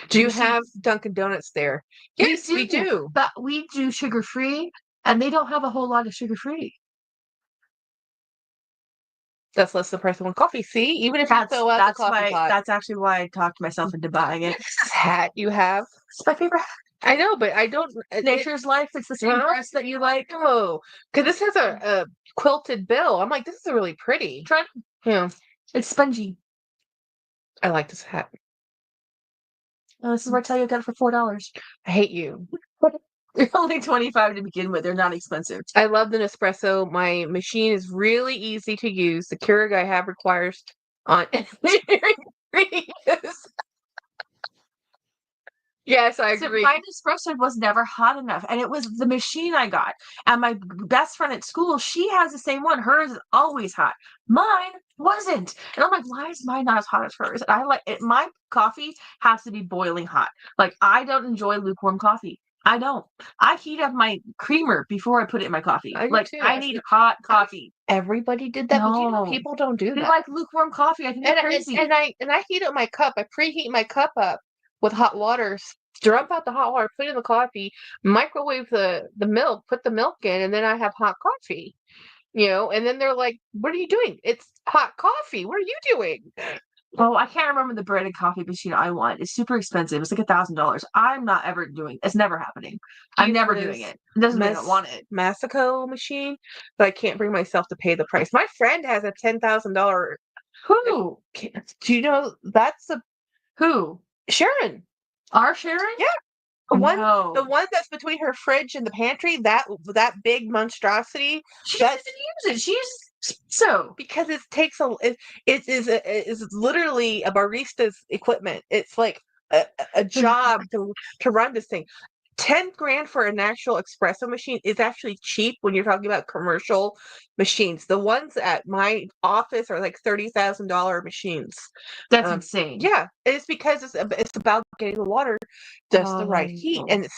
Do you have Dunkin' Donuts there? Yes, we do. But we do sugar-free, and they don't have a whole lot of sugar-free. That's less the price of one coffee. See, even if you throw out the coffee pot. That's actually why I talked myself into buying it. This hat you have. It's my favorite hat. I know, but I don't. Nature's Life. It's the same dress that you like. Oh, because this has a quilted bill. I'm like, this is really pretty. Try it. Yeah. It's spongy. I like this hat. This is where I tell you I got it for $4. I hate you. They're only $25 to begin with. They're not expensive. I love the Nespresso. My machine is really easy to use. The Keurig I have requires on engineering use. Yes, I So agree. my espresso was never hot enough, and it was the machine I got. And my best friend at school, she has the same one. Hers is always hot. Mine wasn't, and I'm like, why is mine not as hot as hers? And I like it. My coffee has to be boiling hot. Like I don't enjoy lukewarm coffee. I don't. I heat up my creamer before I put it in my coffee. I do Like too. I need hot coffee. Everybody did that, but you know No. people don't do They that. like lukewarm coffee. I think And they're crazy. I heat up my cup. I preheat my cup up with hot water, dump out the hot water, put in the coffee, microwave the milk, put the milk in, and then I have hot coffee. And then they're like, "What are you doing? It's hot coffee. What are you doing?" Oh, I can't remember the branded coffee machine I want. It's super expensive. It's like $1,000. I'm not ever doing. It's never happening. I'm never doing it. It doesn't mean I don't want it. Massico machine, but I can't bring myself to pay the price. My friend has a $10,000. Who? Do you know that's a Who? Sharon? Our Sharon? Yeah. The No. one that's between her fridge and the pantry, that big monstrosity. She doesn't use it. She uses so Because it takes is literally a barista's equipment. It's like a job to run this thing. 10 grand for an actual espresso machine is actually cheap when you're talking about commercial machines. The ones at my office are like $30,000 machines. That's insane. Yeah, it's because it's about getting the water just the right heat, and the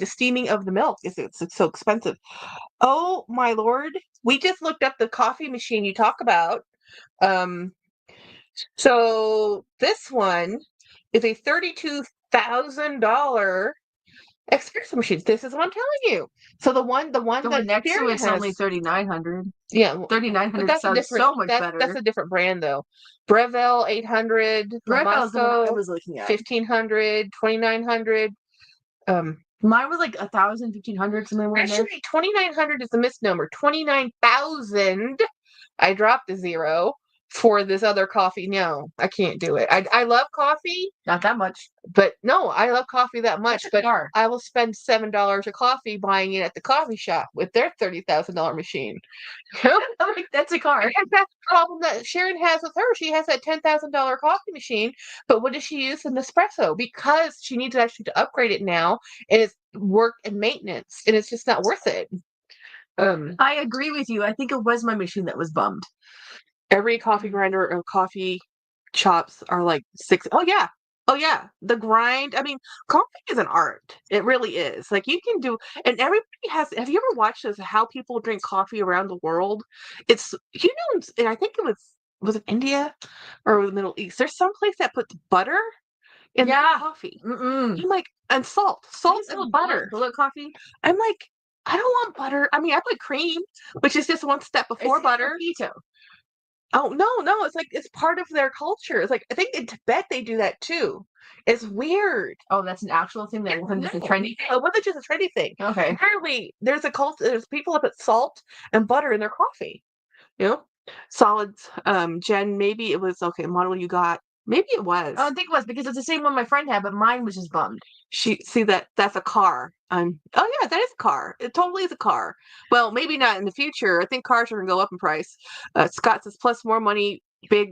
steaming of the milk it's so expensive. Oh my lord! We just looked up the coffee machine you talk about. So this one is a $32,000 espresso machines. This is what I'm telling you. So the one that next to Sharon it's only has, 3,900. yeah, 3,900 that's sounds different. so much better. That's a different brand though. Breville 800, Breville is the one I Lamasco was looking at. 1500, 2900. Mine was like 1,000, 1,500, something like that. Actually, 2900 is a misnomer. 29,000. I dropped a zero for this other coffee. No, I can't do it. I love coffee. Not that much. But no, I love coffee that much. That's a But car. I will spend $7 a coffee buying it at the coffee shop with their $30,000 machine. I'm like, that's a car. And that's the problem that Sharon has with her. She has that $10,000 coffee machine, but what does she use? An espresso because she needs actually to upgrade it now, and it's work and maintenance, and it's just not worth it. I agree with you. I think it was my machine that was bummed. Every coffee grinder or coffee shops are like six. Oh yeah. Oh yeah. The grind. I mean, coffee is an art. It really is. Like you can do, and everybody has. Have you ever watched this? How people drink coffee around the world? It's and I think was it India or the Middle East? There's some place that puts butter in the coffee. I'm like, and salt and butter. Bullet coffee. I'm like, I don't want butter. I mean, I put cream, which is just one step before butter. Keto. Oh no, it's like it's part of their culture. It's like I think in Tibet they do that too. It's weird. Oh, that's an actual thing that wasn't just a trendy thing. It wasn't just a trendy thing. Okay. Apparently there's a cult there's people that put salt and butter in their coffee. Solids. Jen, maybe it was okay, model you got. Maybe it was. I don't think it was because it's the same one my friend had, but mine was just bummed. That's a car. Oh yeah, that is a car. It totally is a car. Well, maybe not in the future. I think cars are gonna go up in price. Scott says plus more money,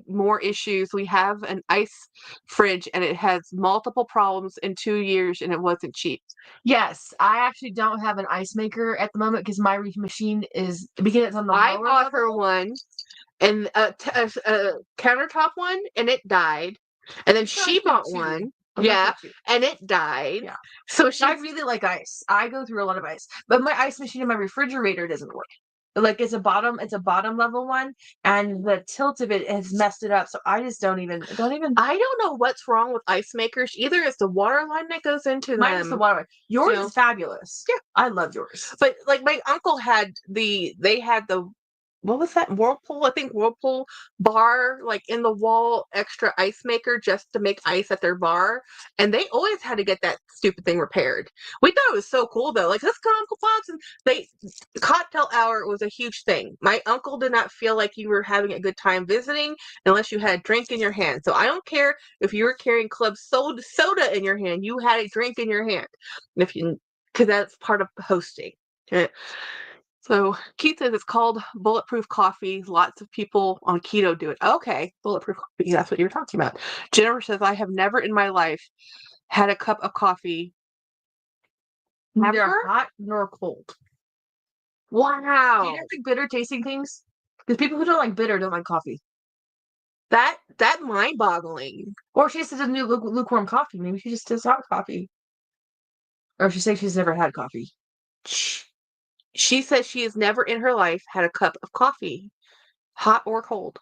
more issues. We have an ice fridge and it has multiple problems in 2 years and it wasn't cheap. Yes, I actually don't have an ice maker at the moment because my machine is because it's on the I lower bought her level. one and a countertop one and it died. And then she bought one. Yeah, and it died. Yeah. So I really like ice. I go through a lot of ice, but my ice machine in my refrigerator doesn't work. Like it's a bottom level one, and the tilt of it has messed it up. So I just don't even. I don't know what's wrong with ice makers. Either it's the water line that goes into them. Mine is the water line. Yours is fabulous. Yeah, I love yours. But like my uncle had the what was that? Whirlpool? I think Whirlpool bar, like in the wall extra ice maker just to make ice at their bar. And they always had to get that stupid thing repaired. We thought it was so cool though. Like, let's go Uncle Bob's. And cocktail hour was a huge thing. My uncle did not feel like you were having a good time visiting unless you had a drink in your hand. So I don't care if you were carrying club soda in your hand, you had a drink in your hand. Because that's part of hosting. Okay. So Keith says it's called bulletproof coffee. Lots of people on keto do it. Okay, bulletproof coffee. That's what you're talking about. Jennifer says I have never in my life had a cup of coffee. Neither Ever? hot nor cold. Do Wow. you not like bitter tasting things? Because people who don't like bitter don't like coffee. That mind-boggling. Or she just does new lukewarm coffee. Maybe she just does hot coffee. Or she says she's never had coffee. She says she has never in her life had a cup of coffee, hot or cold.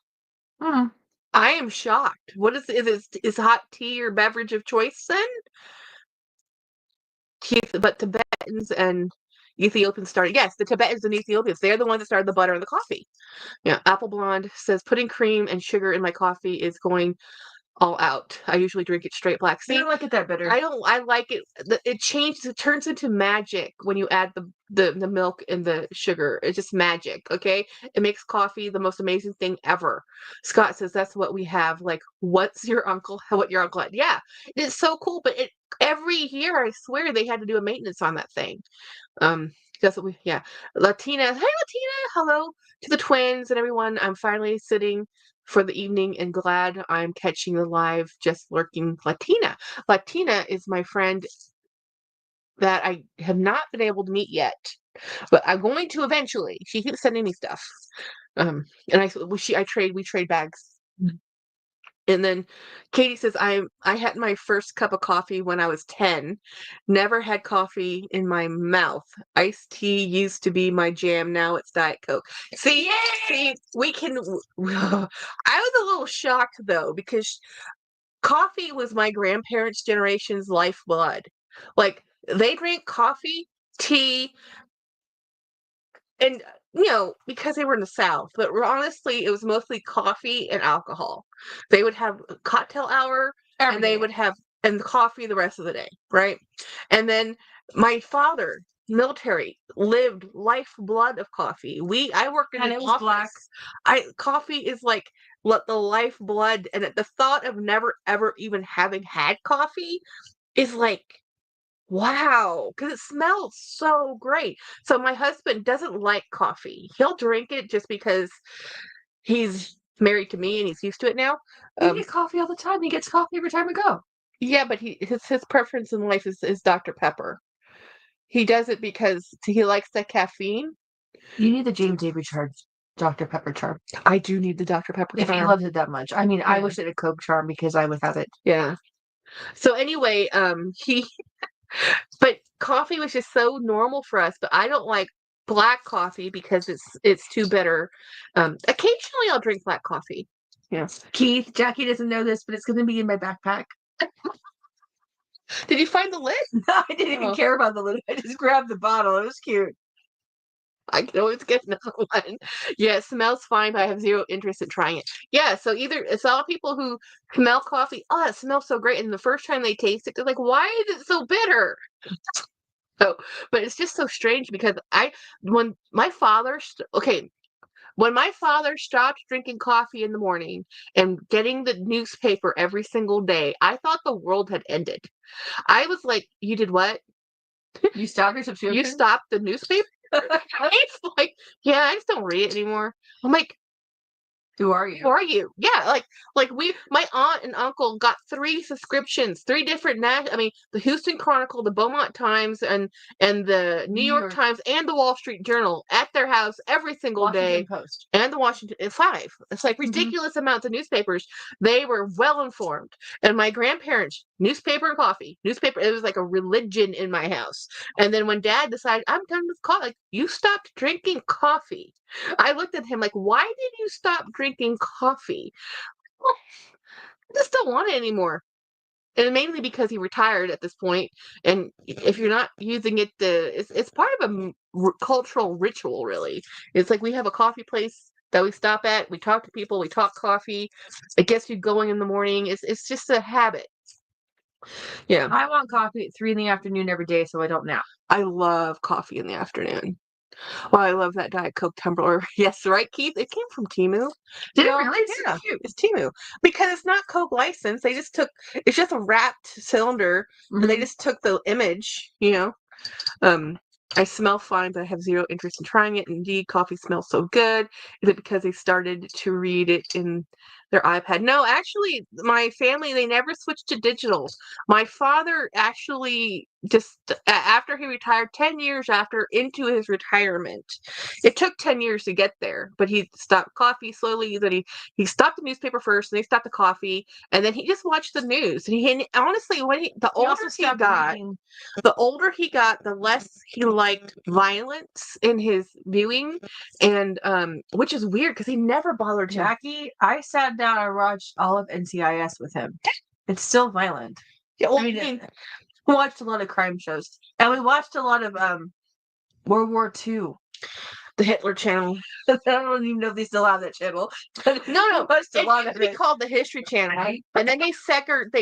Hmm. I am shocked. What is hot tea your beverage of choice then? But Tibetans and Ethiopians started. Yes, the Tibetans and Ethiopians. They're the ones that started the butter and the coffee. Yeah. Apple Blonde says putting cream and sugar in my coffee is going all out. I usually drink it straight black. I See, don't like it that bitter. I don't. I like it. It changes. It turns into magic when you add the milk and the sugar. It's just magic. Okay, it makes coffee the most amazing thing ever. Scott says that's what we have. Like, what's your uncle? What your uncle had? Yeah, it's so cool. But every year, I swear they had to do a maintenance on that thing. That's what we. Yeah, Latina. Hey, Latina. Hello to the twins and everyone. I'm finally sitting for the evening and glad I'm catching the live just lurking Latina. Latina is my friend that I have not been able to meet yet, but I'm going to eventually. She keeps sending me stuff. And we trade bags. And then Katie says I had my first cup of coffee when I was 10. Never had coffee in my mouth. Iced tea used to be my jam. Now it's Diet Coke. See, we can. I was a little shocked though because coffee was my grandparents' generation's lifeblood. Like they drank coffee, tea, and because they were in the South, but honestly, it was mostly coffee and alcohol. They would have a cocktail hour, Every and they day. would have coffee the rest of the day, right? And then my father, military, lived lifeblood of coffee. I worked in And an it was office. black. Coffee is like the lifeblood, and the thought of never ever even having had coffee is like wow, because it smells so great. So my husband doesn't like coffee. He'll drink it just because he's married to me and he's used to it now. You get coffee all the time. He gets coffee every time we go. Yeah, but his preference in life is Dr. Pepper. He does it because he likes the caffeine. You need the James Avery charm, Dr. Pepper charm. I do need the Dr. Pepper If he charm. loves it that much. I mean, I Yeah. wish it had a Coke charm because I would have it. Yeah. So anyway, but coffee was just so normal for us. But I don't like black coffee because it's too bitter. Occasionally I'll drink black coffee. Yeah. Keith, Jackie doesn't know this, but it's going to be in my backpack. Did you find the lid? No, I didn't even care about the lid. I just grabbed the bottle. It was cute. I can always get another one. Yeah, it smells fine, but I have zero interest in trying it. Yeah, so either it's all people who smell coffee. Oh, it smells so great, and the first time they taste it, they're like, "Why is it so bitter?" So, but it's just so strange because when my father, when my father stopped drinking coffee in the morning and getting the newspaper every single day, I thought the world had ended. I was like, "You did what? You stopped your subscription? You stopped the newspaper?" It's like, yeah, I just don't read it anymore. I'm like, Who are you? who are you? Yeah, my aunt and uncle got 3 subscriptions, 3 different the Houston Chronicle, the Beaumont Times, and the New York Times and the Wall Street Journal at their house every single day. Post. And the Washington 5. It's like ridiculous amounts of newspapers. They were well informed. And my grandparents, newspaper and coffee. Newspaper, it was like a religion in my house. And then when Dad decided, I'm done with coffee, like, you stopped drinking coffee. I looked at him like, why did you stop drinking coffee? Well, I just don't want it anymore. And mainly because he retired at this point, and if you're not using it, it's part of a cultural ritual. Really, it's like we have a coffee place that we stop at. We talk to people. We talk coffee. It gets you going in the morning. It's just a habit. Yeah, I want coffee at 3 in the afternoon every day, so I don't nap. I love coffee in the afternoon. Well, I love that Diet Coke tumbler. Yes, right, Keith? It came from Temu. Did it really? It's so cute. It's Temu. Because it's not Coke licensed. It's just a wrapped cylinder, and they just took the image, I smell fine, but I have zero interest in trying it. Indeed, coffee smells so good. Is it because they started to read it in their iPad. No, actually, my family, they never switched to digital. My father actually just after he retired, 10 years after into his retirement. It took 10 years to get there, but he stopped coffee slowly. Then he stopped the newspaper first, and he stopped the coffee, and then he just watched the news. And honestly, the older he got, the less he liked violence in his viewing, and which is weird because he never bothered him. Jackie, I sat down and watched all of NCIS with him. It's still violent. Yeah, well, I mean, we watched a lot of crime shows, and we watched a lot of World War II. the Hitler Channel. I don't even know if they still have that channel. No, but it used to be called the History Channel, and then they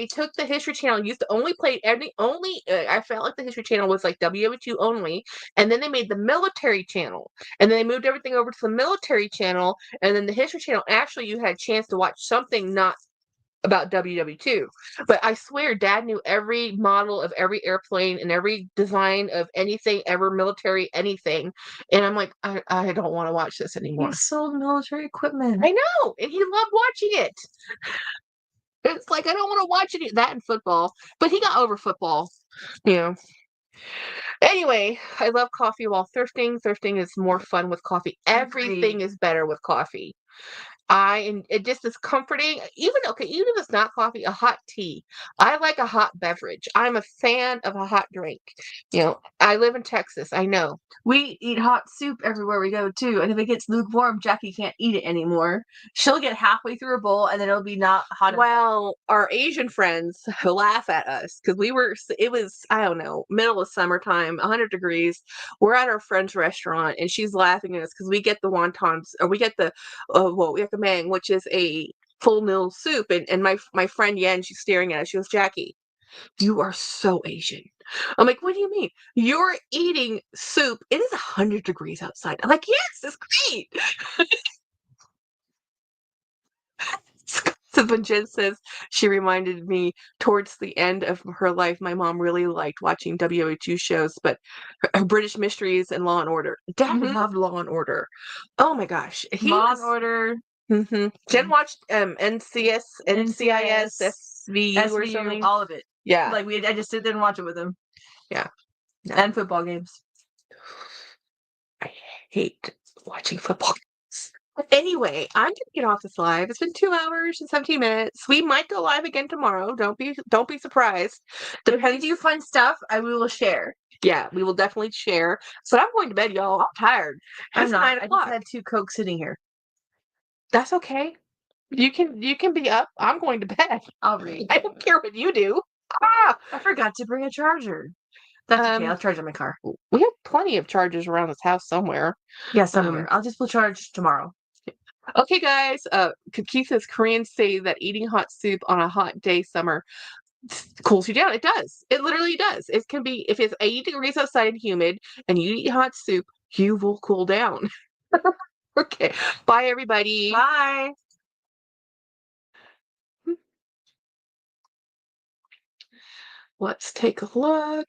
took the History Channel, used to only play I felt like the History Channel was like WW2 only, and then they made the Military Channel, and then they moved everything over to the Military Channel, and then the History Channel, actually you had a chance to watch something not about WW2. But I swear Dad knew every model of every airplane and every design of anything ever, military anything. And I'm like, I don't want to watch this anymore. He sold military equipment. I know, and he loved watching it. It's like, I don't want to watch that in football. But he got over football, you know. Anyway, I love coffee while thirsting. Thirsting is more fun with coffee. Everything is better with coffee. And it just is comforting. Even if it's not coffee, a hot tea. I like a hot beverage. I'm a fan of a hot drink. I live in Texas. I know. We eat hot soup everywhere we go too, and if it gets lukewarm, Jackie can't eat it anymore. She'll get halfway through a bowl, and then it'll be not hot. Well, our Asian friends laugh at us because it was, I don't know, middle of summertime, 100 degrees. We're at our friend's restaurant, and she's laughing at us because we get the wontons, or we get the mang, which is a full meal soup. And my friend Yen, she's staring at us. She goes, Jackie, you are so Asian. I'm like, what do you mean? You're eating soup. It is 100 degrees outside. I'm like, yes, it's great. So when Jen says she reminded me towards the end of her life, my mom really liked watching WH2 shows, but her British Mysteries and Law and Order. Dad loved Law and Order. Oh my gosh. Law and Order. Jen watched NCIS, SVU or something. All of it. Yeah. Like I just sit there and watch it with him. Yeah. And football games. I hate watching football. Anyway, I'm gonna get off this live. It's been 2 hours and 17 minutes. We might go live again tomorrow. Don't be surprised. If we do fun stuff, we will share. Yeah, we will definitely share. So I'm going to bed, y'all. I'm tired. I'm not. I just had 2 Cokes sitting here. That's okay. You can be up. I'm going to bed. I'll read. I don't care what you do. I forgot to bring a charger. That's okay. I'll charge in my car. We have plenty of chargers around this house somewhere. Yeah, somewhere. I'll just charge tomorrow. Okay, guys. Keith says Koreans say that eating hot soup on a hot day summer cools you down. It does. It literally does. It can be, if it's 80 degrees outside and humid and you eat hot soup, you will cool down. Okay. Bye, everybody. Bye. Let's take a look.